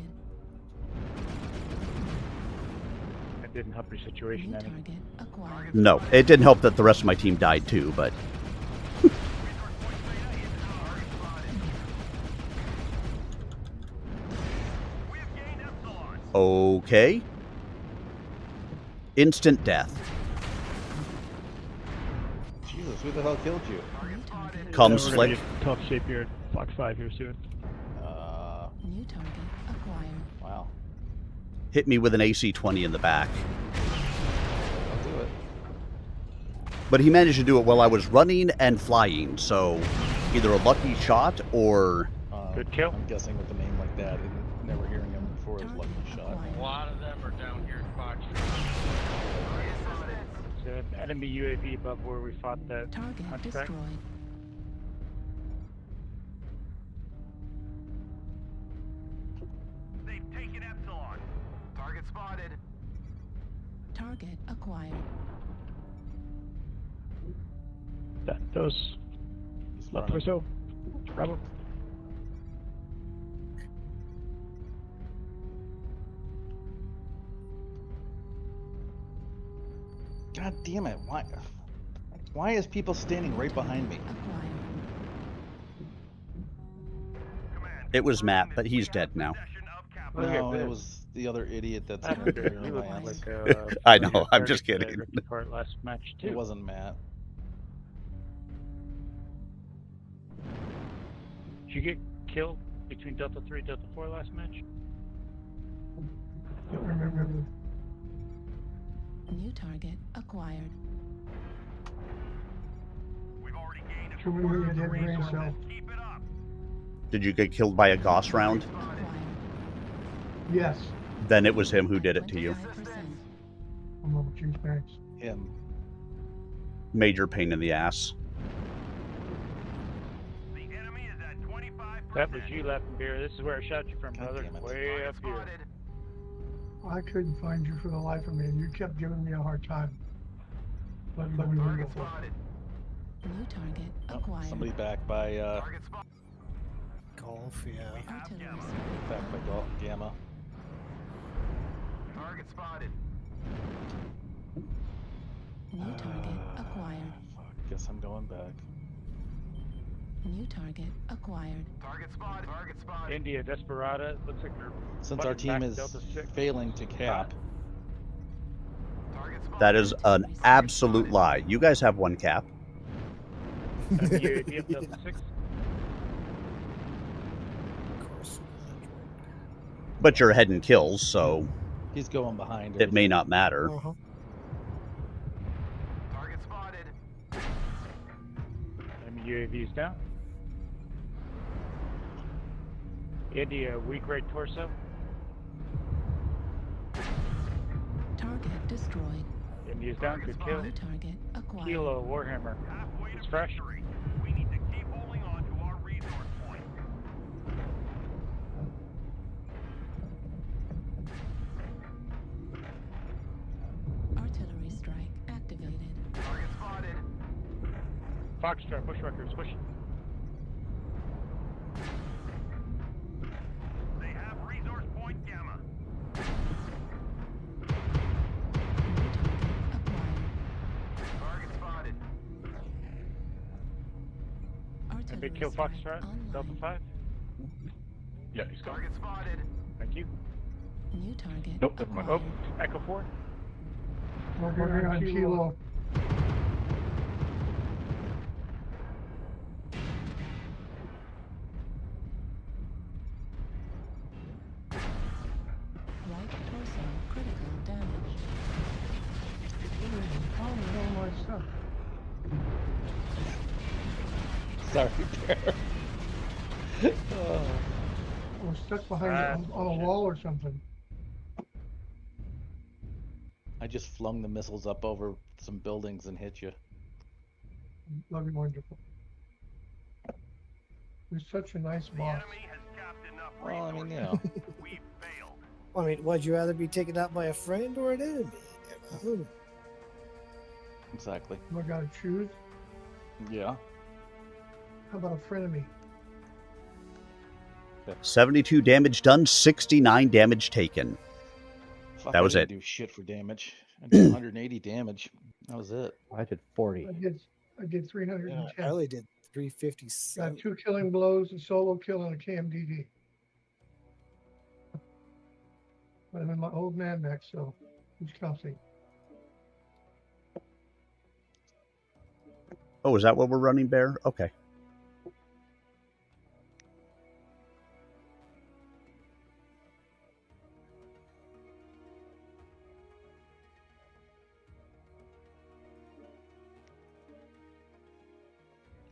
It didn't help your situation any. Target acquired. No, it didn't help that the rest of my team died too, but... Okay. Instant death. Jesus, who the hell killed you? Come We're gonna slick. get tough shape here at Fox 5 here soon. New target acquired. Wow. Hit me with an AC-20 in the back. I'll do it. But he managed to do it while I was running and flying, so either a lucky shot or... Good kill. I'm guessing with a name like that, and never hearing him before his lucky shot. A lot of them are down here in Fox. It's an enemy UAV above where we fought that Target contract. destroyed. They've taken Epsilon. Target spotted. Target acquired. Those left or so. Bravo. God damn it! Why is people standing right behind me? It was Matt, but he's dead now. No, it was the other idiot that's in After there. you looked like I know, I'm just kidding. Part last match too. It wasn't Matt. Did you get killed between Delta 3 and Delta 4 last match? Don't remember. New target acquired. Should we be a dead brain cell? Did you get killed by a Gauss round? Yes. Then it was him who did it to you. I'm over Chief Banks. Him. Major pain in the ass. That was you, Laughing Bear. This is where I shot you from, brother. Way up here. I couldn't find you for the life of me, and you kept giving me a hard time. Let me go for it. New target acquired. Somebody back by Golf, yeah. back by Gamma. Target spotted. New target guess I'm going back. New target acquired. Target spot. Target spot. India Desperada. Looks like they're Since our button team back is Delta 6. failing to cap, That is an absolute lie. You guys have one cap. UAV of Delta 6. But you're heading kills, so he's going behind. it may not matter. Uh-huh. Target spotted. Enemy UAVs down. India, weak right torso. Target destroyed. India's down, good kill. New target acquired. Kilo Warhammer. It's fresh. We need to keep holding on to our resource point. Artillery strike activated. Target spotted. Foxtrot, Bushwhackers, push. They have resource point Gamma. Target spotted. A big kill Foxtrot, Delta 5. Yeah, he's gone. Target spotted. Thank you. New target. Nope, never mind. Oh, Echo 4. We're on Kilo. Right torso critical damage. All my stuff. Sorry, Bear. We're stuck behind on a wall or something. I just flung the missiles up over some buildings and hit you. Lovely, wonderful. You're such a nice boss. Well, I mean, you know. I mean, would you rather be taken out by a friend or an enemy? Exactly. I gotta choose. Yeah. How about a frenemy? 72 damage done, 69 damage taken. Fuck, That was I it. didn't do shit for damage. I did 180 damage. That was it. I did 40. I did 310. I only did 357. Got 2 killing blows, a solo kill, and a KMDD. But I'm in my old man mech, so who's counting? Oh, is that what we're running, Bear? Okay.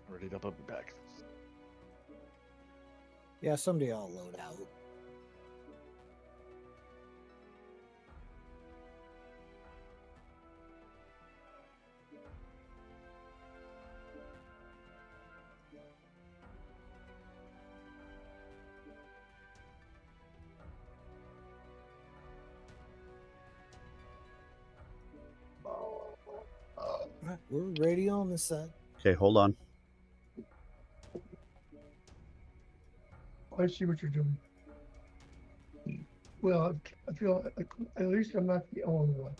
Ready up, I'll be back. Yeah, someday I'll load out. We're ready on this side. Okay, hold on. I see what you're doing. Well, I feel like at least I'm not the only one.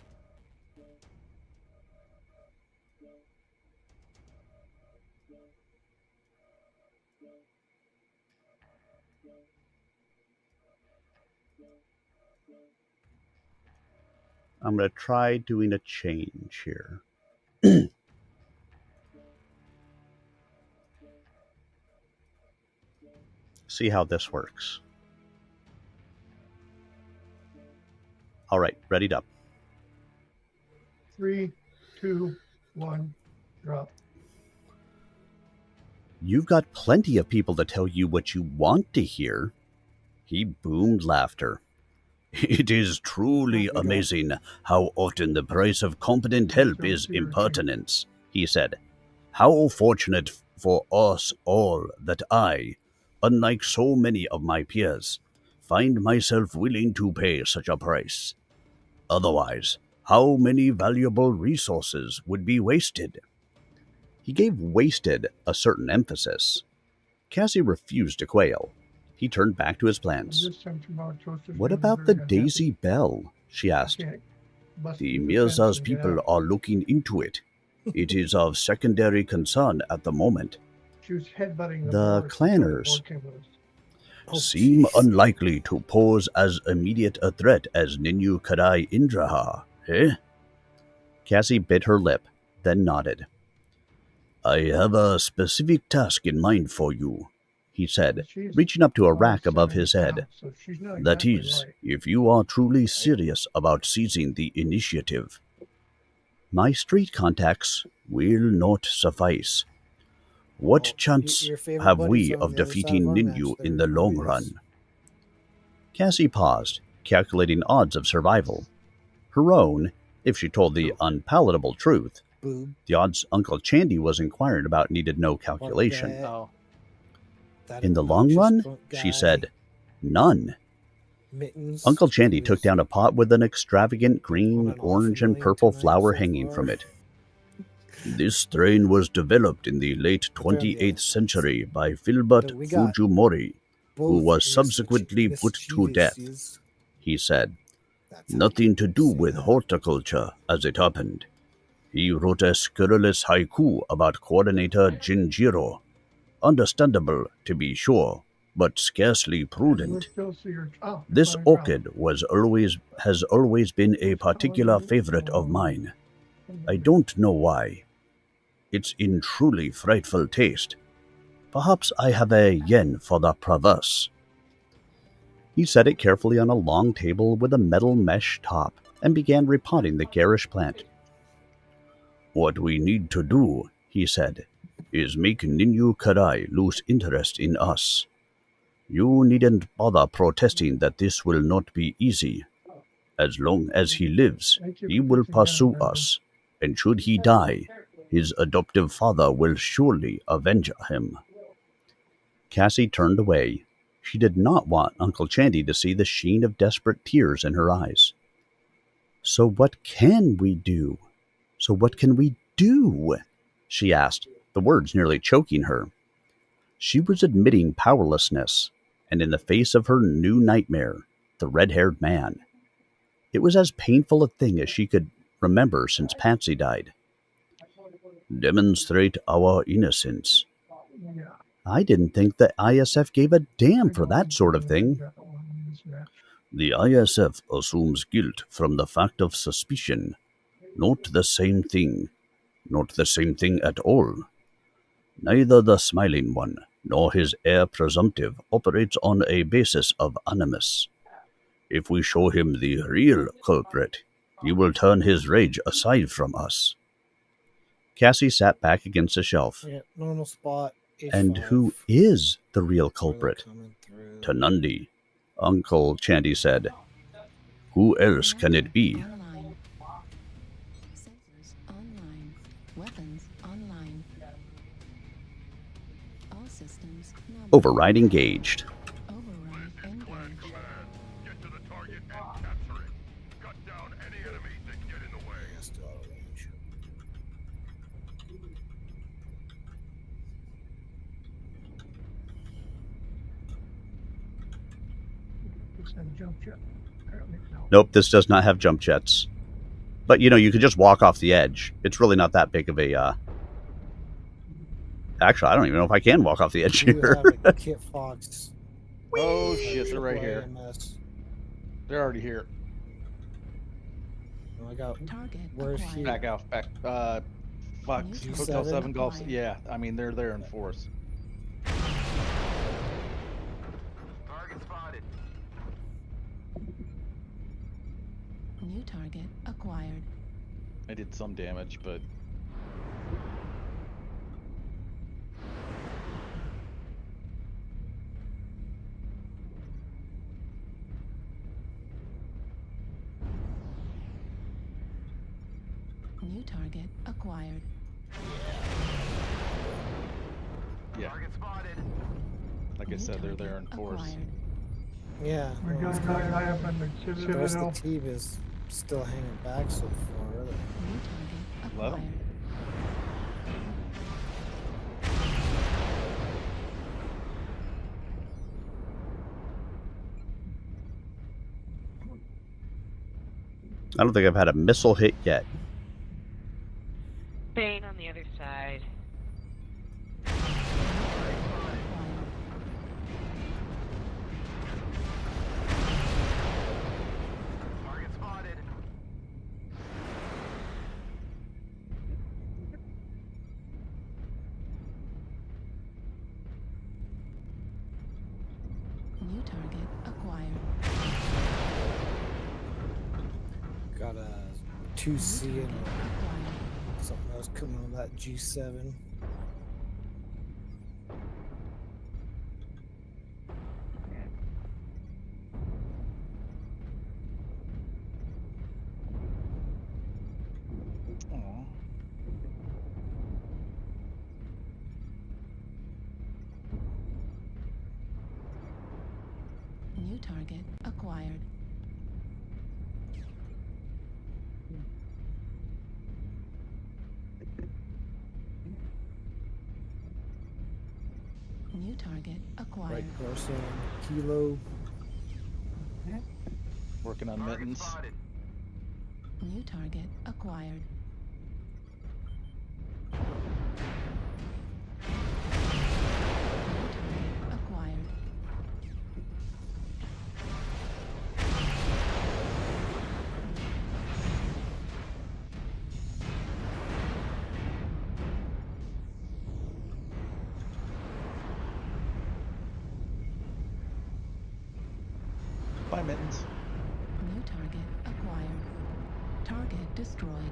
I'm going to try doing a change here. See how this works. All right, readied up. 3, 2, 1, drop. You've got plenty of people to tell you what you want to hear. He boomed laughter. It is truly amazing how often the price of competent help is impertinence, he said. How fortunate for us all that I, unlike so many of my peers, find myself willing to pay such a price. Otherwise, how many valuable resources would be wasted? He gave wasted a certain emphasis. Cassie refused to quail. He turned back to his plans. This time tomorrow, toasters What will be about the very Daisy Bell? She asked. happy. Bust The through the fence Mirza's and get people out. are looking into it. It is of secondary concern at the moment. She was headbutting The board. clanners Board came loose. seem unlikely to pose as immediate a threat as Ninyu Kadai Indraha, eh? Cassie bit her lip, then nodded. I have a specific task in mind for you, he said, reaching up to a rack above his head. So she's not That exactly is, right. if you are truly serious about seizing the initiative. My street contacts will not suffice. What chance your favorite have buddies we on of the other side defeating of our match. Ninyu in They're the long obvious. run? Cassie paused, calculating odds of survival. Her own, if she told the unpalatable truth. Boob. The odds Uncle Chandy was inquiring about needed no calculation. Oh. In the long run, she said, none. Mittens. Uncle Chandy took down a pot with an extravagant green, orange, and purple flower hanging from it. This strain was developed in the late 28th century by Filbert Fujimori, who was subsequently put to death, he said. Nothing to do with horticulture, as it happened. He wrote a scurrilous haiku about coordinator Jinjiro. Understandable, to be sure, but scarcely prudent. This orchid has always been a particular favorite of mine. I don't know why. It's in truly frightful taste. Perhaps I have a yen for the perverse. He set it carefully on a long table with a metal mesh top and began repotting the garish plant. What we need to do, he said, is make Ninyu Karai lose interest in us. You needn't bother protesting that this will not be easy. As long as he lives, he will pursue us, and should he die, his adoptive father will surely avenge him. Cassie turned away. She did not want Uncle Chandy to see the sheen of desperate tears in her eyes. So what can we do? So what can we do? She asked, the words nearly choking her. She was admitting powerlessness, and in the face of her new nightmare, the red-haired man. It was as painful a thing as she could remember since Patsy died. Demonstrate our innocence. I didn't think the ISF gave a damn for that sort of thing. The ISF assumes guilt from the fact of suspicion. Not the same thing. Not the same thing at all. Neither the Smiling One nor his heir presumptive operates on a basis of animus. If we show him the real culprit, he will turn his rage aside from us. Cassie sat back against a shelf. Yeah, normal spot. And who is the real culprit? Tanundi, Uncle Chandy said. Who else can it be? Online. Sensors online. Weapons online. All systems nominal. Override engaged. Override engaged. Get to the target and capture it. Cut down any enemies that get in the way. Jump jet. Apparently, no. Nope, this does not have jump jets. But, you could just walk off the edge. It's really not that big of a, Actually, I don't even know if I can walk off the edge here. Kit Fox. Oh shit, they're right here. AMS. They're already here. Oh, I got. Target Where's acquired. she? Back out, back. Fox, New Hotel G7? 7 Golf. Yeah, I mean, they're there in force. Target spotted. New target acquired. I did some damage, but New target acquired. yeah. Target spotted. Like I New said, they're there target in force. acquired. Yeah. We got a guy up in the The rest Citadel. of the team is still hanging back so far. Really. New target Let 'em. acquired. I don't think I've had a missile hit yet. Bane on the other side. Target spotted. New target acquired. Got a 2C and something else coming on that G7. New target acquired. New target acquired. Right course on Kilo. Working on mittens. New target acquired. New target acquired. Bye, mittens. New target acquired. Target destroyed.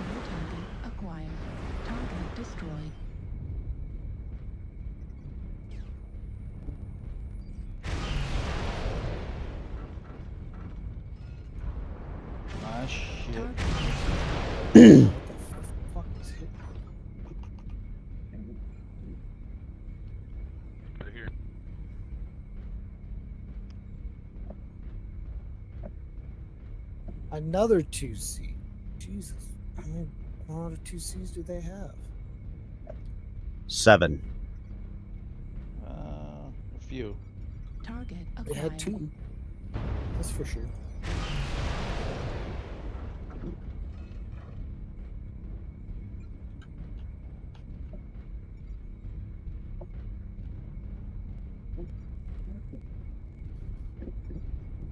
New target acquired. Target destroyed. Ah, shit. Right here. Another 2C. Jesus. How many lot of 2Cs do they have? 7. A few. Target They acquired. had 2. That's for sure.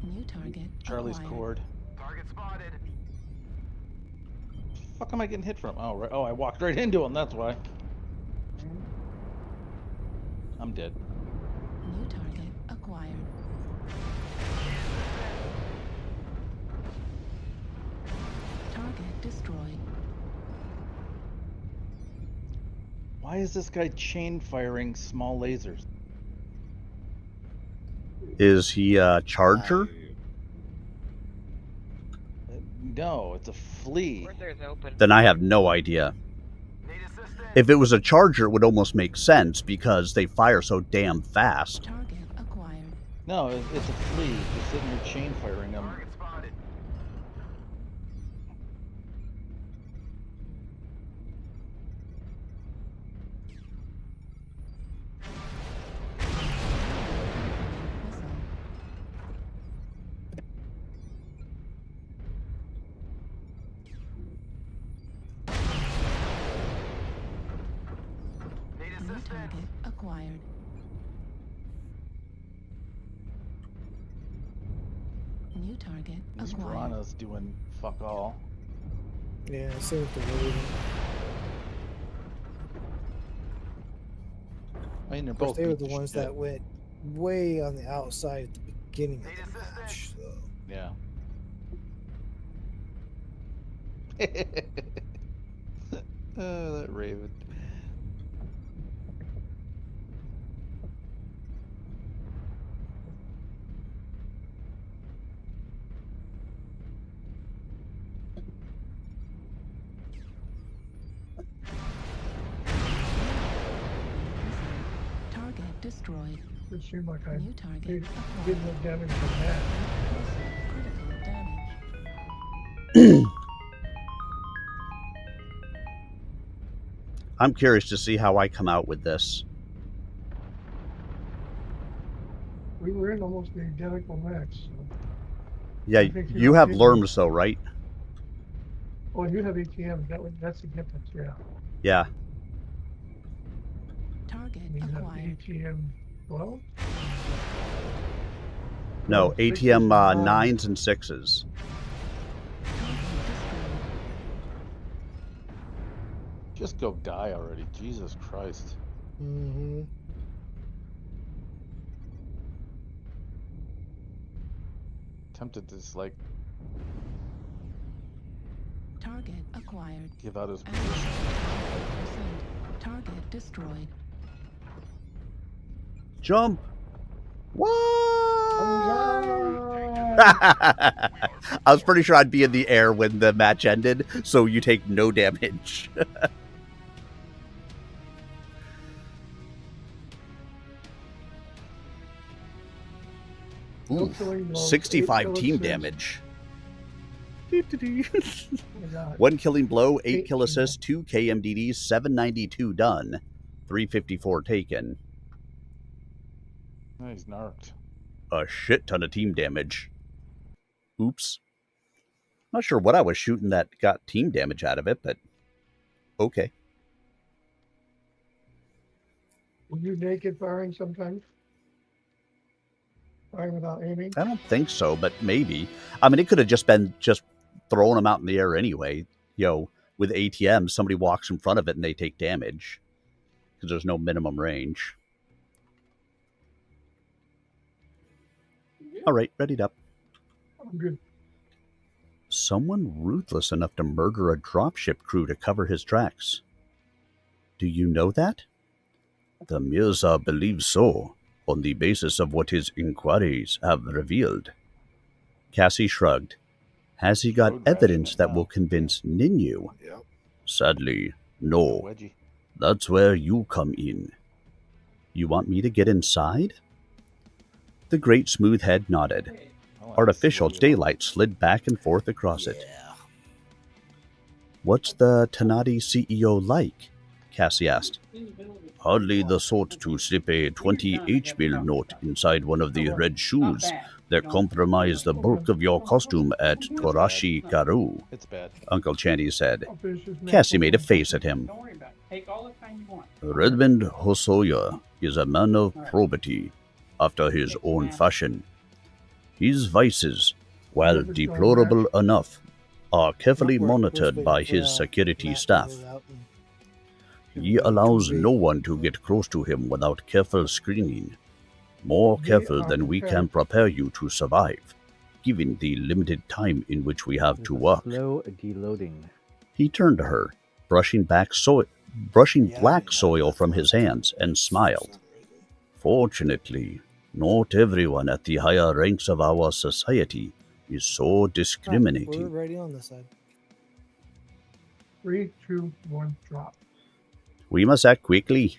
New target Charlie's acquired. cord. Target spotted. Fuck am I getting hit from? Oh, right. Oh, I walked right into him. That's why. I'm dead. New target acquired. Target destroyed. Why is this guy chain firing small lasers? Is he a charger? No, it's a flea. There's open. Then I have no idea. If it was a charger, it would almost make sense because they fire so damn fast. Target acquired. No, it's a flea. Just sitting here chain firing them. Target spotted. New target acquired. New target This acquired. piranha's doing fuck all. Yeah, same with the Raven. I mean, they're Of course, both they were beat the ones shit. that went way on the outside at the beginning of the match. So. Yeah. Oh, that Raven. Target destroyed. It seemed like I New target did acquired. no damage from that. Critical damage. I'm curious to see how I come out with this. We were in almost the identical mechs. So. Yeah, you have Lerms though, right? Oh, you have ATM. That's the difference, yeah. Yeah. Target acquired. ATM 12? No, ATM 9s and 6s. Just go die already. Jesus Christ. Mm-hmm. Tempted to just, like, target acquired. Give out his position. Target destroyed. Jump! What? I was pretty sure I'd be in the air when the match ended, so you take no damage. Ooh, 65 team damage. 1 killing blow, 8 kill assists, 2 KMDDs, 792 done, 354 taken. Oh, he's narked. A shit ton of team damage. Oops. Not sure what I was shooting that got team damage out of it, but okay. Were you naked firing sometimes? Firing without aiming? I don't think so, but maybe. I mean, it could have just been throwing them out in the air anyway. You know, with ATM, somebody walks in front of it and they take damage because there's no minimum range. All right, readied up. I'm good. Someone ruthless enough to murder a dropship crew to cover his tracks. Do you know that? The Mirza believes so, on the basis of what his inquiries have revealed. Cassie shrugged. Has he got evidence that will convince Ninyu? Yep. Sadly, no. That's where you come in. You want me to get inside? The great smooth head nodded. Artificial daylight slid back and forth across it. What's the Tanati CEO like? Cassie asked. Hardly the sort to slip a 20 H-bill note inside one of the red shoes that compromise the bulk of your costume at Torashi Karu. It's bad. Uncle Chandy said. Cassie made a face at him. Redmond Hosoya is a man of probity, after his own fashion. His vices, while deplorable enough, are carefully monitored by his security staff. He allows no one to get close to him without careful screening, more careful than we can prepare you to survive, given the limited time in which we have to work. Slow deloading. He turned to her, brushing black soil from his hands, and smiled. Fortunately, not everyone at the higher ranks of our society is so discriminating. We're already on this side. 3, 2, 1, drop. We must act quickly.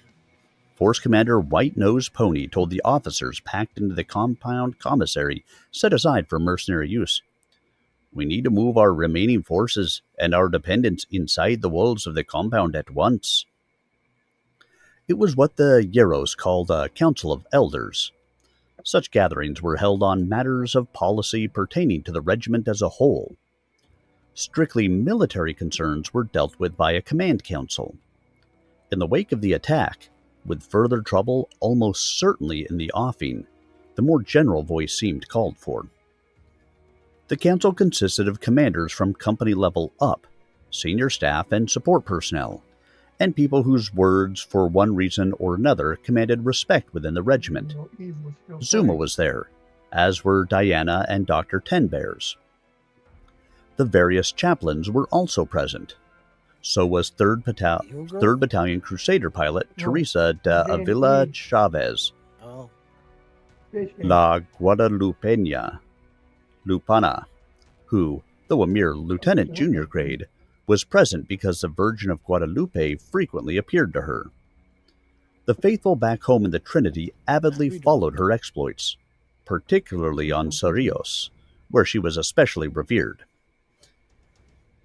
Force Commander White Nose Pony told the officers packed into the compound commissary set aside for mercenary use. We need to move our remaining forces and our dependents inside the walls of the compound at once. It was what the Yaros called a Council of Elders. Such gatherings were held on matters of policy pertaining to the regiment as a whole. Strictly military concerns were dealt with by a command council. In the wake of the attack, with further trouble almost certainly in the offing, the more general voice seemed called for. The council consisted of commanders from company level up, senior staff and support personnel, and people whose words, for one reason or another, commanded respect within the regiment. Zuma was there, as were Diana and Dr. Tenbears. The various chaplains were also present. So was 3rd Battalion Crusader pilot Teresa de Avila Chavez. La Guadalupana, who, though a mere lieutenant junior grade, was present because the Virgin of Guadalupe frequently appeared to her. The faithful back home in the Trinity avidly followed her exploits, particularly on Cerrillos, where she was especially revered.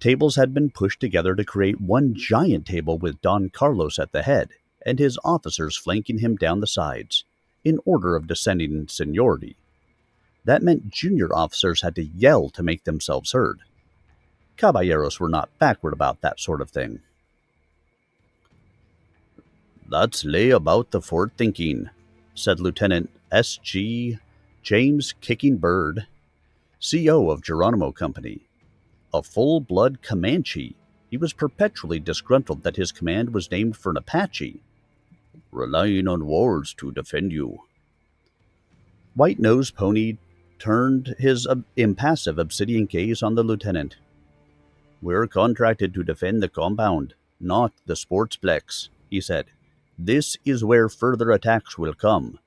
Tables had been pushed together to create one giant table with Don Carlos at the head and his officers flanking him down the sides, in order of descending in seniority. That meant junior officers had to yell to make themselves heard. Caballeros were not backward about that sort of thing. "That's lay about the fort thinking," said Lieutenant S.G. James Kicking Bird, CO of Geronimo Company. A full-blood Comanche, he was perpetually disgruntled that his command was named for an Apache. "Relying on wars to defend you." White-Nosed Pony turned his impassive obsidian gaze on the lieutenant. "We're contracted to defend the compound, not the sportsplex," he said. "This is where further attacks will come.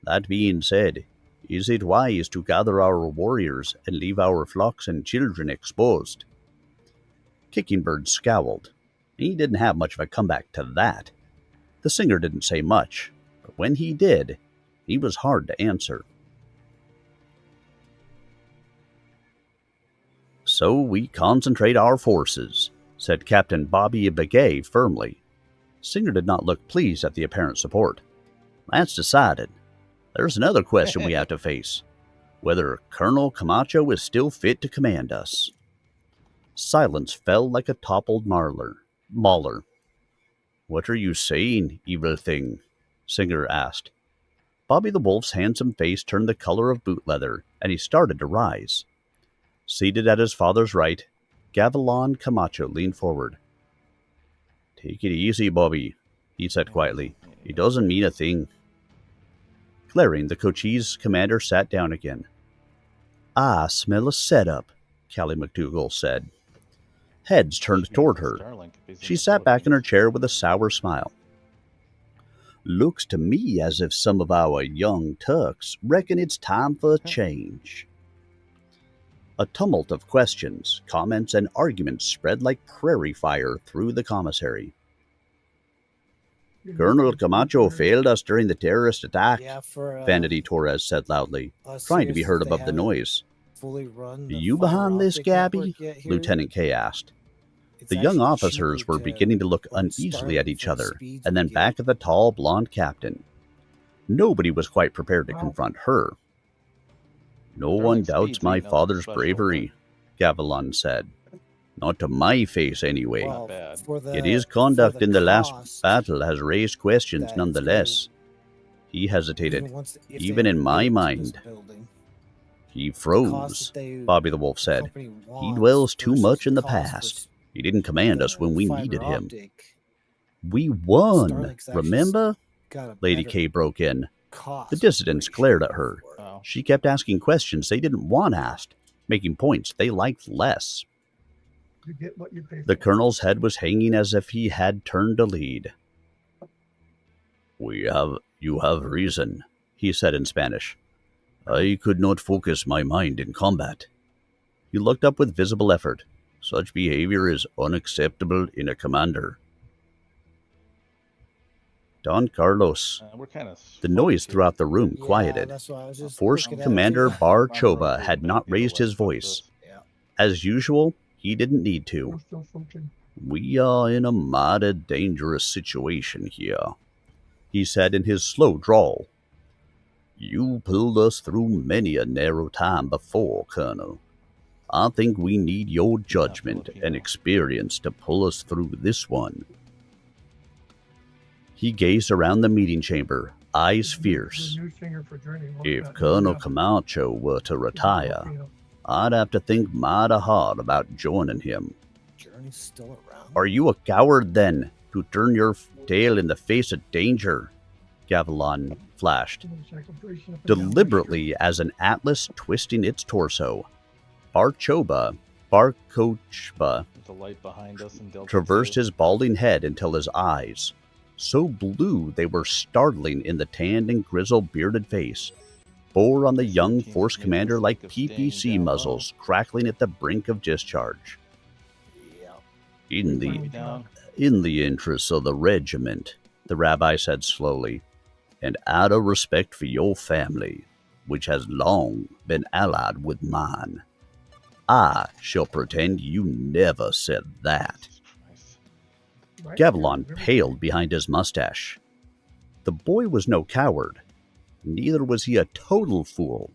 That being said, is it wise to gather our warriors and leave our flocks and children exposed?" Kickingbird scowled. He didn't have much of a comeback to that. The singer didn't say much, but when he did, he was hard to answer. "So we concentrate our forces," said Captain Bobby Begay firmly. Singer did not look pleased at the apparent support. "That's decided. There's another question we have to face. Whether Colonel Camacho is still fit to command us." Silence fell like a toppled mauler. "What are you saying, evil thing?" Singer asked. Bobby the Wolf's handsome face turned the color of boot leather, and he started to rise. Seated at his father's right, Gavilan Camacho leaned forward. "Take it easy, Bobby," he said quietly. "It doesn't mean a thing." Glaring, the Cochise commander sat down again. "I smell a setup," Callie McDougal said. Heads turned toward her. She sat back in her chair with a sour smile. "Looks to me as if some of our young tucks reckon it's time for a change." A tumult of questions, comments, and arguments spread like prairie fire through the commissary. "Colonel Camacho failed us during the terrorist attack," Vanity Torres said loudly, trying to be heard above the noise. "You behind this, Gabby?" Lieutenant K asked. The young officers were beginning to look uneasily at each other, and then back at the tall, blonde captain. Nobody was quite prepared to confront her. "No one doubts my father's bravery," Gavilan said. "Not to my face, anyway. Yet his conduct in the last battle has raised questions nonetheless." He hesitated. "Even in my mind." "He froze," Bobby the Wolf said. "He dwells too much in the past. He didn't command us when we needed him." "We won, remember?" Lady K broke in. The dissidents glared at her. She kept asking questions they didn't want asked, making points they liked less. You get what you pay for. The colonel's head was hanging as if he had turned to lead. You have reason," he said in Spanish. "I could not focus my mind in combat." He looked up with visible effort. "Such behavior is unacceptable in a commander." Don Carlos. The noise throughout the room quieted. Force Commander Bar Choba had not raised his voice. As usual, he didn't need to. "We are in a mighty dangerous situation here," he said in his slow drawl. "You pulled us through many a narrow time before, Colonel. I think we need your judgment and experience to pull us through this one." He gazed around the meeting chamber, eyes fierce. "If Colonel Camacho were to retire, I'd have to think mighty hard about joining him." "Are you a coward, then, to turn your tail in the face of danger?" Gavilan flashed. Deliberately as an atlas twisting its torso, Barkochba traversed his balding head until his eyes, so blue they were startling in the tanned and grizzled bearded face, bore on the young force commander like PPC muzzles crackling at the brink of discharge. In the interests of the regiment," the rabbi said slowly, "and out of respect for your family, which has long been allied with mine." I shall pretend you never said that. Right Gavilan here, paled behind his mustache. The boy was no coward. Neither was he a total fool.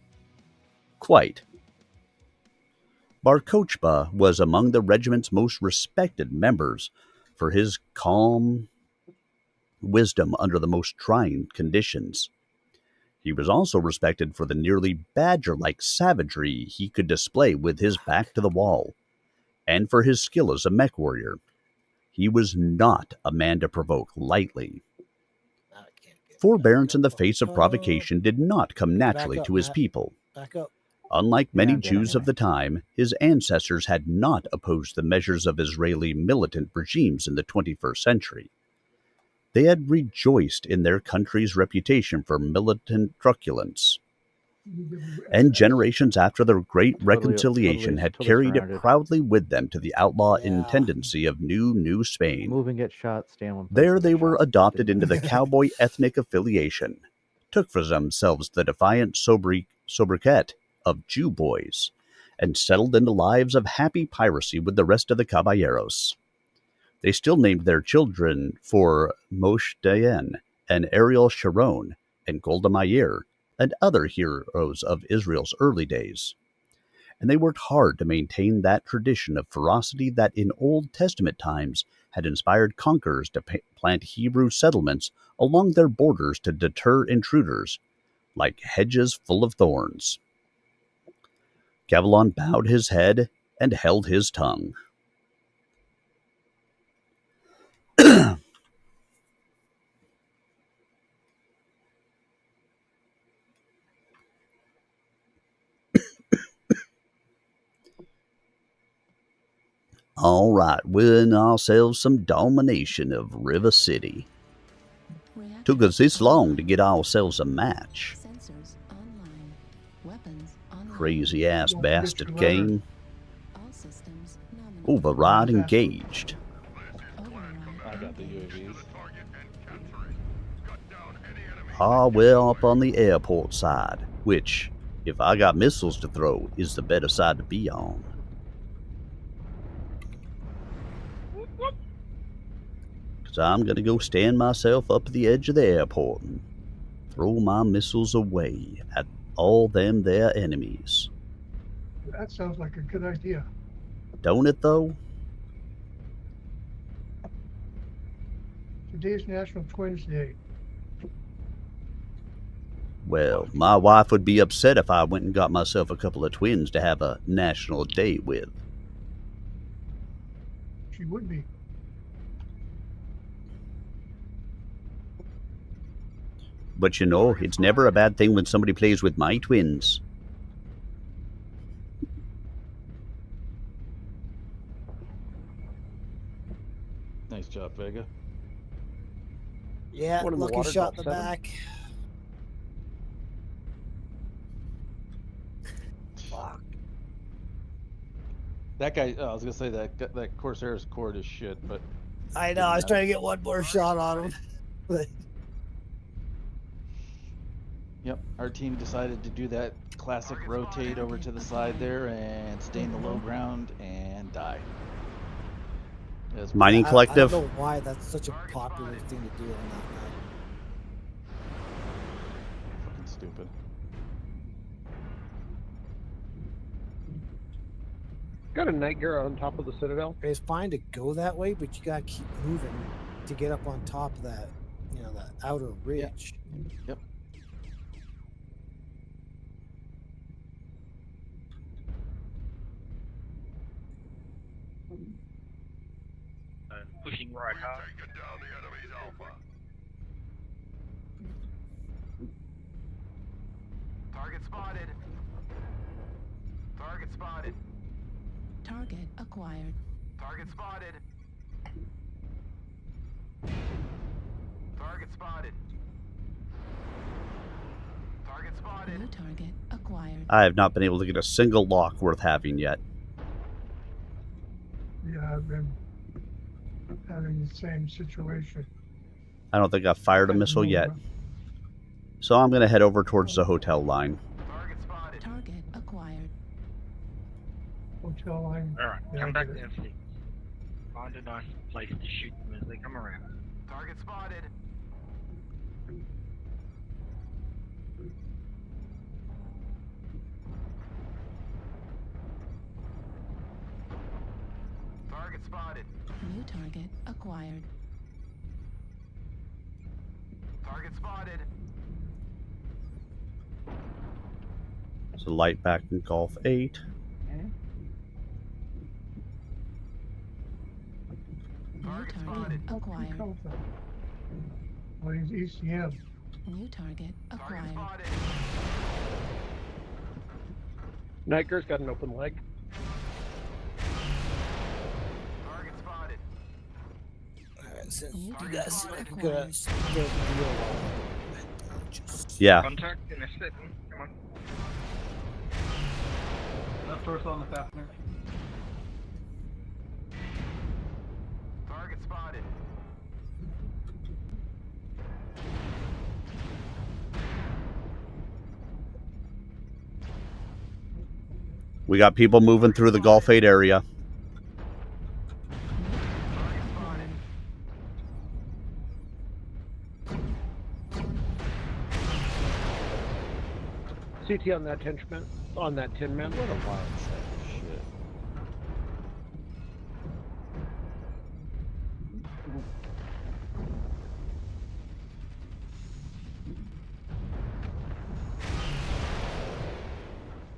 Quite. Bar Kochba was among the regiment's most respected members for his calm wisdom under the most trying conditions. He was also respected for the nearly badger-like savagery he could display with his back to the wall, and for his skill as a mech warrior. He was not a man to provoke lightly. Forbearance in the face of provocation did not come naturally to his people. Back up. Unlike many Jews of the time, his ancestors had not opposed the measures of Israeli militant regimes in the 21st century. They had rejoiced in their country's reputation for militant truculence. And generations after the Great Reconciliation had carried it surrounded. proudly with them to the outlaw intendancy of New Spain. Move and get shot, stand one place. There they were adopted into the cowboy ethnic affiliation, took for themselves the defiant sobriquet of Jew boys, and settled into lives of happy piracy with the rest of the caballeros. They still named their children for Moshe Dayan and Ariel Sharon and Golda Meir and other heroes of Israel's early days. And they worked hard to maintain that tradition of ferocity that in Old Testament times had inspired conquerors to plant Hebrew settlements along their borders to deter intruders, like hedges full of thorns. Gavilan bowed his head and held his tongue. All right, win ourselves some domination of River City. Took us this long to get ourselves a match. Crazy ass bastard game. Override engaged. I got the UAVs. Well up on the airport side, which, if I got missiles to throw, is the better side to be on. Because I'm going to go stand myself up at the edge of the airport and throw my missiles away at all them there enemies. That sounds like a good idea. Don't it, though? Today's National Twins Day. Well, my wife would be upset if I went and got myself a couple of twins to have a national day with. She would be. But you know, it's never a bad thing when somebody plays with my twins. Nice job, Vega. Yeah, One in the lucky water, shot in the top seven. back. Fuck. That guy, I was gonna say that Corsair's cord is shit, but I know, I was trying to get one more shot on him. But yep, our team decided to do that classic rotate over to the side there and stay in the low ground and die. Mining Collective. I don't know why that's such a popular thing to do on that map. Fucking stupid. Got a night gear on top of the Citadel. It's fine to go that way, but you gotta keep moving to get up on top of that, you know, that outer ridge. Yep. Pushing right hard. Taking down the enemy's alpha. Target spotted. Target spotted. Target acquired. Target spotted. Target spotted. Target spotted. New target acquired. I have not been able to get a single lock worth having yet. Yeah, I've been having the same situation. I don't think I've fired a missile yet. So I'm going to head over towards the hotel line. Target acquired. kill line. Alright, then come I back get it. downstairs. Find a nice place to shoot them as they come around. Target spotted. Target spotted. New target acquired. Target spotted. So light back in Golf 8. New target acquired. Well, he's ECM. New target acquired. Niger's got an open leg. Target spotted. Alright, since New you guys target are gonna acquired. start the deal just Yeah. Contact in a second. Come on. Left torso on the fastener. Target spotted. We got people moving through the Golf 8 area. CT on that 10 man. On that 10 man. What a wild sack of shit.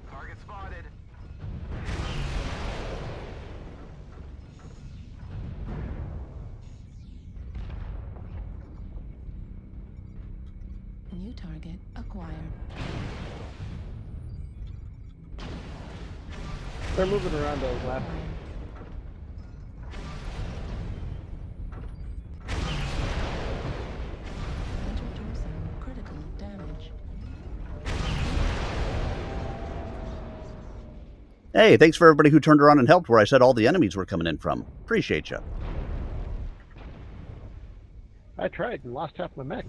Target spotted. New target acquired. They're moving around to the left. Ventral torso critical damage. Hey, thanks for everybody who turned around and helped where I said all the enemies were coming in from. Appreciate you. I tried and lost half my mech.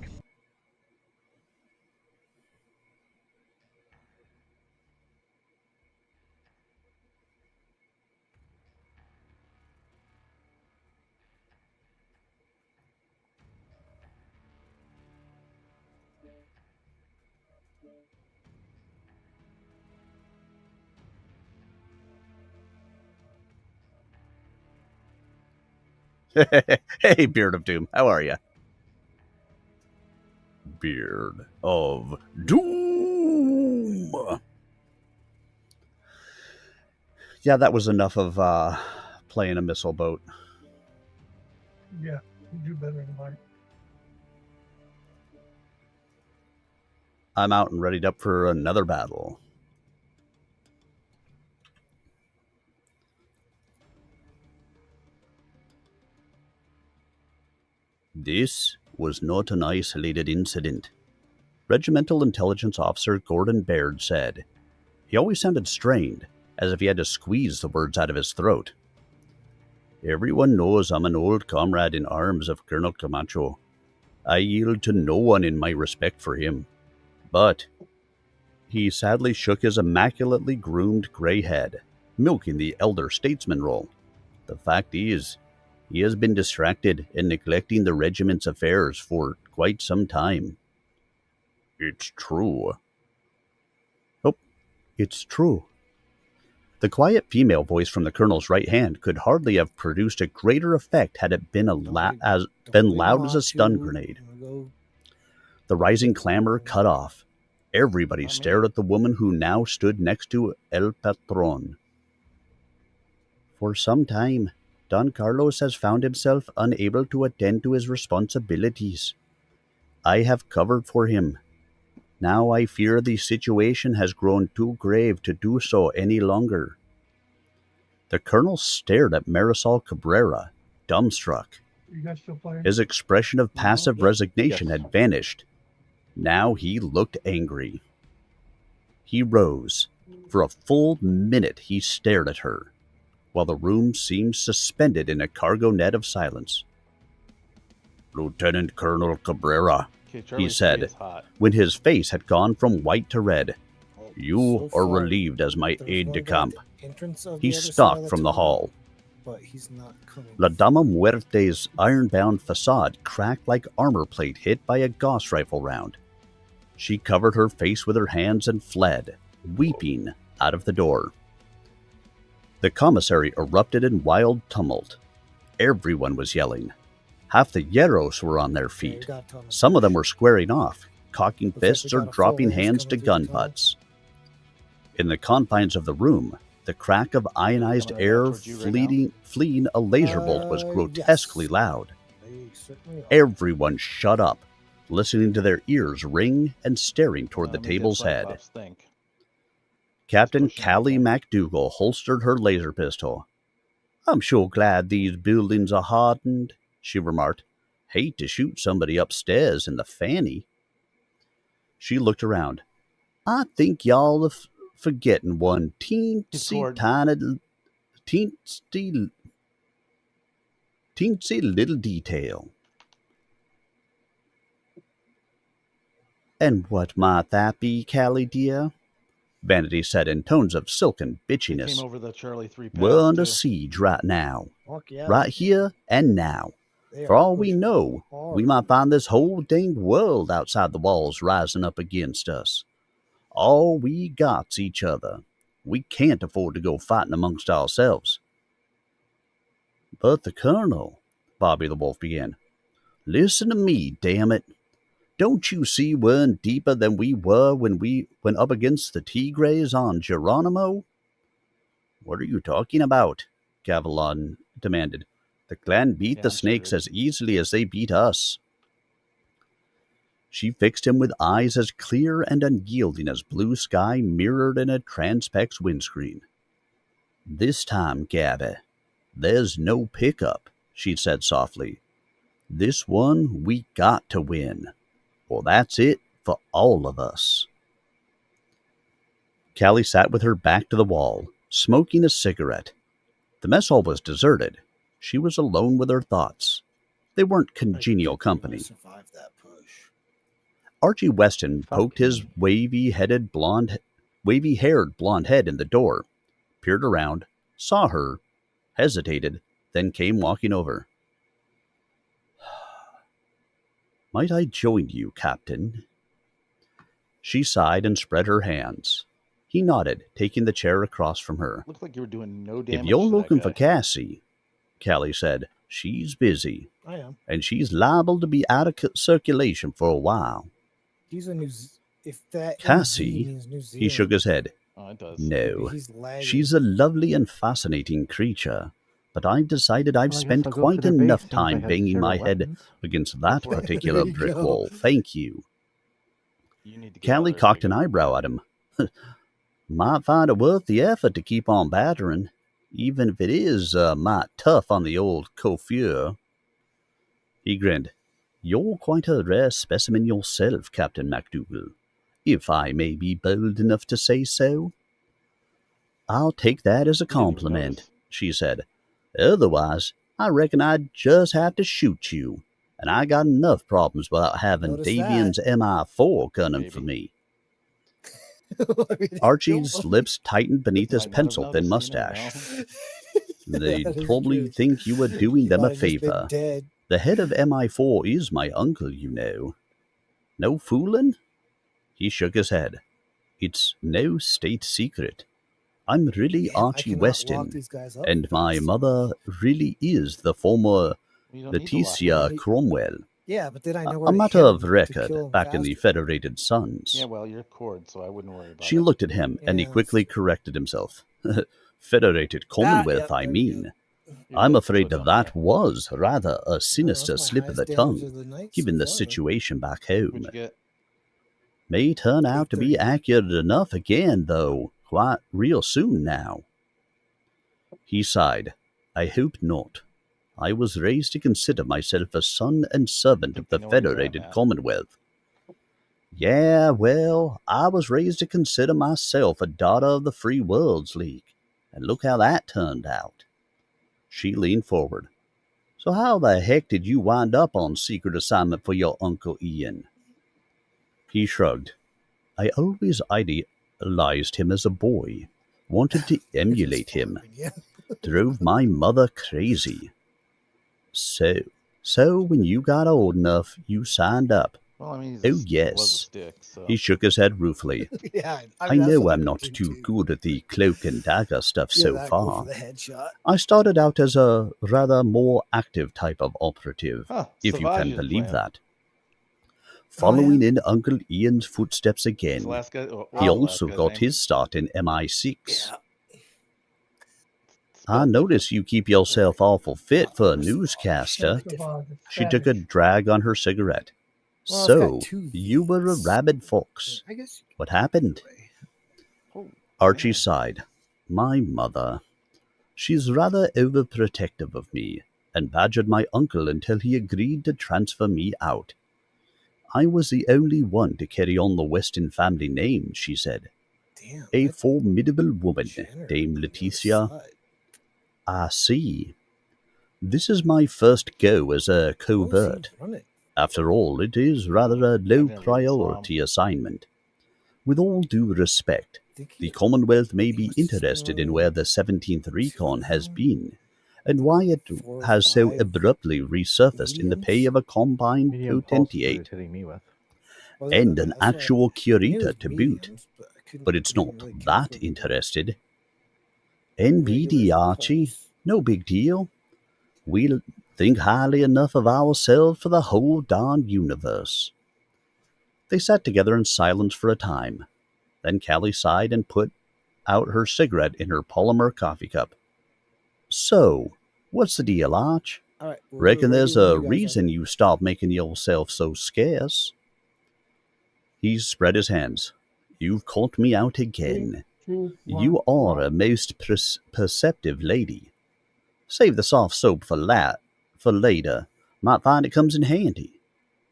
Hey, Beard of Doom. How are you? Beard of Doom. Yeah, that was enough of playing a missile boat. Yeah, you do better than mine. I'm out and readied up for another battle. This was not an isolated incident. Regimental Intelligence Officer Gordon Baird said. He always sounded strained, as if he had to squeeze the words out of his throat. Everyone knows I'm an old comrade in arms of Colonel Camacho. I yield to no one in my respect for him. But he sadly shook his immaculately groomed gray head, milking the elder statesman role. The fact is, he has been distracted and neglecting the regiment's affairs for quite some time. It's true. Oh, it's true. The quiet female voice from the colonel's right hand could hardly have produced a greater effect had it been loud as a stun grenade. The rising clamor cut off. Everybody stared at the woman who now stood next to El Patron. For some time, Don Carlos has found himself unable to attend to his responsibilities. I have covered for him. Now I fear the situation has grown too grave to do so any longer. The colonel stared at Marisol Cabrera, dumbstruck. You guys still playing? His expression of passive resignation had vanished. Now he looked angry. He rose. For a full minute he stared at her, while the room seemed suspended in a cargo net of silence. Lieutenant Colonel Cabrera, he said, when his face had gone from white to red. You are relieved as my aide-de-camp. entrance of He the other side of stalked the from the tunnel, hall. but he's not coming. La Dama Muerte's iron-bound facade cracked like armor plate hit by a Gauss rifle round. She covered her face with her hands and fled, weeping, out of the door. The commissary erupted in wild tumult. Everyone was yelling. Half the Hierros were on their feet. Some of them were squaring off, cocking fists or dropping hands to gun butts. In the confines of the room, the crack of ionized air fleeing a laser bolt was grotesquely loud. Everyone shut up, listening to their ears ring and staring toward the table's head. Captain Callie MacDougall holstered her laser pistol. "I'm sure glad these buildings are hardened," she remarked. "Hate to shoot somebody upstairs in the fanny." She looked around. "I think y'all are forgetting one teensy little detail." "And what might that be, Callie dear?" Vanity said in tones of silken bitchiness. Came over the Charlie 3 path, "We're under too. siege right now. Yeah, Right here and now. For all we know, we might find this whole danged world outside the walls rising up against us. All we got's each other. We can't afford to go fighting amongst ourselves." "But the Colonel," Bobby the Wolf began. "Listen to me, damn it. Don't you see we're in deeper than we were when we went up against the Tigres on Geronimo?" "What are you talking about?" Gavilan demanded. "The clan beat the snakes as easily as they beat us." She fixed him with eyes as clear and unyielding as blue sky mirrored in a Transpex windscreen. "This time, Gabby, there's no pickup," she said softly. "This one we got to win. Well, that's it for all of us." Callie sat with her back to the wall, smoking a cigarette. The mess hall was deserted. She was alone with her thoughts. They weren't congenial company. Archie Weston poked his wavy-haired blonde head in the door, peered around, saw her, hesitated, then came walking over. "Might I join you, Captain?" She sighed and spread her hands. He nodded, taking the chair across from her. Looked like you were doing no damage. "If you're to that looking guy. for Cassie," Callie said, "she's busy. I am. And she's liable to be out of circulation for a while." He's a if that "Cassie?" means New He Zealand, shook his head. Oh, it does. "No, he's lagging. she's a lovely and fascinating creature, but I've decided I've Well, I guess spent I'll go quite to their enough base since I time have banging my zero head weapons. against that particular There you brick go. wall. Thank you." You need to get out Callie there, cocked an eyebrow at him. "Might find it worth the effort to keep on battering, even if it is might tough on the old coiffure." He grinned. "You're quite a rare specimen yourself, Captain MacDougall, if I may be bold enough to say so." "I'll take that as a compliment," she said. "Otherwise, I reckon I'd just have to shoot you, and I got enough problems without having Notice Davian's MI4 gunning for me." Archie's lips tightened beneath his pencil-thin mustache. "They'd That is probably true. think you were doing You them might a have just been favor. dead. The head of MI4 is my uncle, you know. No fooling?" He shook his head. "It's no state secret. I'm really Man, I Archie cannot lock Weston, these guys up and my mother really is the former You don't need to lock Leticia them. Cromwell. Yeah, but then I know A where to matter hit of him to record kill him back in the faster. Federated Suns." Yeah, well, you're cord, so I wouldn't worry about She it. looked at him, and he Yeah, quickly corrected himself. "Federated Commonwealth, yeah, I there we go. mean. You're I'm good, so afraid it don't that matter. was rather a sinister that's my slip of the highest damage tongue, of the night given so the far. situation back home. What'd you get? May turn out to be 830. accurate enough again, though, quite real soon now." He sighed. "I hope not. I was raised to consider myself a son and servant of the know where you're at, Federated Matt. Commonwealth." "Yeah, well, I was raised to consider myself a daughter of the Free Worlds League, and look how that turned out." She leaned forward. "So how the heck did you wind up on secret assignment for your Uncle Ian?" He shrugged. "I always idealized him as a boy, wanted to emulate him, drove my mother crazy. So when you got old enough, you signed up. Well, I mean, Oh, he was a yes. stick, so. He shook his head ruefully. Yeah, I know I'm not too good at the cloak and dagger stuff so that far. for the headshot. I started out as a rather more active type of operative, if you can Savage's believe plan. that. Following in Uncle Ian's footsteps That's again, the last guy, what he was the also last guy's got name? his start in MI6. I notice you keep yourself awful fit for a newscaster. She took a drag on her cigarette. Well, it's So, got two you were a rabid fox. I guess. What happened? Archie sighed. My mother. She's rather overprotective of me, and badgered my uncle until he agreed to transfer me out. I was the only one to carry on the Weston family name, she said. Damn, a formidable woman, Dame Leticia. I see. This is my first go as a covert. After all, it is rather a low-priority assignment. With all due respect, the Commonwealth may be interested in where the 17th Recon has been, and why it has so abruptly resurfaced in the pay of a combined potentiate, and an actual curator to boot. But it's not that interested. NBD, Archie, no big deal. We'll think highly enough of ourselves for the whole darn universe. They sat together in silence for a time. Then Callie sighed and put out her cigarette in her polymer coffee cup. So, what's the deal, Arch? Right, Reckon there's a reason you stopped making yourself so scarce. He spread his hands. You've caught me out again. You are a most perceptive lady. Save the soft soap for later. Might find it comes in handy.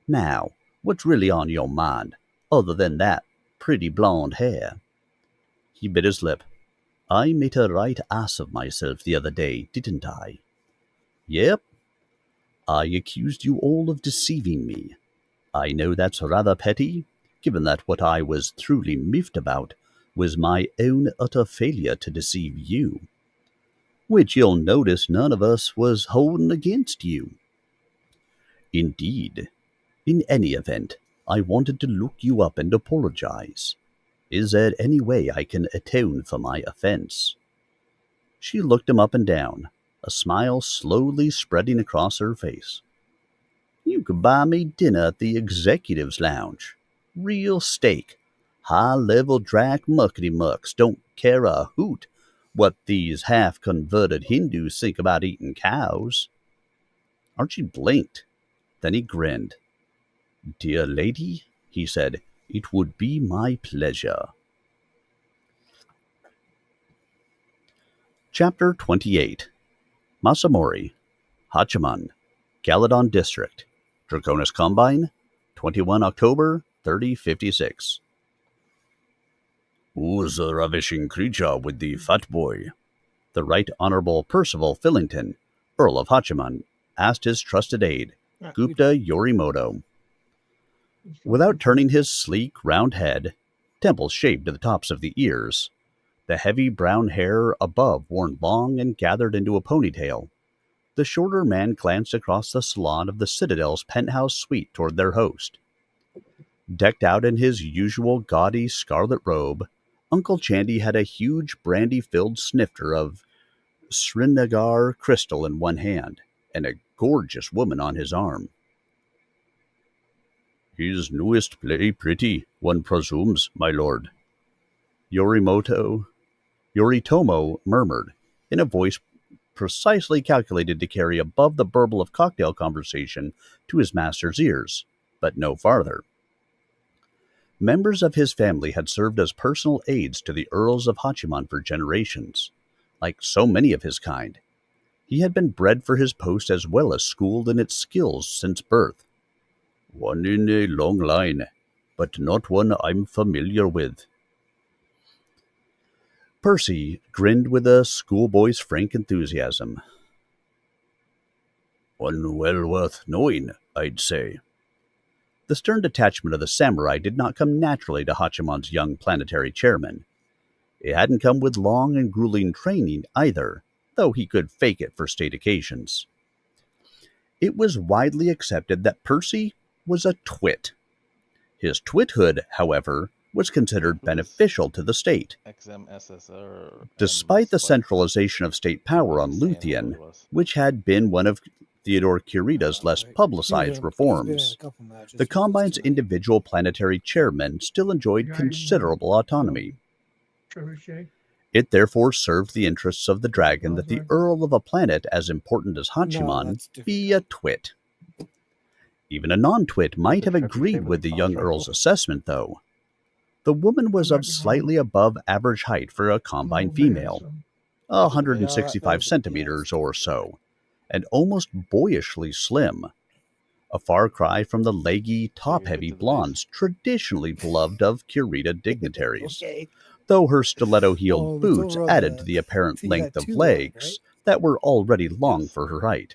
Now, what's really on your mind, other than that pretty blonde hair? He bit his lip. I made a right ass of myself the other day, didn't I? Yep. I accused you all of deceiving me. I know that's rather petty, given that what I was truly miffed about was my own utter failure to deceive you, which you'll notice none of us was holding against you. Indeed. In any event, I wanted to look you up and apologize. Is there any way I can atone for my offense? She looked him up and down, a smile slowly spreading across her face. You could buy me dinner at the Executives Lounge. Real steak. High-level drag muckety-mucks don't care a hoot what these half-converted Hindus think about eating cows. Archie blinked. Then he grinned. Dear lady, he said, it would be my pleasure. Chapter 28. Masamori, Hachiman, Galadon District, Draconis Combine, 21 October 3056. Who's the ravishing creature with the fat boy? The Right Honourable Percival Fillington, Earl of Hachiman, asked his trusted aide, Gupta Yorimoto. Without turning his sleek, round head, temples shaved to the tops of the ears, the heavy brown hair above worn long and gathered into a ponytail, the shorter man glanced across the salon of the Citadel's penthouse suite toward their host. Decked out in his usual gaudy scarlet robe, Uncle Chandy had a huge brandy-filled snifter of Srinagar crystal in one hand, and a gorgeous woman on his arm. His newest play pretty, one presumes, my lord. Yoritomo murmured, in a voice precisely calculated to carry above the burble of cocktail conversation to his master's ears, but no farther. Members of his family had served as personal aides to the Earls of Hachiman for generations. Like so many of his kind, he had been bred for his post as well as schooled in its skills since birth. One in a long line, but not one I'm familiar with. Percy grinned with a schoolboy's frank enthusiasm. One well worth knowing, I'd say. The stern detachment of the samurai did not come naturally to Hachiman's young planetary chairman. It hadn't come with long and grueling training either, though he could fake it for state occasions. It was widely accepted that Percy was a twit. His twithood, however, was considered beneficial to the state. XMSSR. Despite the centralization of state power on Luthien, which had been one of Theodore Kurita's less publicized reforms, the Combine's individual planetary chairmen still enjoyed considerable autonomy. It therefore served the interests of the dragon that the Earl of a planet as important as Hachiman be a twit. Even a non-twit might have agreed with the young Earl's assessment, though. The woman was of slightly above average height for a Combine female, 165 centimeters or so, and almost boyishly slim. A far cry from the leggy, top-heavy blondes traditionally beloved of Kurita dignitaries, though her stiletto-heeled boots added to the apparent length of legs that were already long for her height,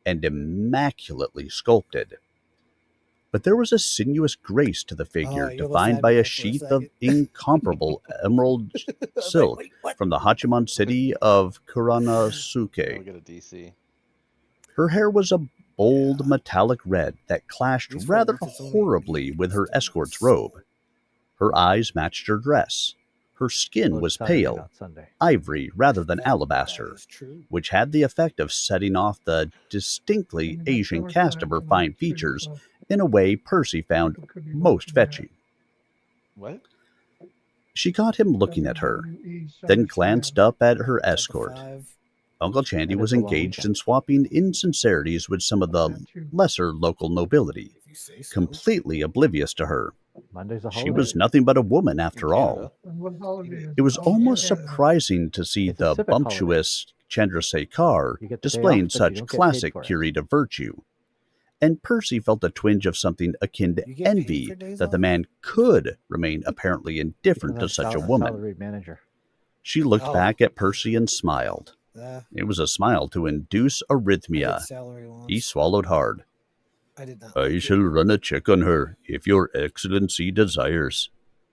and immaculately sculpted. But there was a sinuous grace to the figure, defined by a sheath of incomparable emerald silk from the Hachiman city of Kuranosuke. Her hair was a bold metallic red that clashed rather horribly with her escort's robe. Her eyes matched her dress. Her skin was pale, ivory rather than alabaster, which had the effect of setting off the distinctly Asian cast of her fine features in a way Percy found most fetching. What? She caught him looking at her, then glanced up at her escort. Uncle Chandy was engaged in swapping insincerities with some of the lesser local nobility, completely oblivious to her. She was nothing but a woman after all. It was almost surprising to see the bumptious Chandrasekhar displaying such classic Kurita virtue. And Percy felt a twinge of something akin to envy that the man could remain apparently indifferent to such a woman. She looked back at Percy and smiled. It was a smile to induce arrhythmia. He swallowed hard. I shall run a check on her, if your excellency desires,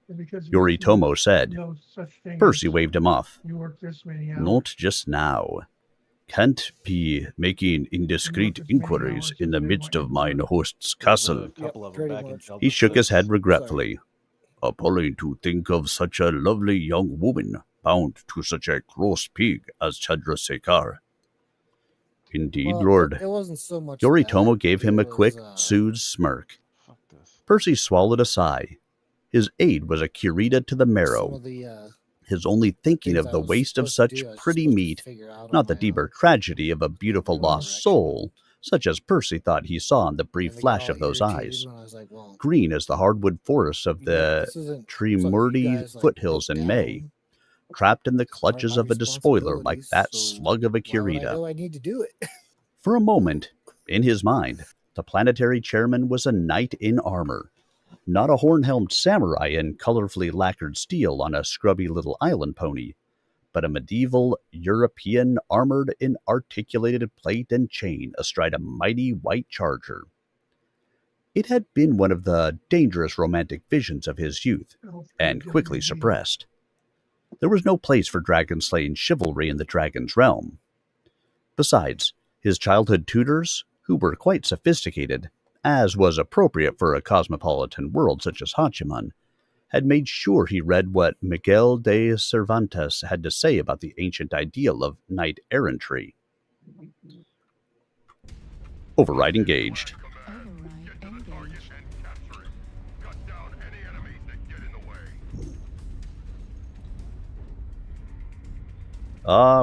Yoritomo said. Percy waved him off. Not just now. Can't be making indiscreet inquiries in the midst of mine host's castle. He shook his head regretfully. Appalling to think of such a lovely young woman bound to such a gross pig as Chandrasekhar. Indeed, Lord. Yoritomo gave him a quick, soothed smirk. Percy swallowed a sigh. His aide was a Kurita to the marrow. His only thinking of the waste of such pretty meat, not the deeper tragedy of a beautiful lost soul, such as Percy thought he saw in the brief flash of those eyes, green as the hardwood forests of the Trimurti foothills in May, trapped in the clutches of a despoiler like that slug of a Kurita. For a moment, in his mind, the planetary chairman was a knight in armor, not a horn-helmed samurai in colorfully lacquered steel on a scrubby little island pony, but a medieval European armored in articulated plate and chain astride a mighty white charger. It had been one of the dangerous romantic visions of his youth, and quickly suppressed. There was no place for dragon-slaying chivalry in the dragon's realm. Besides, his childhood tutors, who were quite sophisticated, as was appropriate for a cosmopolitan world such as Hachiman, had made sure he read what Miguel de Cervantes had to say about the ancient ideal of knight-errantry. Override engaged.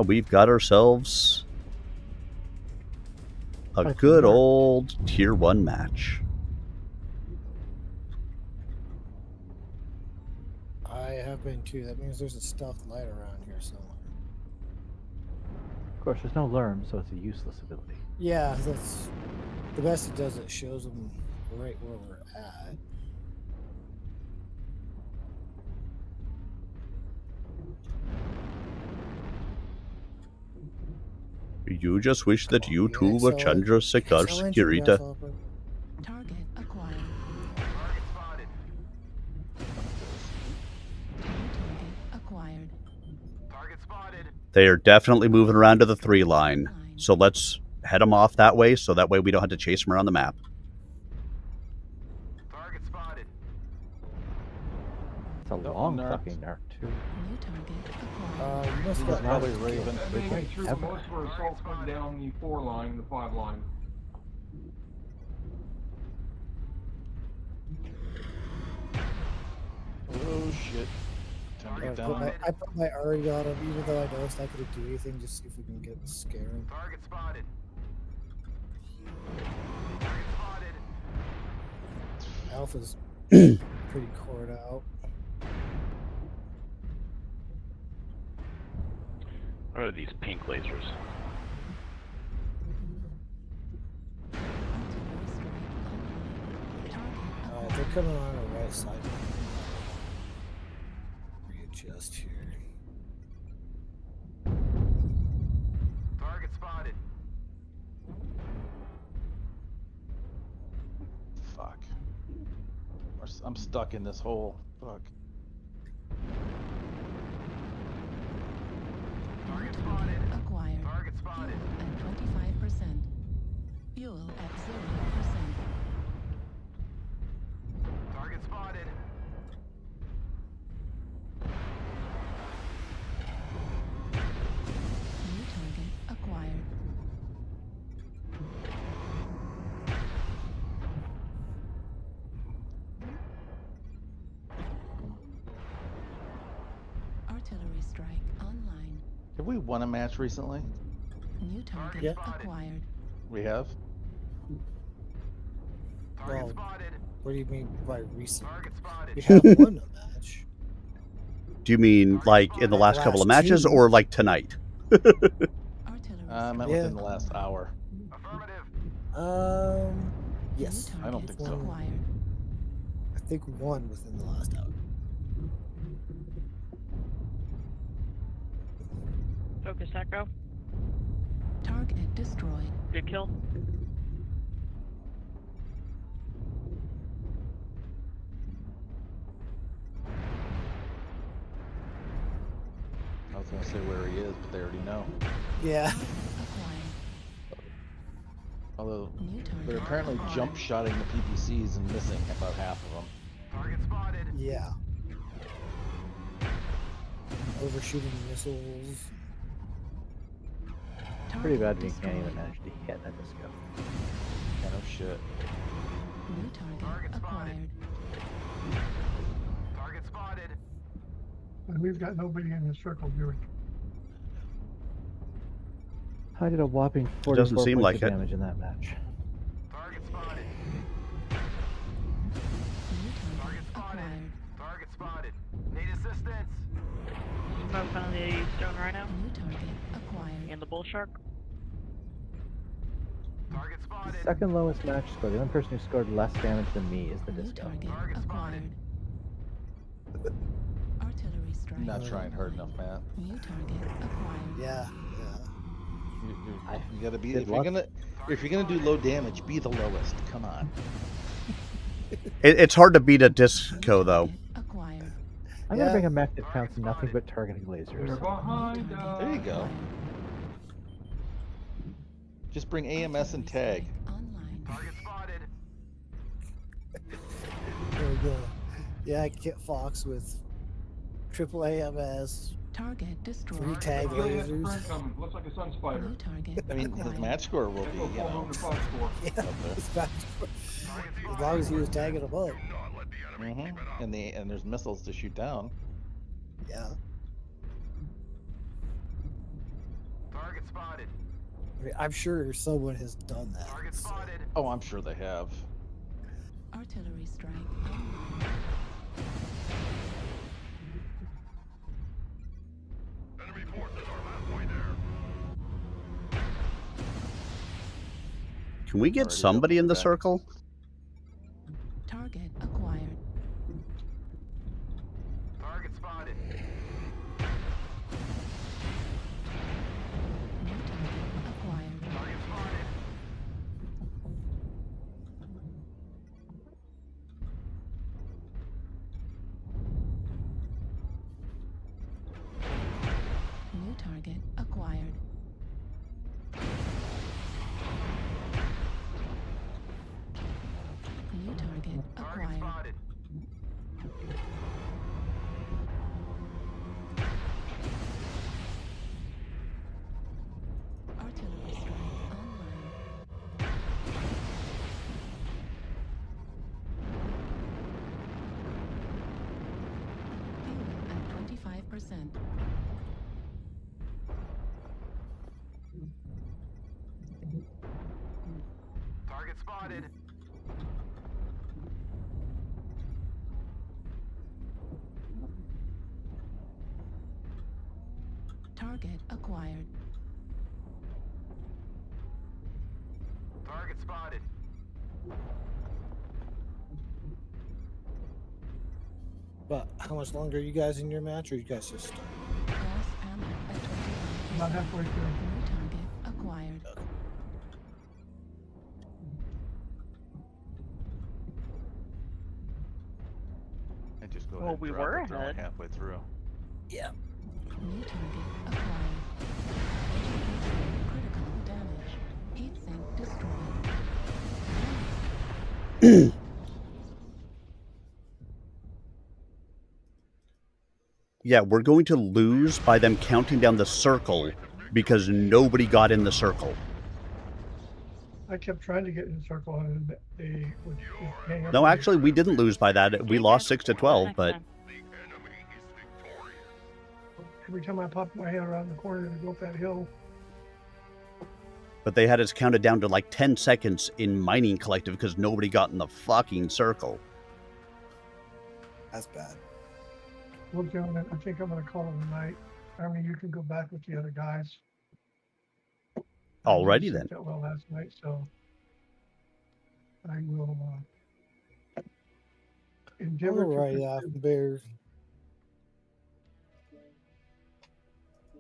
We've got ourselves a good old Tier 1 match. I have been too. That means there's a stealth light around here somewhere. Of course, there's no learn, so it's a useless ability. Yeah, that's the best it does. It shows them right where we're at. You just wish that you too were Chandrasekhar's Kurita. Target acquired. Target spotted. Target acquired. They are definitely moving around to the 3 line. So let's head them off that way, so that way we don't have to chase them around the map. It's a long fucking arc, too. You must have Probably Raven. Midway through, most of our assaults went down the 4 line, the 5 line. Oh shit. Time to get down. I put my Ari on him, even though I noticed I couldn't do anything, just see if we can get scare him. Target spotted. Alpha's pretty cored out. What are these pink lasers? Alright, they're coming on our right side. Readjust here. Target spotted. Fuck. I'm stuck in this hole. Fuck. Target spotted. Acquired. Target spotted. At 25%. Fuel at 0%. Target spotted. New target acquired. Artillery strike online. Have we won a match recently? New target Yeah. acquired. We have? Well, what do you mean by recent? Target spotted. We have won a match. Do you mean like in the last couple of matches, or like tonight? I meant within the last hour. Yes. I don't think so. Acquired. I think one within the last hour. Focus echo. Target destroyed. Good kill. I was gonna say where he is, but they already know. Yeah. Although they're apparently jump shotting the PPCs and missing about half of them. Target spotted. Yeah. Overshooting missiles. Pretty bad when you can't even manage to hit a disco. Yeah, no shit. New target acquired. Target spotted. And we've got nobody in the circle, do we? I did a whopping 44 Doesn't seem points like of it. damage in that match. Target spotted. Target spotted. Target spotted. Need assistance. Smoke on the stone rhino. New target acquired. And the bull shark. Target spotted. Second lowest match score. The only person who scored less damage than me is the disco. Target acquired. Artillery strike. You're not trying hard enough, Matt. New target acquired. Yeah. You gotta be Good luck. if you're gonna do low damage, be the lowest. Come on. It's hard to beat a disco, though. Acquired. I'm gonna bring a mech that counts nothing but targeting lasers. There you go. Just bring AMS and tag. Target spotted. There we go. Yeah, Kit Fox with triple AMS. Target destroyed. 3 tag lasers. Coming. Looks like a sun spider. New target I mean, his acquired. match score will be, you know, Yeah, up there. his match score. As long as he was tagging them up. And there's missiles to shoot down. Yeah. Target spotted. I mean, I'm sure someone has done that. Target spotted. Oh, I'm sure they have. Artillery strike. Enemy forces are halfway there. Can we get somebody in the circle? Target acquired. Target spotted. New target acquired. Target spotted. acquired. Artillery strike online. Fuel at 25%. Target spotted. Target acquired. Target spotted. But how much longer are you guys in your match, or you guys just start? Gas ammo at 21. About halfway through. New target acquired. I just go Well, ahead and we drop were it, throw it ahead. halfway through. Yeah. New target acquired. Critical damage. Heat sink destroyed. Yeah, we're going to lose by them counting down the circle because nobody got in the circle. I kept trying to get in the circle and they would hang up. No, on me. actually, we didn't lose by that. We lost 6-12, but Every time I popped my head around the corner to go up that hill, they had us counted down to like 10 seconds in Mining Collective because nobody got in the fucking circle. That's bad. well, gentlemen, I think I'm going to call it a night. I mean, you can go back with the other guys. Alrighty I then. that well last night, so I will endeavor All right, to pursue. Bears.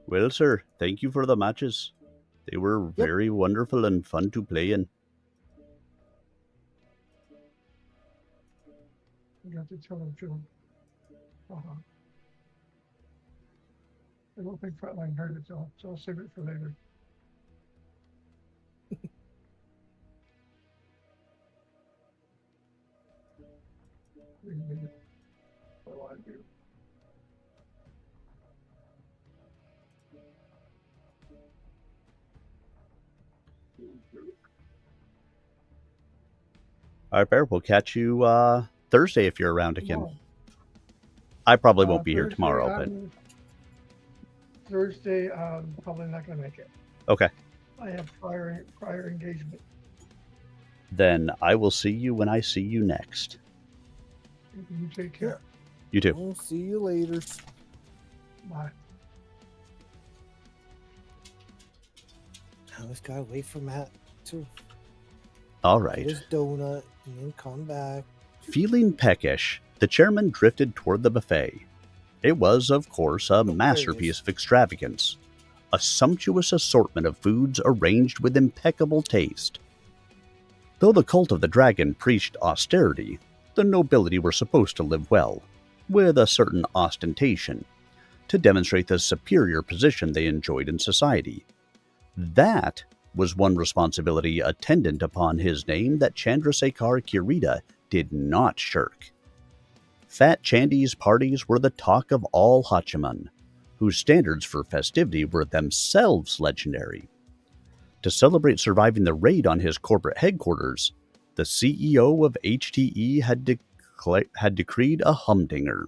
Well, sir, thank you for the matches. They were very wonderful and fun to play in. You have to tell them to. I don't think Frontline heard it, so I'll save it for later. What do I do? All right, Bear, we'll catch you Thursday if you're around again. Tomorrow. I probably won't be here Thursday, tomorrow, but Thursday, I'm probably not going to make it. okay. I have prior engagement. Then I will see you when I see you next. You take care. You too. We'll see you later. Bye. I just gotta wait for Matt to All get right. his donut and then come back. Feeling peckish, the chairman drifted toward the buffet. It was, of course, a masterpiece of extravagance. A sumptuous assortment of foods arranged with impeccable taste. Though the cult of the dragon preached austerity, the nobility were supposed to live well, with a certain ostentation, to demonstrate the superior position they enjoyed in society. That was one responsibility attendant upon his name that Chandrasekhar Kirita did not shirk. Fat Chandy's parties were the talk of all Hachiman, whose standards for festivity were themselves legendary. To celebrate surviving the raid on his corporate headquarters, the CEO of HTE had decreed a humdinger.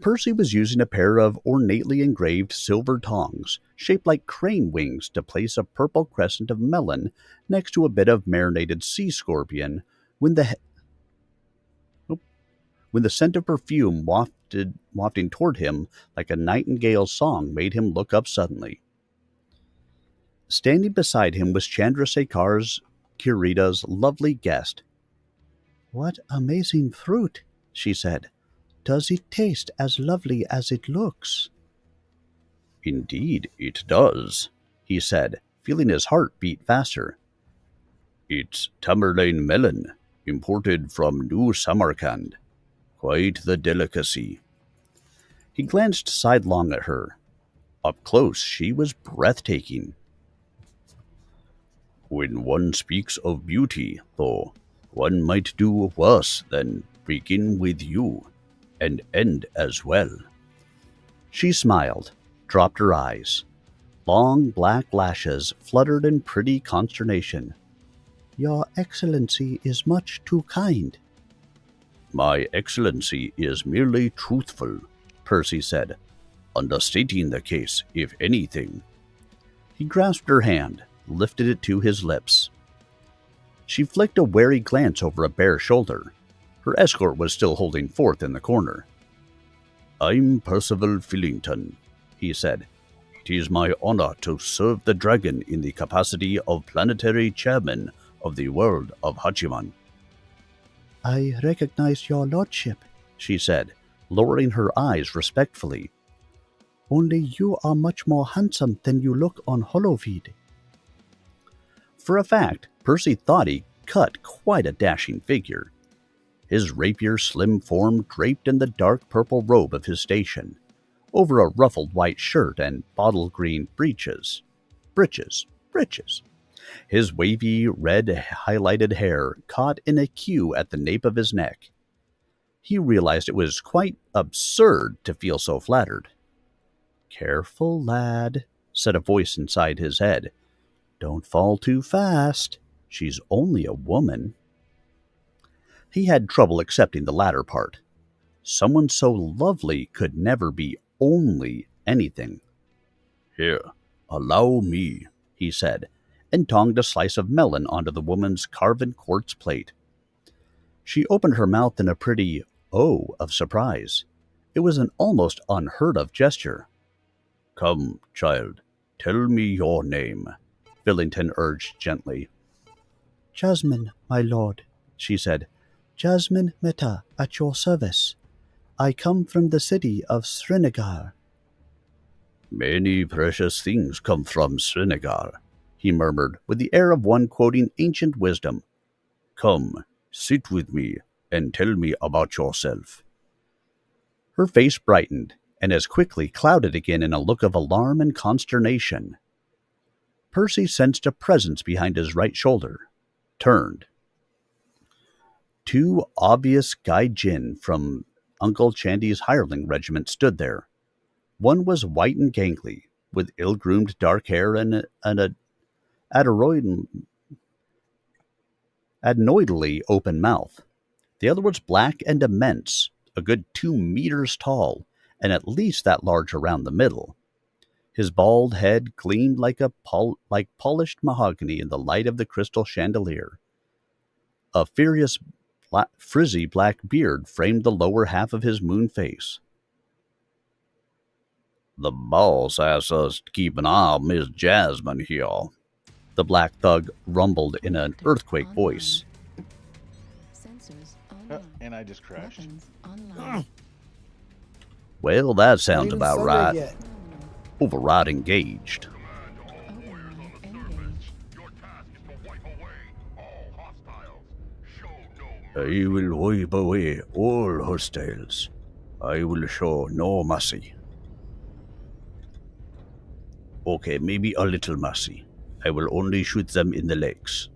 Percy was using a pair of ornately engraved silver tongs, shaped like crane wings, to place a purple crescent of melon next to a bit of marinated sea scorpion when the scent of perfume wafting toward him like a nightingale's song made him look up suddenly. Standing beside him was Chandrasekhar's Kirita's lovely guest. "What amazing fruit," she said. "Does it taste as lovely as it looks?" "Indeed, it does," he said, feeling his heart beat faster. "It's Tamerlane melon, imported from New Samarkand. Quite the delicacy." He glanced sidelong at her. Up close, she was breathtaking. "When one speaks of beauty, though, One might do worse than begin with you, and end as well. She smiled, dropped her eyes. Long black lashes fluttered in pretty consternation. Your Excellency is much too kind. My Excellency is merely truthful, Percy said, understating the case, if anything. He grasped her hand, lifted it to his lips. She flicked a wary glance over a bare shoulder. Her escort was still holding forth in the corner. I'm Percival Fillington, he said. It is my honor to serve the dragon in the capacity of planetary chairman of the world of Hachiman. I recognize your lordship, she said, lowering her eyes respectfully. Only you are much more handsome than you look on Holofeed. For a fact, Percy thought he cut quite a dashing figure. His rapier slim form draped in the dark purple robe of his station, over a ruffled white shirt and bottle green breeches. Breeches. His wavy, red, highlighted hair caught in a queue at the nape of his neck. He realized it was quite absurd to feel so flattered. Careful, lad, said a voice inside his head. Don't fall too fast. She's only a woman. He had trouble accepting the latter part. Someone so lovely could never be only anything. Here, allow me, he said, and tonged a slice of melon onto the woman's carven quartz plate. She opened her mouth in a pretty "oh" of surprise. It was an almost unheard-of gesture. Come, child, tell me your name, Billington urged gently. Jasmine, my lord, she said. Jasmine Mehta, at your service. I come from the city of Srinagar. Many precious things come from Srinagar, he murmured, with the air of one quoting ancient wisdom. Come, sit with me, and tell me about yourself. Her face brightened, and as quickly clouded again in a look of alarm and consternation. Percy sensed a presence behind his right shoulder, turned. Two obvious Gaijin from Uncle Chandy's hireling regiment stood there. One was white and gangly, with ill-groomed dark hair and an adenoidally open mouth. The other was black and immense, a good 2 meters tall, and at least that large around the middle. His bald head gleamed like polished mahogany in the light of the crystal chandelier. A frizzy black beard framed the lower half of his moon face. The boss asks us to keep an eye on Miss Jasmine here, the black thug rumbled in an earthquake voice. And I just crashed. Well, that sounds about right. Override engaged. I will wipe away all hostiles. I will show no mercy. Okay, maybe a little mercy. I will only shoot them in the legs,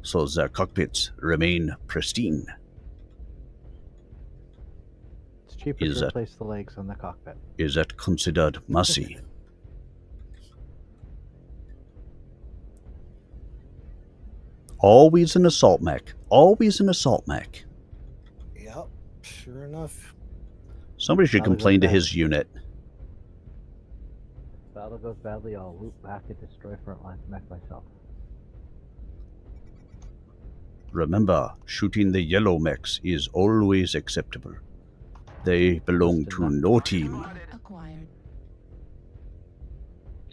so their cockpits remain pristine. It's cheaper to replace the legs on the cockpit. Is that considered mercy? Always an assault mech. Always an assault mech. Yep, sure enough. Somebody should complain to his unit. Battle goes badly, I'll loop back and destroy frontline mech myself. Remember, shooting the yellow mechs is always acceptable. They belong to no team.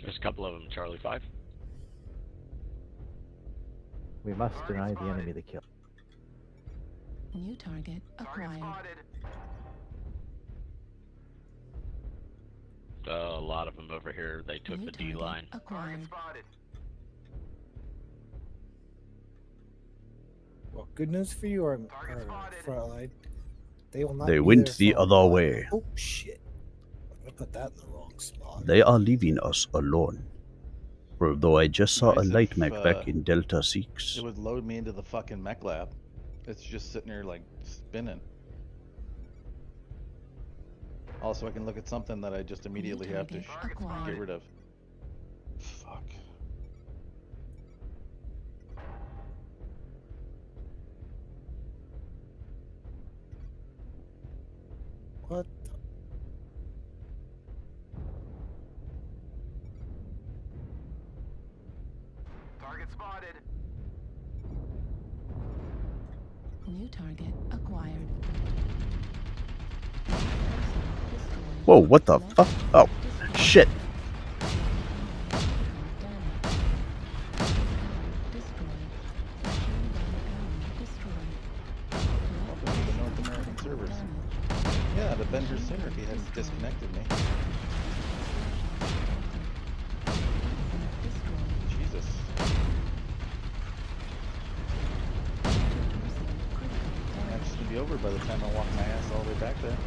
There's a couple of them, Charlie 5. We must deny the enemy the kill. New target acquired. A lot of them over here. They took the D line. Well, good news for you, or Frontline. They will not. They went the other way. Oh shit! I put that in the wrong spot. They are leaving us alone. Although I just saw a Nice light if, mech back in Delta 6. It would load me into the fucking mech lab. It's just sitting there like spinning. Also, I can look at something that I just immediately have to get rid of. Fuck. What? Target spotted. New target acquired. Whoa, what the fuck? Oh, shit. North American servers. Yeah, the been here sooner if he hadn't disconnected me. Jesus. I'm just gonna be over by the time I walk my ass all the way back there.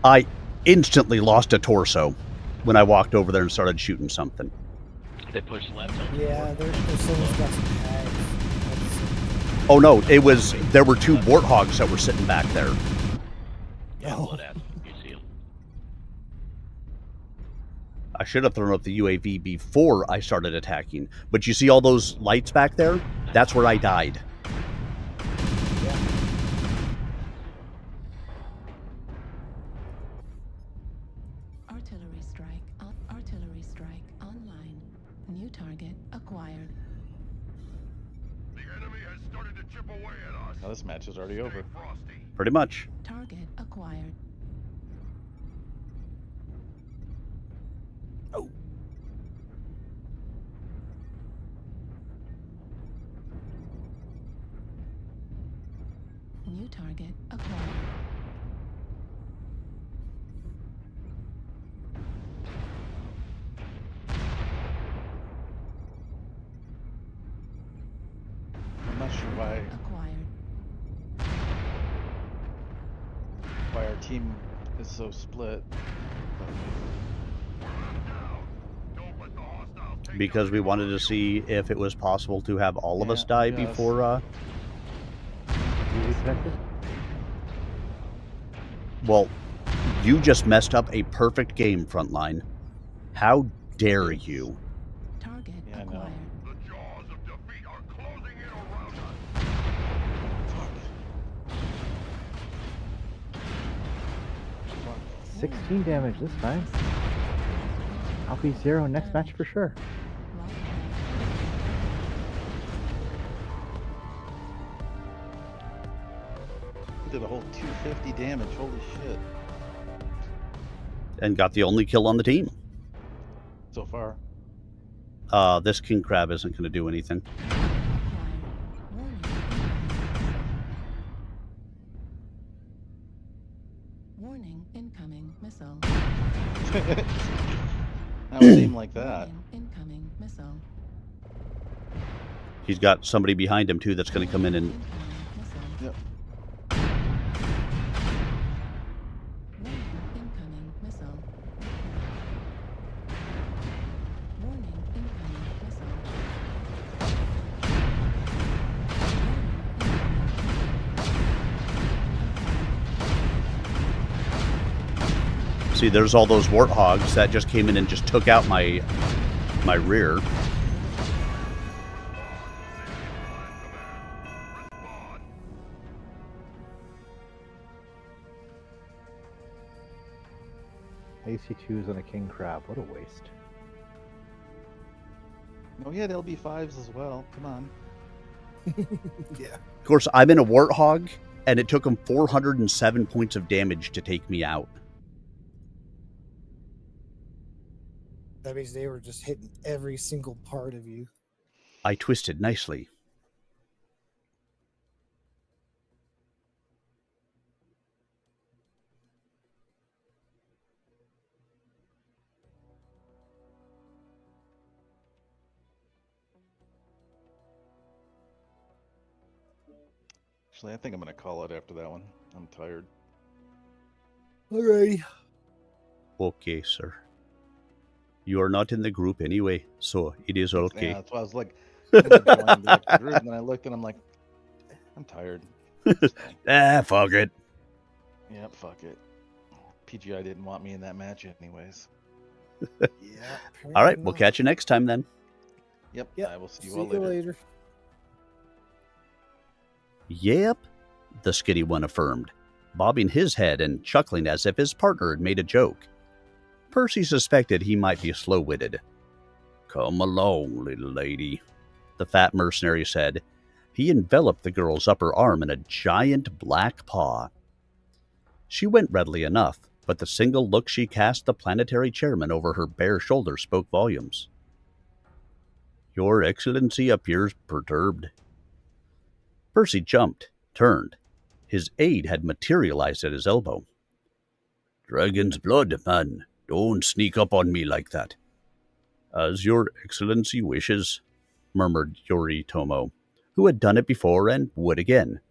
I instantly lost a torso when I walked over there and started shooting something. They pushed left. Yeah, there's someone's got some tags. Oh no, there were two warthogs that were sitting back there. Yeah, blood ass. You see them. I should have thrown up the UAV before I started attacking. But you see all those lights back there? That's where I died. Artillery strike online. New target acquired. The enemy has started to chip away at us. Now this match is already over. Pretty much. Target acquired. Oh. New target acquired. I'm not sure why our team is so split. Because we wanted to see if it was possible to have all of us die before, Well, you just messed up a perfect game, Frontline. How dare you? Target acquired. The jaws of defeat are closing in around us. 16 damage this time. I'll be 0 next match for sure. He did a whole 250 damage. Holy shit. And got the only kill on the team. So far. This king crab isn't going to do anything. Warning, incoming missile. That would seem like that. Incoming missile. He's got somebody behind him, too, that's going to come in and... Yep. Incoming missile. Warning, incoming missile. See, there's all those warthogs that just came in and just took out my rear. AC2s and a king crab. What a waste. Oh yeah, there'll be 5s as well. Come on. Yeah. Of course, I'm in a warthog, and it took him 407 points of damage to take me out. That means they were just hitting every single part of you. I twisted nicely. Actually, I think I'm going to call it after that one. I'm tired. Alrighty. Okay, sir. You are not in the group anyway, so it is okay. Yeah, that's why I was like, I'm gonna join the group, and then I looked and I'm like, I'm tired. Fuck it. Yep, fuck it. PGI didn't want me in that match anyways. Yeah. All right, we'll catch you next time then. Yep, Yep. I will see you See all you later. later. Yep, the skitty one affirmed, bobbing his head and chuckling as if his partner had made a joke. Percy suspected he might be slow-witted. Come along, little lady, the fat mercenary said. He enveloped the girl's upper arm in a giant black paw. She went readily enough, but the single look she cast the planetary chairman over her bare shoulder spoke volumes. Your Excellency appears perturbed. Percy jumped, turned. His aide had materialized at his elbow. Dragon's blood, man. Don't sneak up on me like that. As your Excellency wishes, murmured Yoritomo, who had done it before and would again.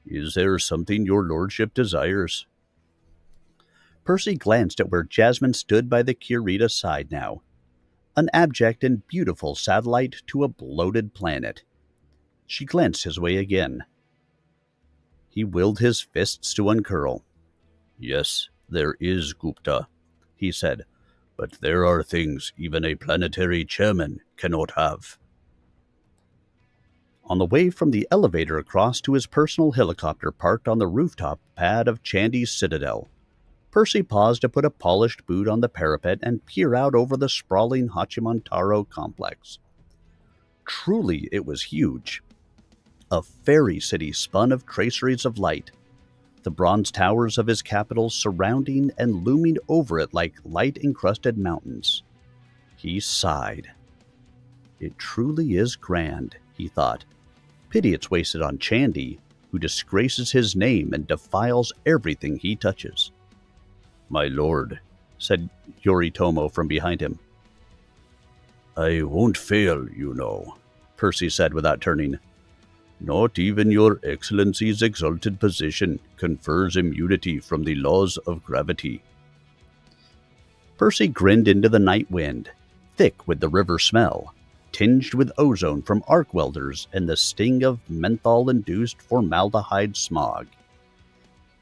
Is there something your lordship desires? Percy glanced at where Jasmine stood by the Kurita's side now. An abject and beautiful satellite to a bloated planet. She glanced his way again. He willed his fists to uncurl. Yes, there is, Gupta, he said, but there are things even a planetary chairman cannot have. On the way from the elevator across to his personal helicopter parked on the rooftop pad of Chandy's citadel, Percy paused to put a polished boot on the parapet and peer out over the sprawling Hachiman complex. Truly, it was huge. A fairy city spun of traceries of light, the bronze towers of his capital surrounding and looming over it like light-encrusted mountains. He sighed. It truly is grand, he thought. Pity it's wasted on Chandy, who disgraces his name and defiles everything he touches. My lord, said Yoritomo from behind him. I won't fail, you know, Percy said without turning. Not even your Excellency's exalted position confers immunity from the laws of gravity. Percy grinned into the night wind, thick with the river smell, tinged with ozone from arc welders and the sting of menthol-induced formaldehyde smog.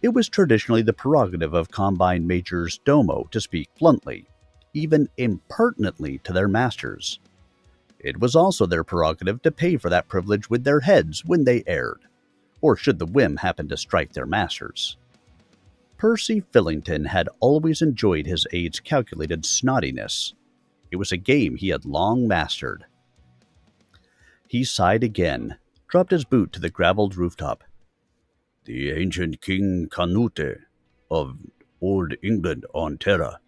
It was traditionally the prerogative of Combine Majors Domo to speak bluntly, even impertinently to their masters. It was also their prerogative to pay for that privilege with their heads when they erred, or should the whim happen to strike their masters. Percy Fillington had always enjoyed his aide's calculated snottiness. It was a game he had long mastered. He sighed again, dropped his boot to the gravelled rooftop. The ancient King Canute of Old England on Terra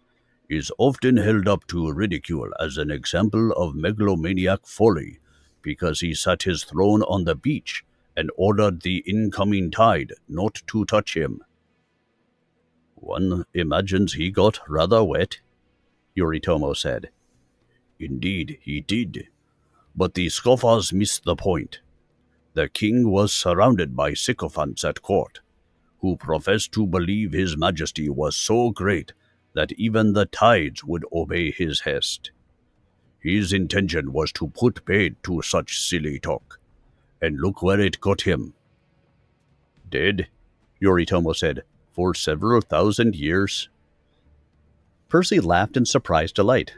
is often held up to ridicule as an example of megalomaniac folly because he sat his throne on the beach and ordered the incoming tide not to touch him. One imagines he got rather wet, Yoritomo said. Indeed, he did, but the scoffers missed the point. The king was surrounded by sycophants at court, who professed to believe his majesty was so great that even the tides would obey his hest. His intention was to put paid to such silly talk, and look where it got him. Dead, Yoritomo said, for several thousand years. Percy laughed in surprised delight.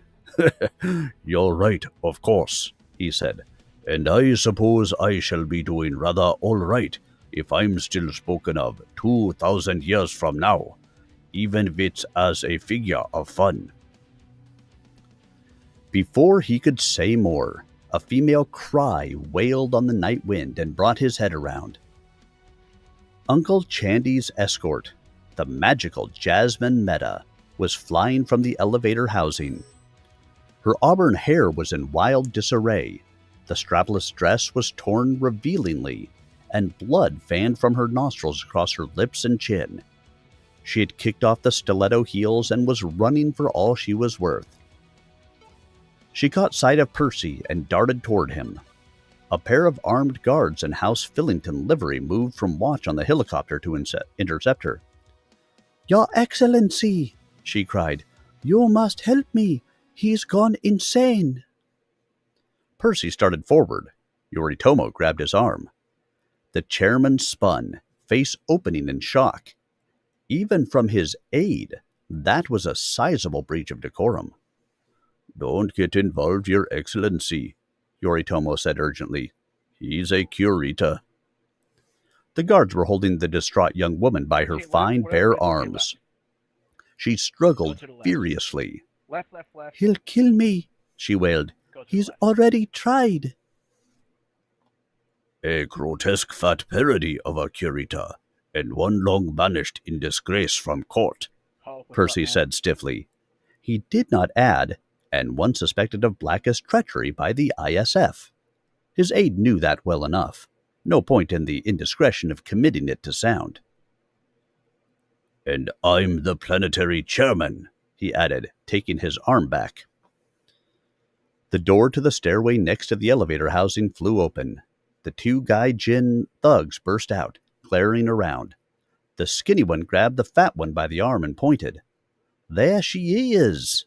You're right, of course, he said, and I suppose I shall be doing rather all right if I'm still spoken of 2,000 years from now, even if it's as a figure of fun. Before he could say more, a female cry wailed on the night wind and brought his head around. Uncle Chandy's escort, the magical Jasmine Meta, was flying from the elevator housing. Her auburn hair was in wild disarray, the strapless dress was torn revealingly, and blood fanned from her nostrils across her lips and chin. She had kicked off the stiletto heels and was running for all she was worth. She caught sight of Percy and darted toward him. A pair of armed guards in House Fillington livery moved from watch on the helicopter to intercept her. Your Excellency, she cried, You must help me. He's gone insane. Percy started forward. Yoritomo grabbed his arm. The chairman spun, face opening in shock. Even from his aide, that was a sizable breach of decorum. Don't get involved, Your Excellency, Yoritomo said urgently. He's a Kurita. The guards were holding the distraught young woman by her fine, bare arms. She struggled furiously. Left. He'll kill me, she wailed. He's already tried. A grotesque fat parody of a Kurita, and one long banished in disgrace from court, Percy said stiffly. He did not add, and one suspected of blackest treachery by the ISF. His aide knew that well enough. No point in the indiscretion of committing it to sound. And I'm the planetary chairman, he added, taking his arm back. The door to the stairway next to the elevator housing flew open. The two Gaijin thugs burst out, glaring around. The skinny one grabbed the fat one by the arm and pointed. There she is!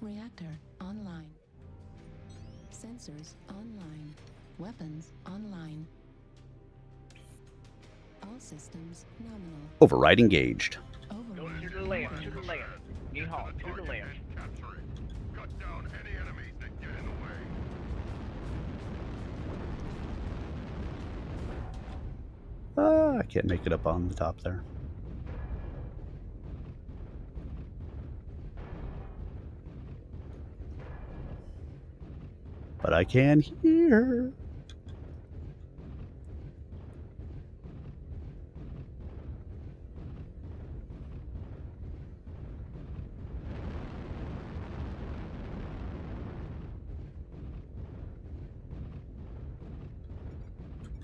Reactor online. Sensors online. Weapons online. All systems nominal. Override engaged. Go to the left. Nihal, to the left. Capture it. Cut down any enemies that get in the way. I can't make it up on the top there. But I can hear.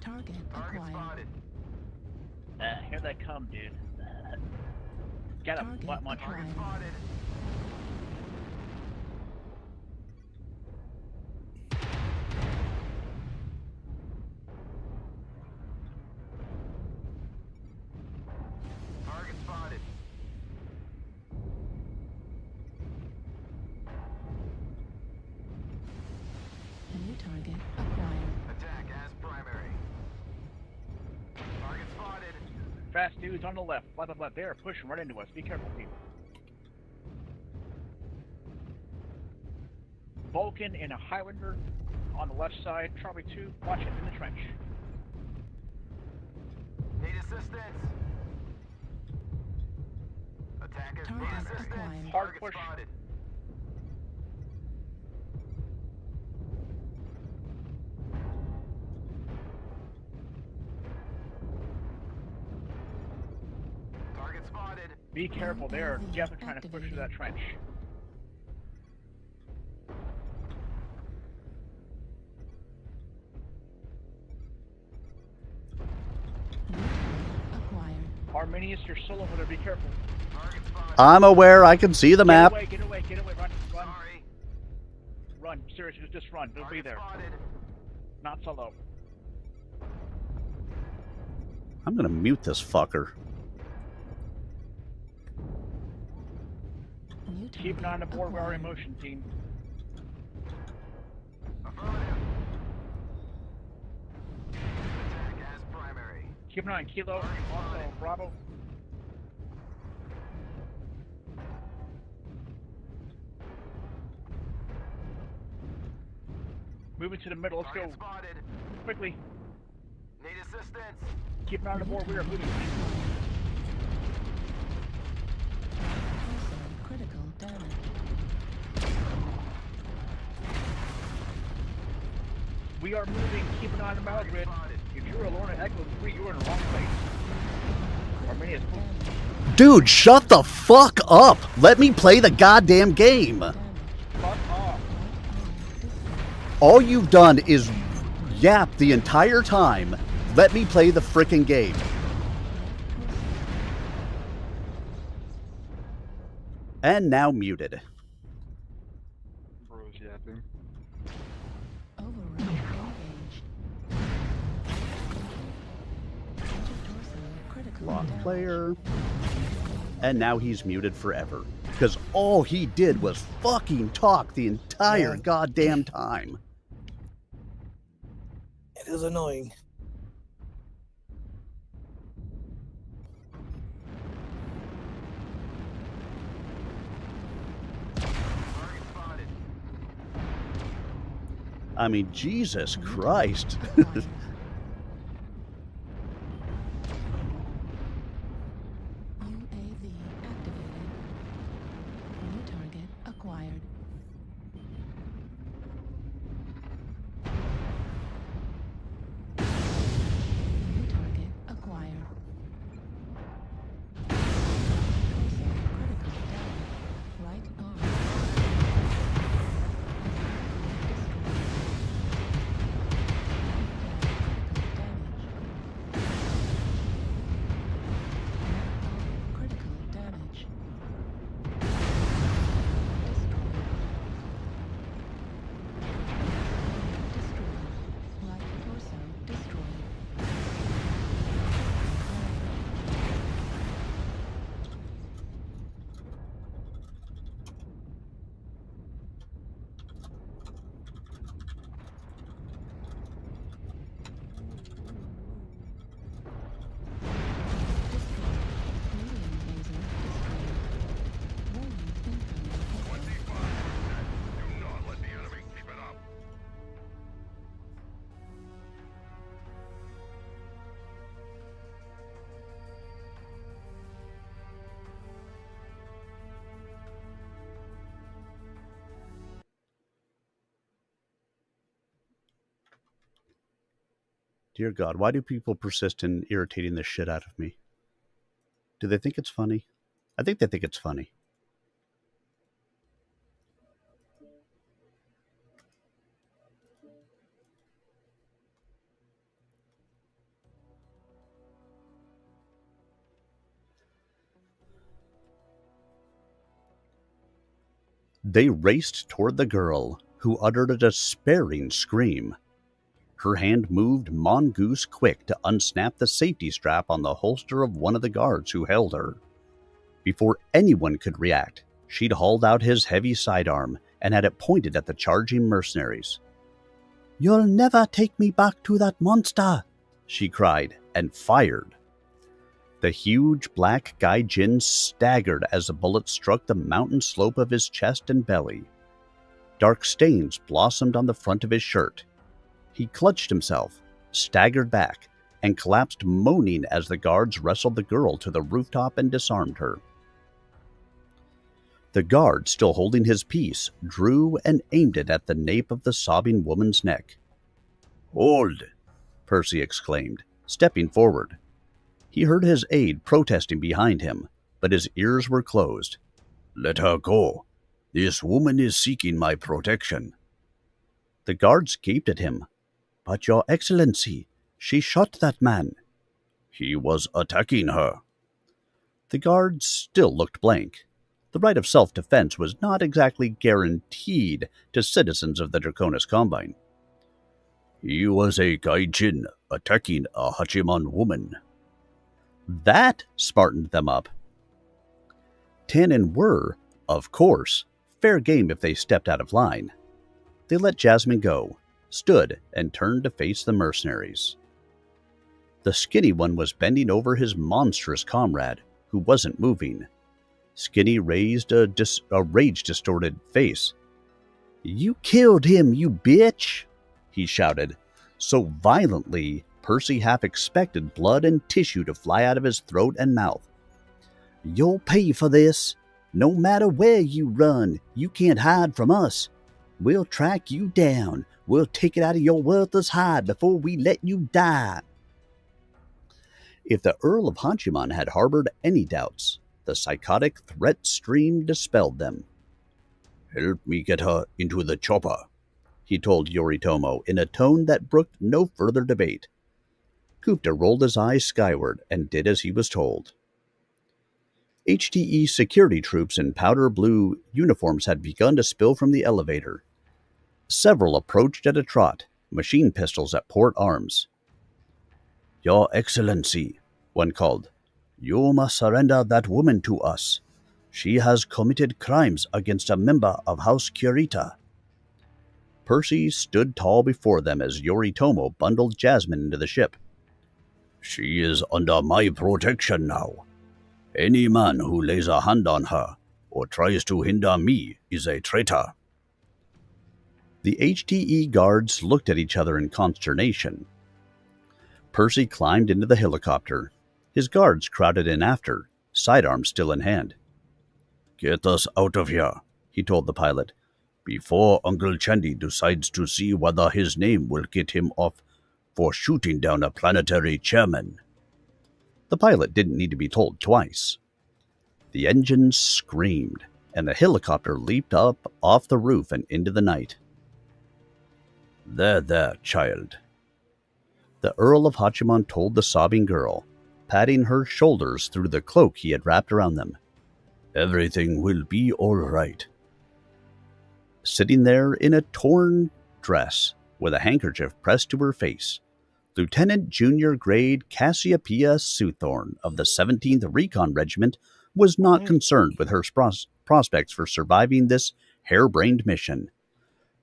Target acquired. Here they come, dude. Got a butt munch. Target spotted. New target acquired. Attack as primary. Target spotted. Fast dudes on the left. Left. They are pushing right into us. Be careful, people. Vulcan and a Highlander on the left side. Charlie 2, watch it in the trench. Need assistance. Attackers need assistance. Hard push. Spotted. Target spotted. Be careful, they are definitely trying to push through that trench. Arminius, you're still over there, be careful. I'm aware, I can see the map. Get away, run. Sorry. Run, seriously, just run, they'll be there. Not solo. I'm gonna mute this fucker. Keep an eye on the board, we are in motion, team. Keep an eye on Kilo, also Bravo. Moving to the middle, let's go. Quickly. Need assistance. Keep an eye on the board, we are moving. Critical damage. We are moving, keep an eye on the battle grid. If you're a Lorna Echo 3, you're in the wrong place. Arminius, Dude, shut the fuck up! Let me play the goddamn game! fuck off. All you've done is yap the entire time. Let me play the frickin' game. And now muted. Bro's yapping. Override engaged. Lock player. And now he's muted forever. Because all he did was fucking talk the entire goddamn time. It is annoying. I mean, Jesus Christ. UAV activated. New target acquired. New target acquired. Critical damage. Right arm. Critical damage. Destroyed. Right torso destroyed. Dear God, why do people persist in irritating the shit out of me? Do they think it's funny? I think they think it's funny. They raced toward the girl, who uttered a despairing scream. Her hand moved mongoose quick to unsnap the safety strap on the holster of one of the guards who held her. Before anyone could react, she'd hauled out his heavy sidearm and had it pointed at the charging mercenaries. "You'll never take me back to that monster," she cried, and fired. The huge black gaijin staggered as the bullet struck the mountain slope of his chest and belly. Dark stains blossomed on the front of his shirt. He clutched himself, staggered back, and collapsed moaning as the guards wrestled the girl to the rooftop and disarmed her. The guard, still holding his piece, drew and aimed it at the nape of the sobbing woman's neck. "Hold!" Percy exclaimed, stepping forward. He heard his aide protesting behind him, but his ears were closed. "Let her go. This woman is seeking my protection." The guards gaped at him. "But, Your Excellency, she shot that man." "He was attacking her." The guards still looked blank. The right of self-defense was not exactly guaranteed to citizens of the Draconis Combine. "He was a gaijin attacking a Hachiman woman." That smartened them up. Tannen were, of course, fair game if they stepped out of line. They let Jasmine go, stood, and turned to face the mercenaries. The skinny one was bending over his monstrous comrade, who wasn't moving. Skinny raised a rage-distorted face. "You killed him, you bitch!" he shouted, so violently Percy half expected blood and tissue to fly out of his throat and mouth. "You'll pay for this. No matter where you run, you can't hide from us. We'll track you down. We'll take it out of your worthless hide before we let you die." If the Earl of Hachiman had harbored any doubts, the psychotic threat stream dispelled them. "Help me get her into the chopper," he told Yoritomo in a tone that brooked no further debate. Gupta rolled his eyes skyward and did as he was told. HTE security troops in powder blue uniforms had begun to spill from the elevator. Several approached at a trot, machine pistols at port arms. "Your Excellency," one called, You must surrender that woman to us. She has committed crimes against a member of House Kurita. Percy stood tall before them as Yoritomo bundled Jasmine into the ship. She is under my protection now. Any man who lays a hand on her or tries to hinder me is a traitor. The HTE guards looked at each other in consternation. Percy climbed into the helicopter. His guards crowded in after, sidearms still in hand. Get us out of here, he told the pilot, before Uncle Chandy decides to see whether his name will get him off for shooting down a planetary chairman. The pilot didn't need to be told twice. The engines screamed, and the helicopter leaped up off the roof and into the night. There, child. The Earl of Hachiman told the sobbing girl, patting her shoulders through the cloak he had wrapped around them. Everything will be all right. Sitting there in a torn dress with a handkerchief pressed to her face, Lieutenant Junior Grade Cassiopeia Sewthorne of the 17th Recon Regiment was not concerned with her prospects for surviving this harebrained mission,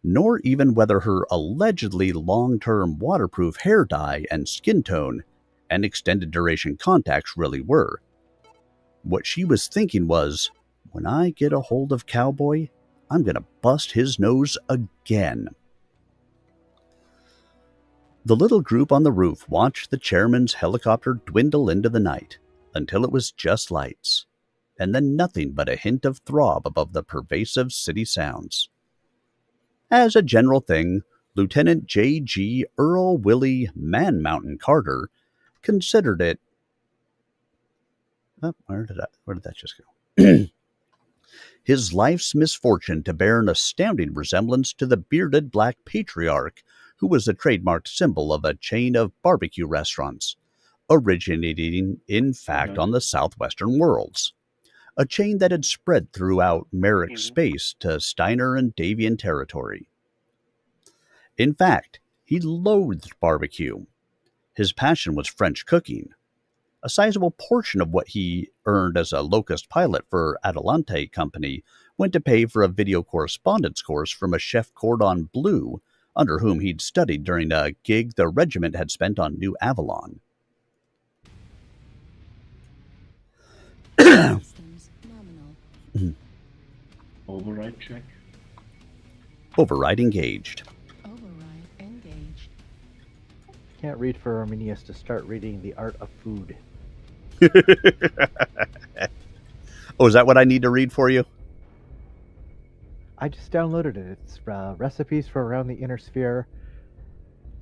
nor even whether her allegedly long-term waterproof hair dye and skin tone and extended duration contacts really were. What she was thinking was, when I get a hold of Cowboy, I'm going to bust his nose again. The little group on the roof watched the chairman's helicopter dwindle into the night until it was just lights, and then nothing but a hint of throb above the pervasive city sounds. As a general thing, Lieutenant J.G. Earl Willie Man Mountain Carter considered it... Oh, where did that just go? His life's misfortune to bear an astounding resemblance to the bearded black patriarch who was the trademarked symbol of a chain of barbecue restaurants, originating, in fact, on the southwestern worlds. A chain that had spread throughout Merrick space to Steiner and Davian territory. In fact, he loathed barbecue. His passion was French cooking. A sizable portion of what he earned as a locust pilot for Adelante Company went to pay for a video correspondence course from a chef cordon bleu under whom he'd studied during a gig the regiment had spent on New Avalon. Override check. Override engaged. Override engaged. Can't read for Arminius to start reading The Art of Food. Oh, is that what I need to read for you? I just downloaded it. It's recipes for Around the Inner Sphere,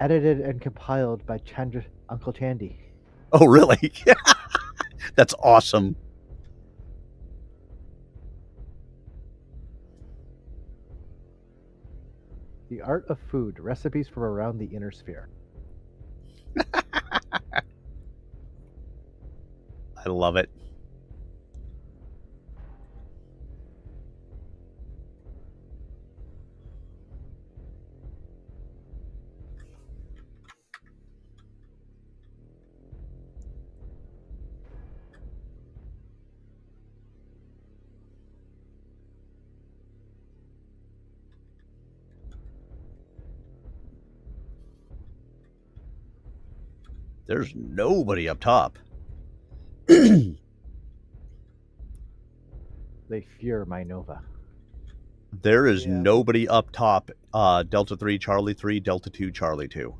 edited and compiled by Uncle Chandy. Oh, really? That's awesome. The Art of Food, recipes for Around the Inner Sphere. I love it. There's nobody up top. They fear my Nova. There is nobody up top. Delta 3, Charlie 3, Delta 2, Charlie 2.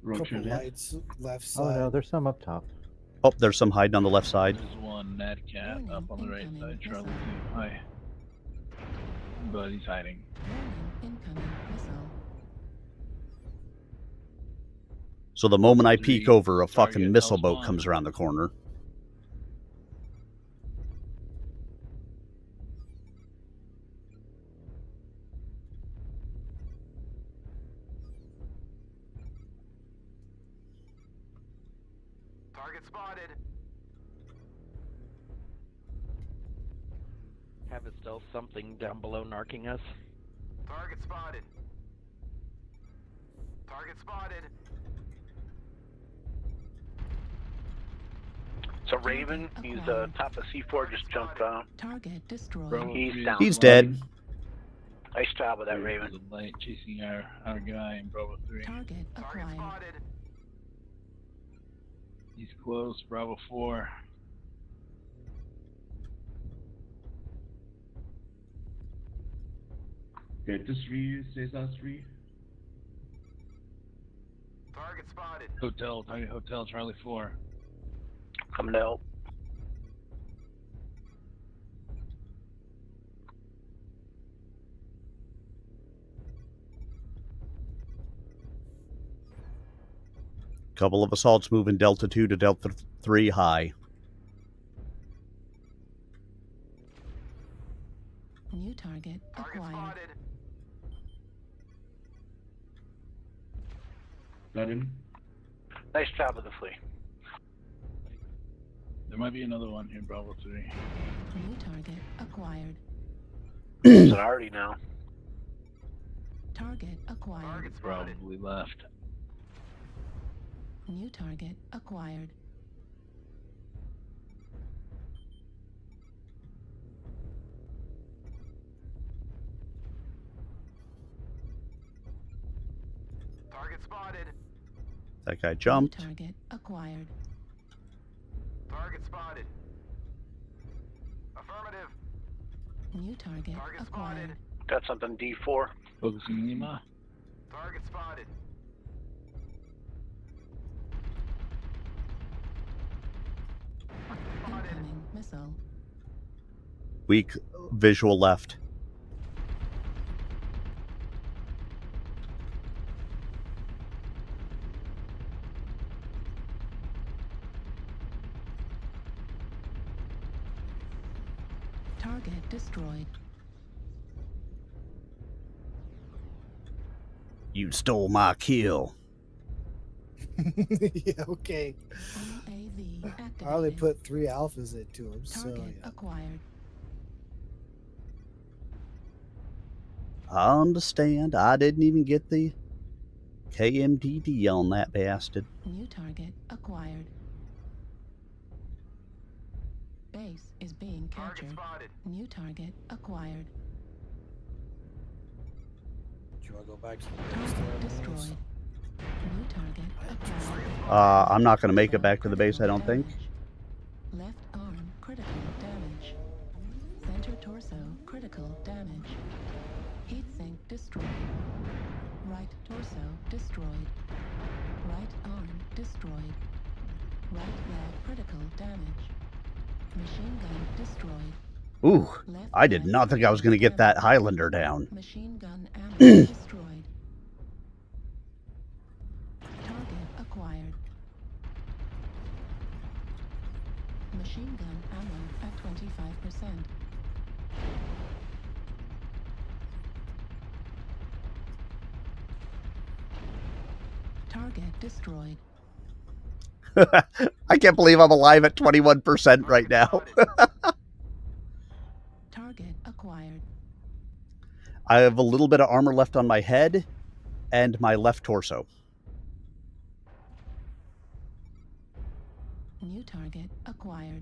Couple lights left side. Oh no, there's some up top. Oh, there's some hiding on the left side. There's one Mad Cat up on the right side, Charlie 2. Hi. But he's hiding. Incoming missile. So the moment I peek over, a fucking missile boat comes around the corner. Target spotted. Have it still something down below narking us? Target spotted. Target spotted. So Raven, he's top of C4, just jumped Target destroyed. Bravo He's 3 down. He's dead. Nice job with that, There's Raven. a light chasing our guy in Bravo 3. Target acquired. He's close, Bravo 4. Delta 3, Cesar 3. Target spotted. Hotel, Target Hotel, Charlie 4. Coming to help. Couple of assaults moving Delta 2 to Delta 3 high. New target acquired. Got him. Nice job with the flea. There might be another one here, Bravo 3. New target acquired. Is it already now? Target acquired. Probably left. New target acquired. Target spotted. That guy jumped. New target acquired. Target spotted. Affirmative. New target acquired. Got something D4. Focusing Lima. Target spotted. Incoming missile. Weak visual left. Target destroyed. You stole my kill. Yeah, okay. UAV activated. I only put 3 alphas into him, so Target yeah. acquired. I understand. I didn't even get the KMDD on that bastard. New target acquired. Base is being captured. New target acquired. Do you want to go back to the base there? Destroyed. New target acquired. I'm not going to make it back to the base, I don't think. Left arm critical damage. Center torso critical damage. Heat sink destroyed. Right torso destroyed. Right arm destroyed. Right leg critical damage. Machine gun destroyed. Ooh, I did not think I was going to get that Highlander down. Machine gun ammo destroyed. Target acquired. Machine gun ammo at 25%. Target destroyed. I can't believe I'm alive at 21% right now. Target acquired. I have a little bit of armor left on my head and my left torso. New target acquired.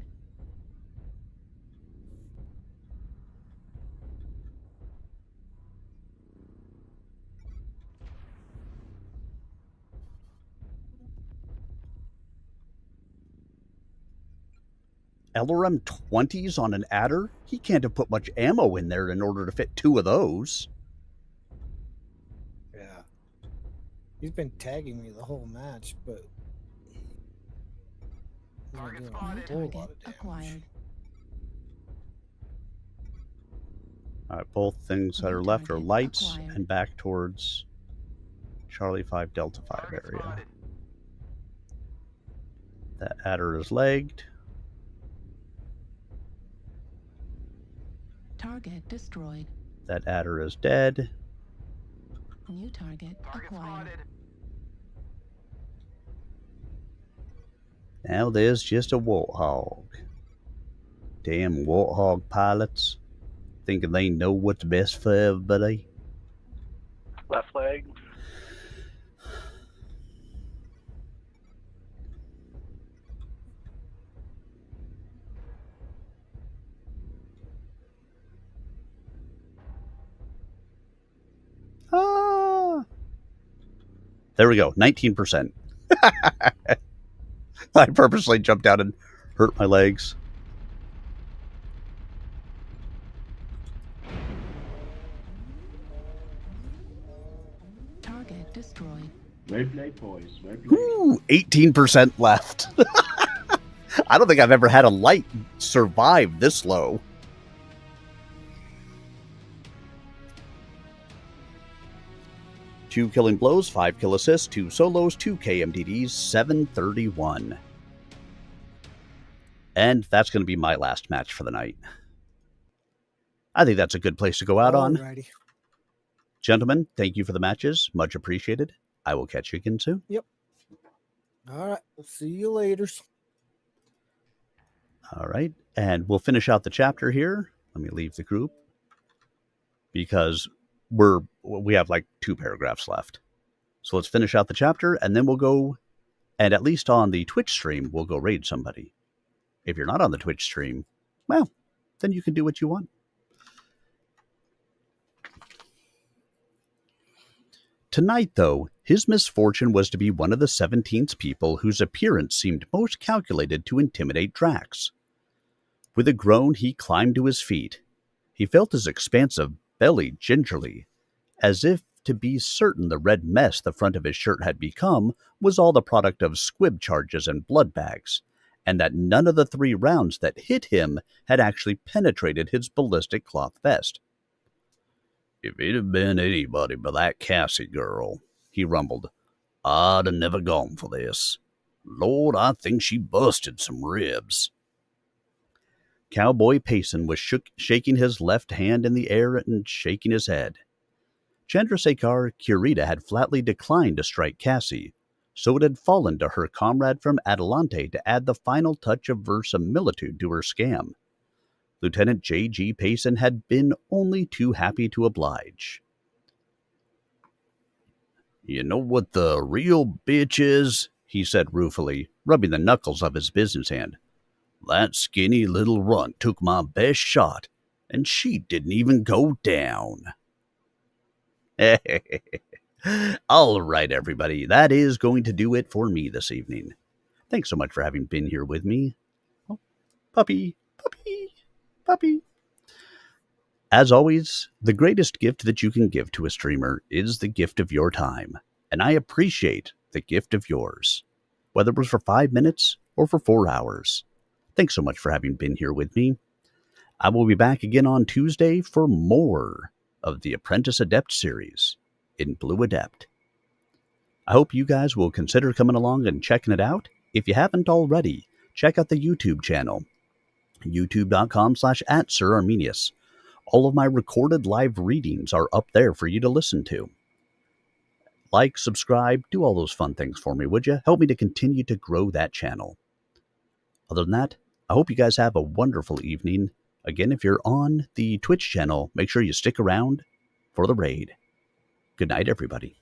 LRM 20s on an adder? He can't have put much ammo in there in order to fit 2 of those. Yeah. He's been tagging me the whole match, but he's not doing a whole lot of damage. Acquired. Alright, both things that are left are lights and back towards Charlie 5 Delta 5 area. That adder is legged. Target destroyed. That adder is dead. New target acquired. Now there's just a warthog. Damn warthog pilots. Thinking they know what's best for everybody. Left leg. There we go, 19%. I purposely jumped down and hurt my legs. Target destroyed. Well played, boys. Well played. Ooh, 18% left. I don't think I've ever had a light survive this low. Two killing blows, 5 kill assists, 2 solos, 2 KMDDs, 731. And that's going to be my last match for the night. I think that's a good place to go out on. Alrighty. Gentlemen, thank you for the matches. Much appreciated. I will catch you again soon. Yep. All right. We'll see you later. All right. And we'll finish out the chapter here. Let me leave the group because we have like 2 paragraphs left. So let's finish out the chapter and then we'll go, and at least on the Twitch stream, we'll go raid somebody. If you're not on the Twitch stream, well, then you can do what you want. Tonight, though, his misfortune was to be one of the 17th people whose appearance seemed most calculated to intimidate Drax. With a groan, he climbed to his feet. He felt his expansive belly gingerly, as if to be certain the red mess the front of his shirt had become was all the product of squib charges and blood bags, and that none of the 3 rounds that hit him had actually penetrated his ballistic cloth vest. "If it had been anybody but that Cassie girl," he rumbled, "I'd have never gone for this. Lord, I think she busted some ribs." Cowboy Payson was shaking his left hand in the air and shaking his head. Chandrasekhar Kurita had flatly declined to strike Cassie, so it had fallen to her comrade from Adelante to add the final touch of verisimilitude to her scam. Lieutenant J.G. Payson had been only too happy to oblige. "You know what the real bitch is?" he said ruefully, rubbing the knuckles of his business hand. "That skinny little runt took my best shot, and she didn't even go down." All right, everybody. That is going to do it for me this evening. Thanks so much for having been here with me. Oh, puppy. As always, the greatest gift that you can give to a streamer is the gift of your time, and I appreciate the gift of yours, whether it was for 5 minutes or for 4 hours. Thanks so much for having been here with me. I will be back again on Tuesday for more of the Apprentice Adept series in Blue Adept. I hope you guys will consider coming along and checking it out. If you haven't already, check out the YouTube channel, youtube.com/@SirArminius. All of my recorded live readings are up there for you to listen to. Like, subscribe, do all those fun things for me, would you? Help me to continue to grow that channel. Other than that, I hope you guys have a wonderful evening. Again, if you're on the Twitch channel, make sure you stick around for the raid. Good night, everybody.